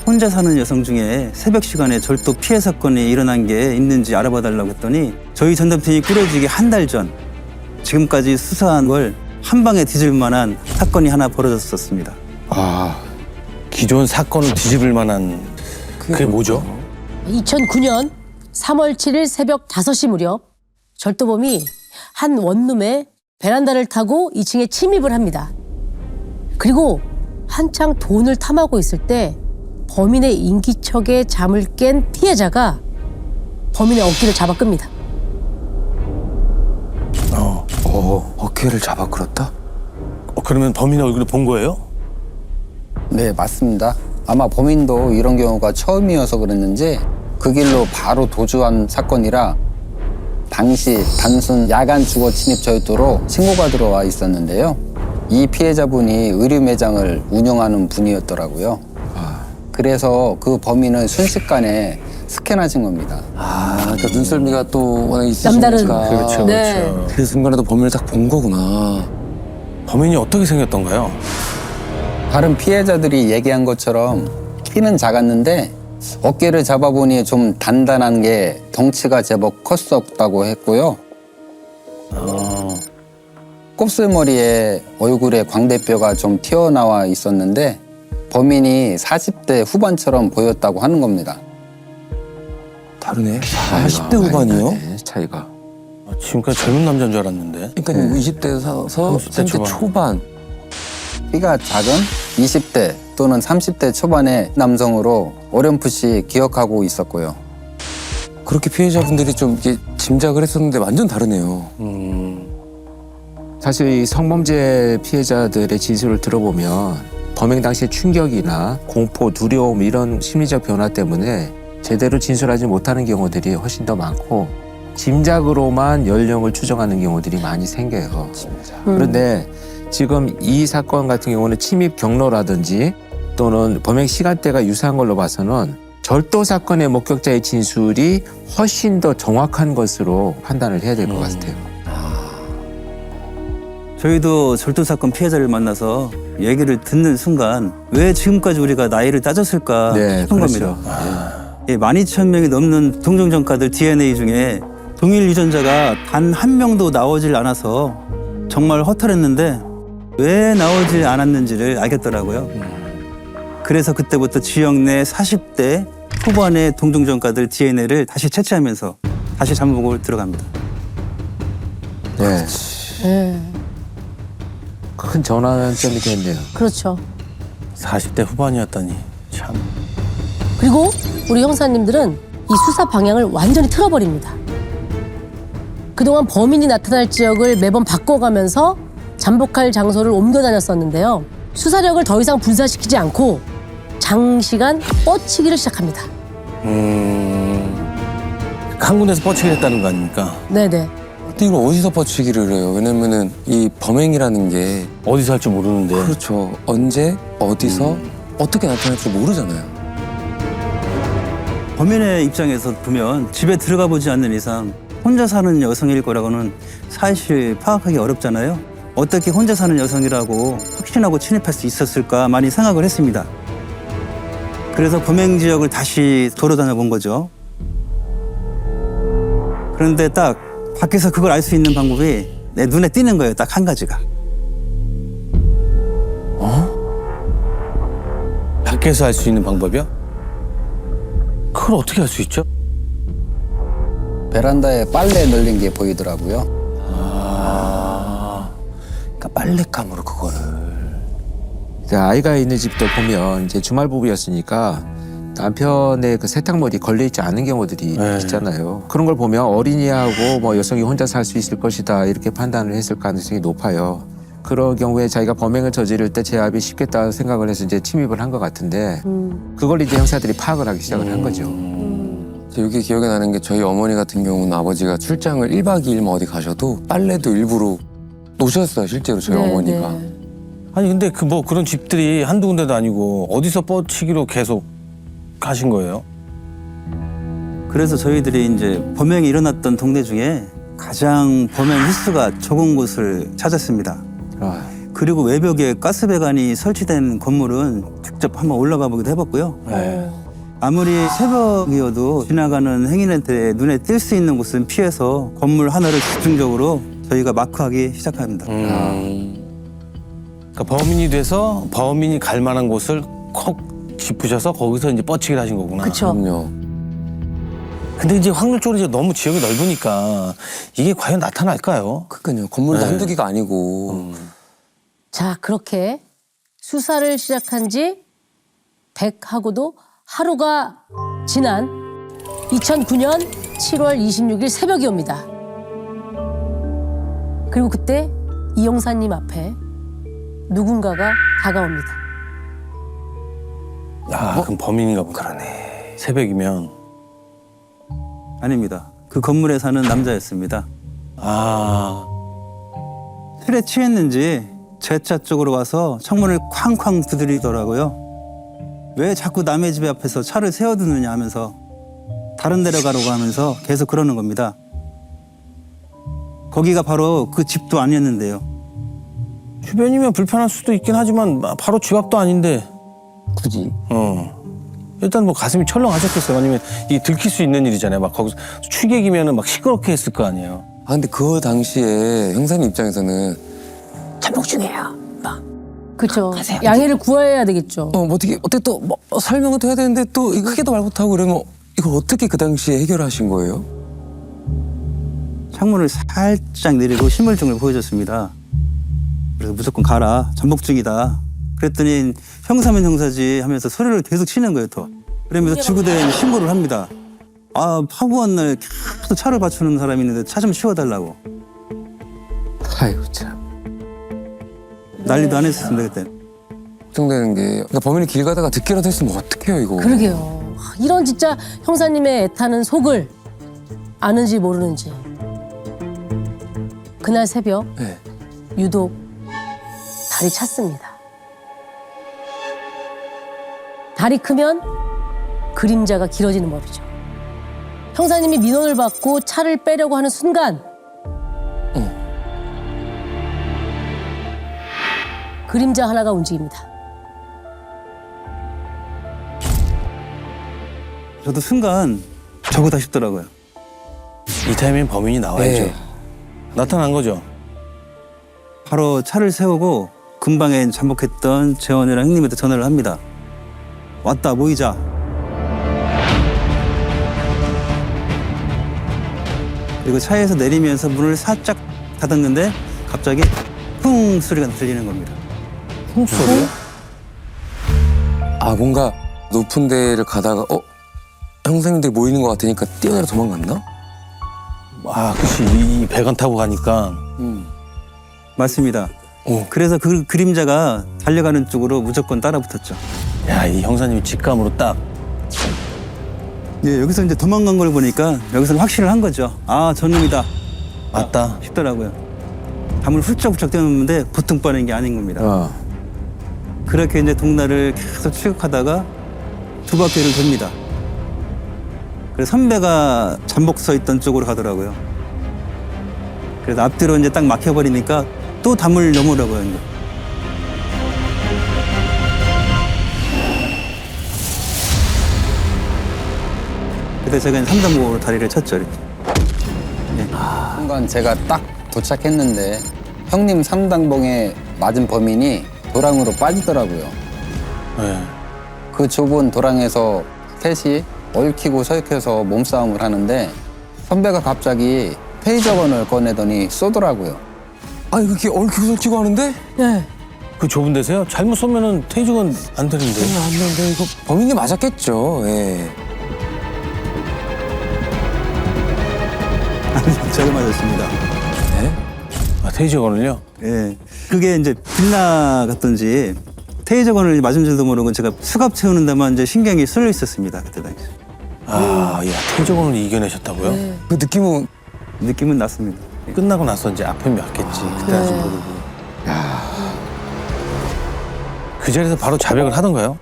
혼자 사는 여성 중에 새벽 시간에 절도 피해 사건이 일어난 게 있는지 알아봐 달라고 했더니 저희 전담팀이 꾸려지기 한 달 전 지금까지 수사한 걸 한 방에 뒤질 만한 사건이 하나 벌어졌었습니다. 기존 사건을 뒤집을 만한 그게 뭐죠? 2009년 3월 7일 새벽 5시 무렵 절도범이 한 원룸의 베란다를 타고 2층에 침입을 합니다. 그리고 한창 돈을 탐하고 있을 때 범인의 인기척에 잠을 깬 피해자가 범인의 어깨를 잡아 끕니다. 어깨를 잡아 끌었다? 그러면 범인의 얼굴을 본 거예요? 네, 맞습니다. 아마 범인도 이런 경우가 처음이어서 그랬는지 그 길로 바로 도주한 사건이라 당시 단순 야간 주거 침입 절도로 신고가 들어와 있었는데요. 이 피해자분이 의류 매장을 운영하는 분이었더라고요. 그래서 그 범인은 순식간에 스캔하신 겁니다. 그러니까 눈썰미가 또 워낙 있으시니까. 남다른. 그렇죠, 네. 그렇죠. 그 순간에도 범인을 딱 본 거구나. 범인이 어떻게 생겼던가요? 다른 피해자들이 얘기한 것처럼 키는 작았는데 어깨를 잡아보니 좀 단단한 게 덩치가 제법 컸었다고 했고요. 곱슬머리에 얼굴에 광대뼈가 좀 튀어나와 있었는데 범인이 40대 후반처럼 보였다고 하는 겁니다. 다르네. 40대 후반이요? 차이가. 지금까지 젊은 남자인 줄 알았는데. 그러니까 20대에서 30대 초반. 키가 작은 20대 또는 30대 초반의 남성으로 어렴풋이 기억하고 있었고요. 그렇게 피해자분들이 좀 이렇게 짐작을 했었는데 완전 다르네요. 사실 이 성범죄 피해자들의 진술을 들어보면 범행 당시의 충격이나 공포, 두려움 이런 심리적 변화 때문에 제대로 진술하지 못하는 경우들이 훨씬 더 많고 짐작으로만 연령을 추정하는 경우들이 많이 생겨요. 그런데 지금 이 사건 같은 경우는 침입 경로라든지 또는 범행 시간대가 유사한 걸로 봐서는 절도 사건의 목격자의 진술이 훨씬 더 정확한 것으로 판단을 해야 될 것 같아요. 저희도 절도 사건 피해자를 만나서 얘기를 듣는 순간 왜 지금까지 우리가 나이를 따졌을까 싶은 그렇죠. 겁니다. 12,000명이 넘는 동종전과들 DNA 중에 동일 유전자가 단 한 명도 나오질 않아서 정말 허탈했는데 왜 나오지 않았는지를 알겠더라고요. 그래서 그때부터 지역 내 40대 후반의 동종전과들 DNA를 다시 채취하면서 다시 잠복을 들어갑니다. 네. 네. 큰 전환점이 됐네요. 그렇죠. 40대 후반이었다니 참. 그리고 우리 형사님들은 이 수사 방향을 완전히 틀어버립니다. 그동안 범인이 나타날 지역을 매번 바꿔가면서 잠복할 장소를 옮겨 다녔었는데요. 수사력을 더 이상 분산시키지 않고 장시간 뻗치기를 시작합니다. 한 군데서 뻗치게 했다는 거 아닙니까? 네네. 근데 이걸 어디서 뻗치기를 해요? 왜냐면은 이 범행이라는 게 어디서 할 줄 모르는데. 그렇죠. 언제, 어디서, 어떻게 나타날지 모르잖아요. 범인의 입장에서 보면 집에 들어가 보지 않는 이상 혼자 사는 여성일 거라고는 사실 파악하기 어렵잖아요. 어떻게 혼자 사는 여성이라고 확신하고 침입할 수 있었을까 많이 생각을 했습니다. 그래서 범행 지역을 다시 돌아다녀 본 거죠. 그런데 딱 밖에서 그걸 알 수 있는 방법이 내 눈에 띄는 거예요. 딱 한 가지가. 밖에서 할 수 있는 방법이요? 그걸 어떻게 할 수 있죠? 베란다에 빨래 널린 게 보이더라고요. 그러니까 빨랫감으로 그거를. 아이가 있는 집도 보면 이제 주말 부부였으니까 남편의 그 세탁물이 걸려있지 않은 경우들이 네. 있잖아요. 그런 걸 보면 어린이하고 뭐 여성이 혼자 살 수 있을 것이다 이렇게 판단을 했을 가능성이 높아요. 그런 경우에 자기가 범행을 저지를 때 제압이 쉽겠다 생각을 해서 이제 침입을 한 것 같은데 그걸 이제 형사들이 파악을 하기 시작을 한 거죠. 여기 기억에 나는 게 저희 어머니 같은 경우는 아버지가 출장을 1박 2일만 어디 가셔도 빨래도 일부러 놓으셨어요. 실제로 저희 네, 어머니가. 네. 아니 근데 그 뭐 그런 집들이 한두 군데도 아니고 어디서 뻗치기로 계속 가신 거예요? 그래서 저희들이 이제 범행이 일어났던 동네 중에 가장 범행 횟수가 적은 곳을 찾았습니다. 그리고 외벽에 가스배관이 설치된 건물은 직접 한번 올라가 보기도 해봤고요. 아무리 새벽이어도 지나가는 행인한테 눈에 띌 수 있는 곳은 피해서 건물 하나를 집중적으로 저희가 마크하기 시작합니다. 그러니까 범인이 돼서 범인이 갈 만한 곳을 콕 짚으셔서 거기서 이제 뻗치기를 하신 거구나. 그쵸. 그럼요. 근데 이제 확률적으로 이제 너무 지역이 넓으니까 이게 과연 나타날까요? 그러니까요. 건물도 네. 한두 개가 아니고. 자, 그렇게 수사를 시작한 지 100하고도 하루가 지난 2009년 7월 26일 새벽이 옵니다. 그리고 그때 이 형사님 앞에 누군가가 다가옵니다. 아, 그럼 범인인가 보다. 그러네. 새벽이면. 아닙니다. 그 건물에 사는 남자였습니다. 아, 술에 취했는지 제 차 쪽으로 와서 창문을 쾅쾅 두드리더라고요. 왜 자꾸 남의 집 앞에서 차를 세워두느냐 하면서 다른 데로 가라고 하면서 계속 그러는 겁니다. 거기가 바로 그 집도 아니었는데요. 주변이면 불편할 수도 있긴 하지만 바로 집 앞도 아닌데. 굳이. 일단 뭐 가슴이 철렁하셨겠어요. 아니면 이게 들킬 수 있는 일이잖아요. 막 거기서 추객이면은 막 시끄럽게 했을 거 아니에요. 아 근데 그 당시에 형사님 입장에서는 잠복 중이에요. 막. 그렇죠. 양해를 구해야 되겠죠. 뭐 어떻게 또 뭐 설명을 또 해야 되는데 또 이거 크게도 말 못하고 그러면 이거 어떻게 그 당시에 해결하신 거예요? 창문을 살짝 내리고 신분증을 보여줬습니다. 그래서 무조건 가라. 잠복 중이다. 그랬더니 형사면 형사지 하면서 소리를 계속 치는 거예요, 더. 그러면서 지구대에 신고를 합니다. 아, 파고한 날 계속 차를 받쳐놓은 사람이 있는데 차 좀 치워달라고. 아이고 참. 난리도 안 했었습니다, 그때. 걱정되는 게 그러니까 범인이 길 가다가 듣기라도 했으면 어떡해요 이거. 그러게요. 이런 진짜 형사님의 애타는 속을 아는지 모르는지. 그날 새벽 네. 유독 달이 찼습니다. 달이 크면 그림자가 길어지는 법이죠. 형사님이 민원을 받고 차를 빼려고 하는 순간 그림자 하나가 움직입니다. 저도 순간 저거다 싶더라고요. 이 타이밍 범인이 나와야죠. 네. 나타난 거죠. 바로 차를 세우고 근방에 잠복했던 재원이랑 형님한테 전화를 합니다. 왔다, 모이자. 그리고 차에서 내리면서 문을 살짝 닫았는데 갑자기 쿵 소리가 들리는 겁니다. 훔소리요? 아 뭔가 높은 데를 가다가 형사님들이 모이는 것 같으니까 뛰어내려 도망갔나? 아, 그치. 이 배관 타고 가니까. 맞습니다. 그래서 그 그림자가 달려가는 쪽으로 무조건 따라붙었죠. 야, 이 형사님이 직감으로 딱. 예, 여기서 이제 도망간 걸 보니까 여기서는 확실을 한 거죠. 아, 저놈이다 맞다. 싶더라고요. 담을 훌쩍훌쩍 떼었는데 보통 빠는 게 아닌 겁니다. 그렇게 이제 동나를 계속 추격하다가 두 바퀴를 돕니다. 그래서 선배가 잠복 서 있던 쪽으로 가더라고요. 그래서 앞뒤로 이제 딱 막혀버리니까 또 담을 넘으라고요. 이제. 그때 제가 3단봉으로 다리를 쳤죠. 이렇게. 순간 제가 딱 도착했는데 형님 3단봉에 맞은 범인이 도랑으로 빠지더라고요. 네. 그 좁은 도랑에서 셋이 얽히고 설켜서 몸싸움을 하는데 선배가 갑자기 테이저건을 꺼내더니 쏘더라고요. 아니 그렇게 얽히고 설키고 하는데? 네. 그 좁은 데서요? 잘못 쏘면은 테이저건 안 되는데. 안 되는데 이거 범인이 맞았겠죠. 예. 제가 맞았습니다. 아, 테이저건을요? 예. 그게 이제 빗나갔던지 테이저건을 맞은 줄도 모르고 제가 수갑 채우는 데만 이제 신경이 쏠려 있었습니다. 그때 당시. 아, 야, 테이저건을 이겨내셨다고요? 그 느낌은 느낌은 났습니다. 끝나고 나서 이제 아픔이 왔겠지. 그때 아직 모르고. 그 자리에서 바로 자백을 하던가요?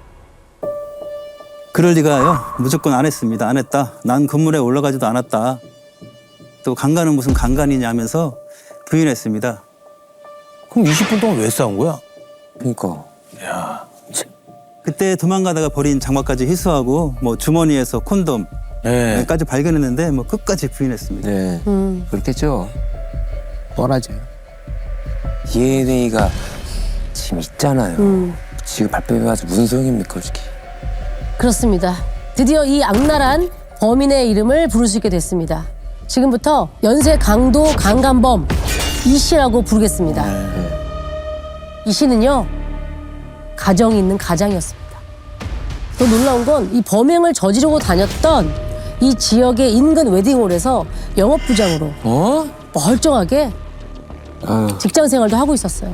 그럴 리가요. 무조건 안 했습니다. 안 했다. 난 건물에 올라가지도 않았다. 또 강간은 무슨 강간이냐 하면서 부인했습니다. 그럼 20분 동안 왜 싸운 거야? 그러니까. 야, 그때 도망가다가 버린 장막까지 희수하고 뭐 주머니에서 콘돔 네. 까지 발견했는데 뭐 끝까지 부인했습니다. 네. 그렇겠죠. 뻔하죠. DNA가 지금 있잖아요. 지금 발표해가지고 무슨 소용입니까, 솔직히. 그렇습니다. 드디어 이 악랄한 범인의 이름을 부를 수 있게 됐습니다. 지금부터 연쇄 강도 강간범 이 씨라고 부르겠습니다. 이 씨는요, 가정이 있는 가장이었습니다. 더 놀라운 건 이 범행을 저지르고 다녔던 이 지역의 인근 웨딩홀에서 영업부장으로 멀쩡하게 직장 생활도 하고 있었어요.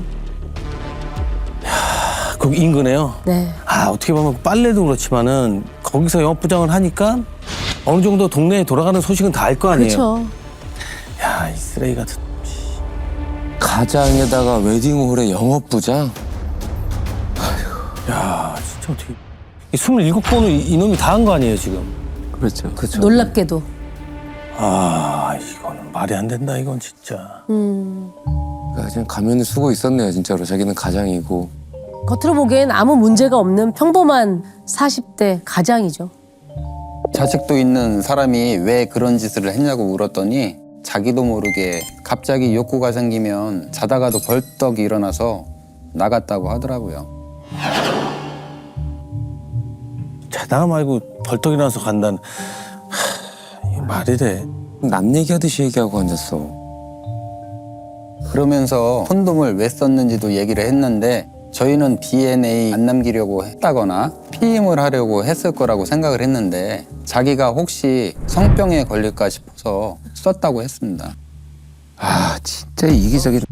그 인근에요. 네. 아, 어떻게 보면 빨래도 그렇지만은 거기서 영업부장을 하니까 어느 정도 동네에 돌아가는 소식은 다 알 거 아니에요. 그렇죠. 야, 이 쓰레기 같은. 가장에다가 웨딩홀의 영업부장? 야, 진짜 어떻게. 27번을 이놈이 다 한 거 아니에요, 지금. 그렇죠. 그렇죠. 놀랍게도. 아, 이거는 말이 안 된다, 이건 진짜. 지금 가면을 쓰고 있었네요, 진짜로. 자기는 가장이고. 겉으로 보기엔 아무 문제가 없는 평범한 40대 가장이죠. 자식도 있는 사람이 왜 그런 짓을 했냐고 물었더니 자기도 모르게 갑자기 욕구가 생기면 자다가도 벌떡 일어나서 나갔다고 하더라고요. 자다가 말고 벌떡 일어나서 간다는. 이게 말이 돼. 남 얘기하듯이 얘기하고 앉았어. 그러면서 콘돔을 왜 썼는지도 얘기를 했는데 저희는 DNA 안 남기려고 했다거나 피임을 하려고 했을 거라고 생각을 했는데 자기가 혹시 성병에 걸릴까 싶어서 썼다고 했습니다. 아 진짜 이기적인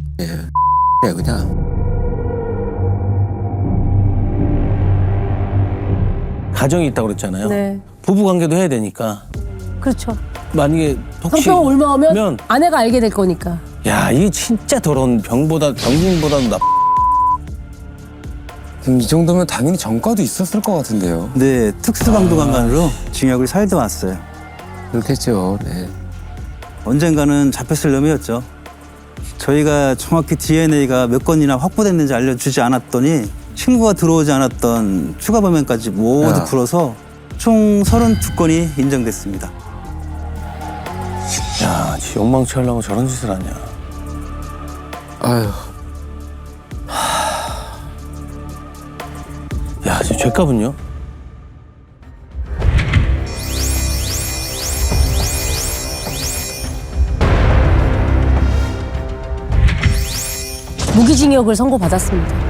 그냥. 가정이 있다고 그랬잖아요. 네. 부부 관계도 해야 되니까. 그렇죠. 만약에 혹시 성병 올마오면 면, 아내가 알게 될 거니까. 야, 이게 진짜 더러운 병진보다도 이 정도면 당연히 전과도 있었을 것 같은데요. 네, 특수강도관관으로 징역을 살도 왔어요. 그렇겠죠. 네. 언젠가는 잡혔을 놈이었죠. 저희가 정확히 DNA가 몇 건이나 확보됐는지 알려주지 않았더니 신고가 들어오지 않았던 추가 범행까지 모두 야. 풀어서 총 32건이 인정됐습니다. 야, 지 욕망치 하려고 저런 짓을 하냐. 아유. 야, 저 죄값은요? 무기징역을 선고받았습니다.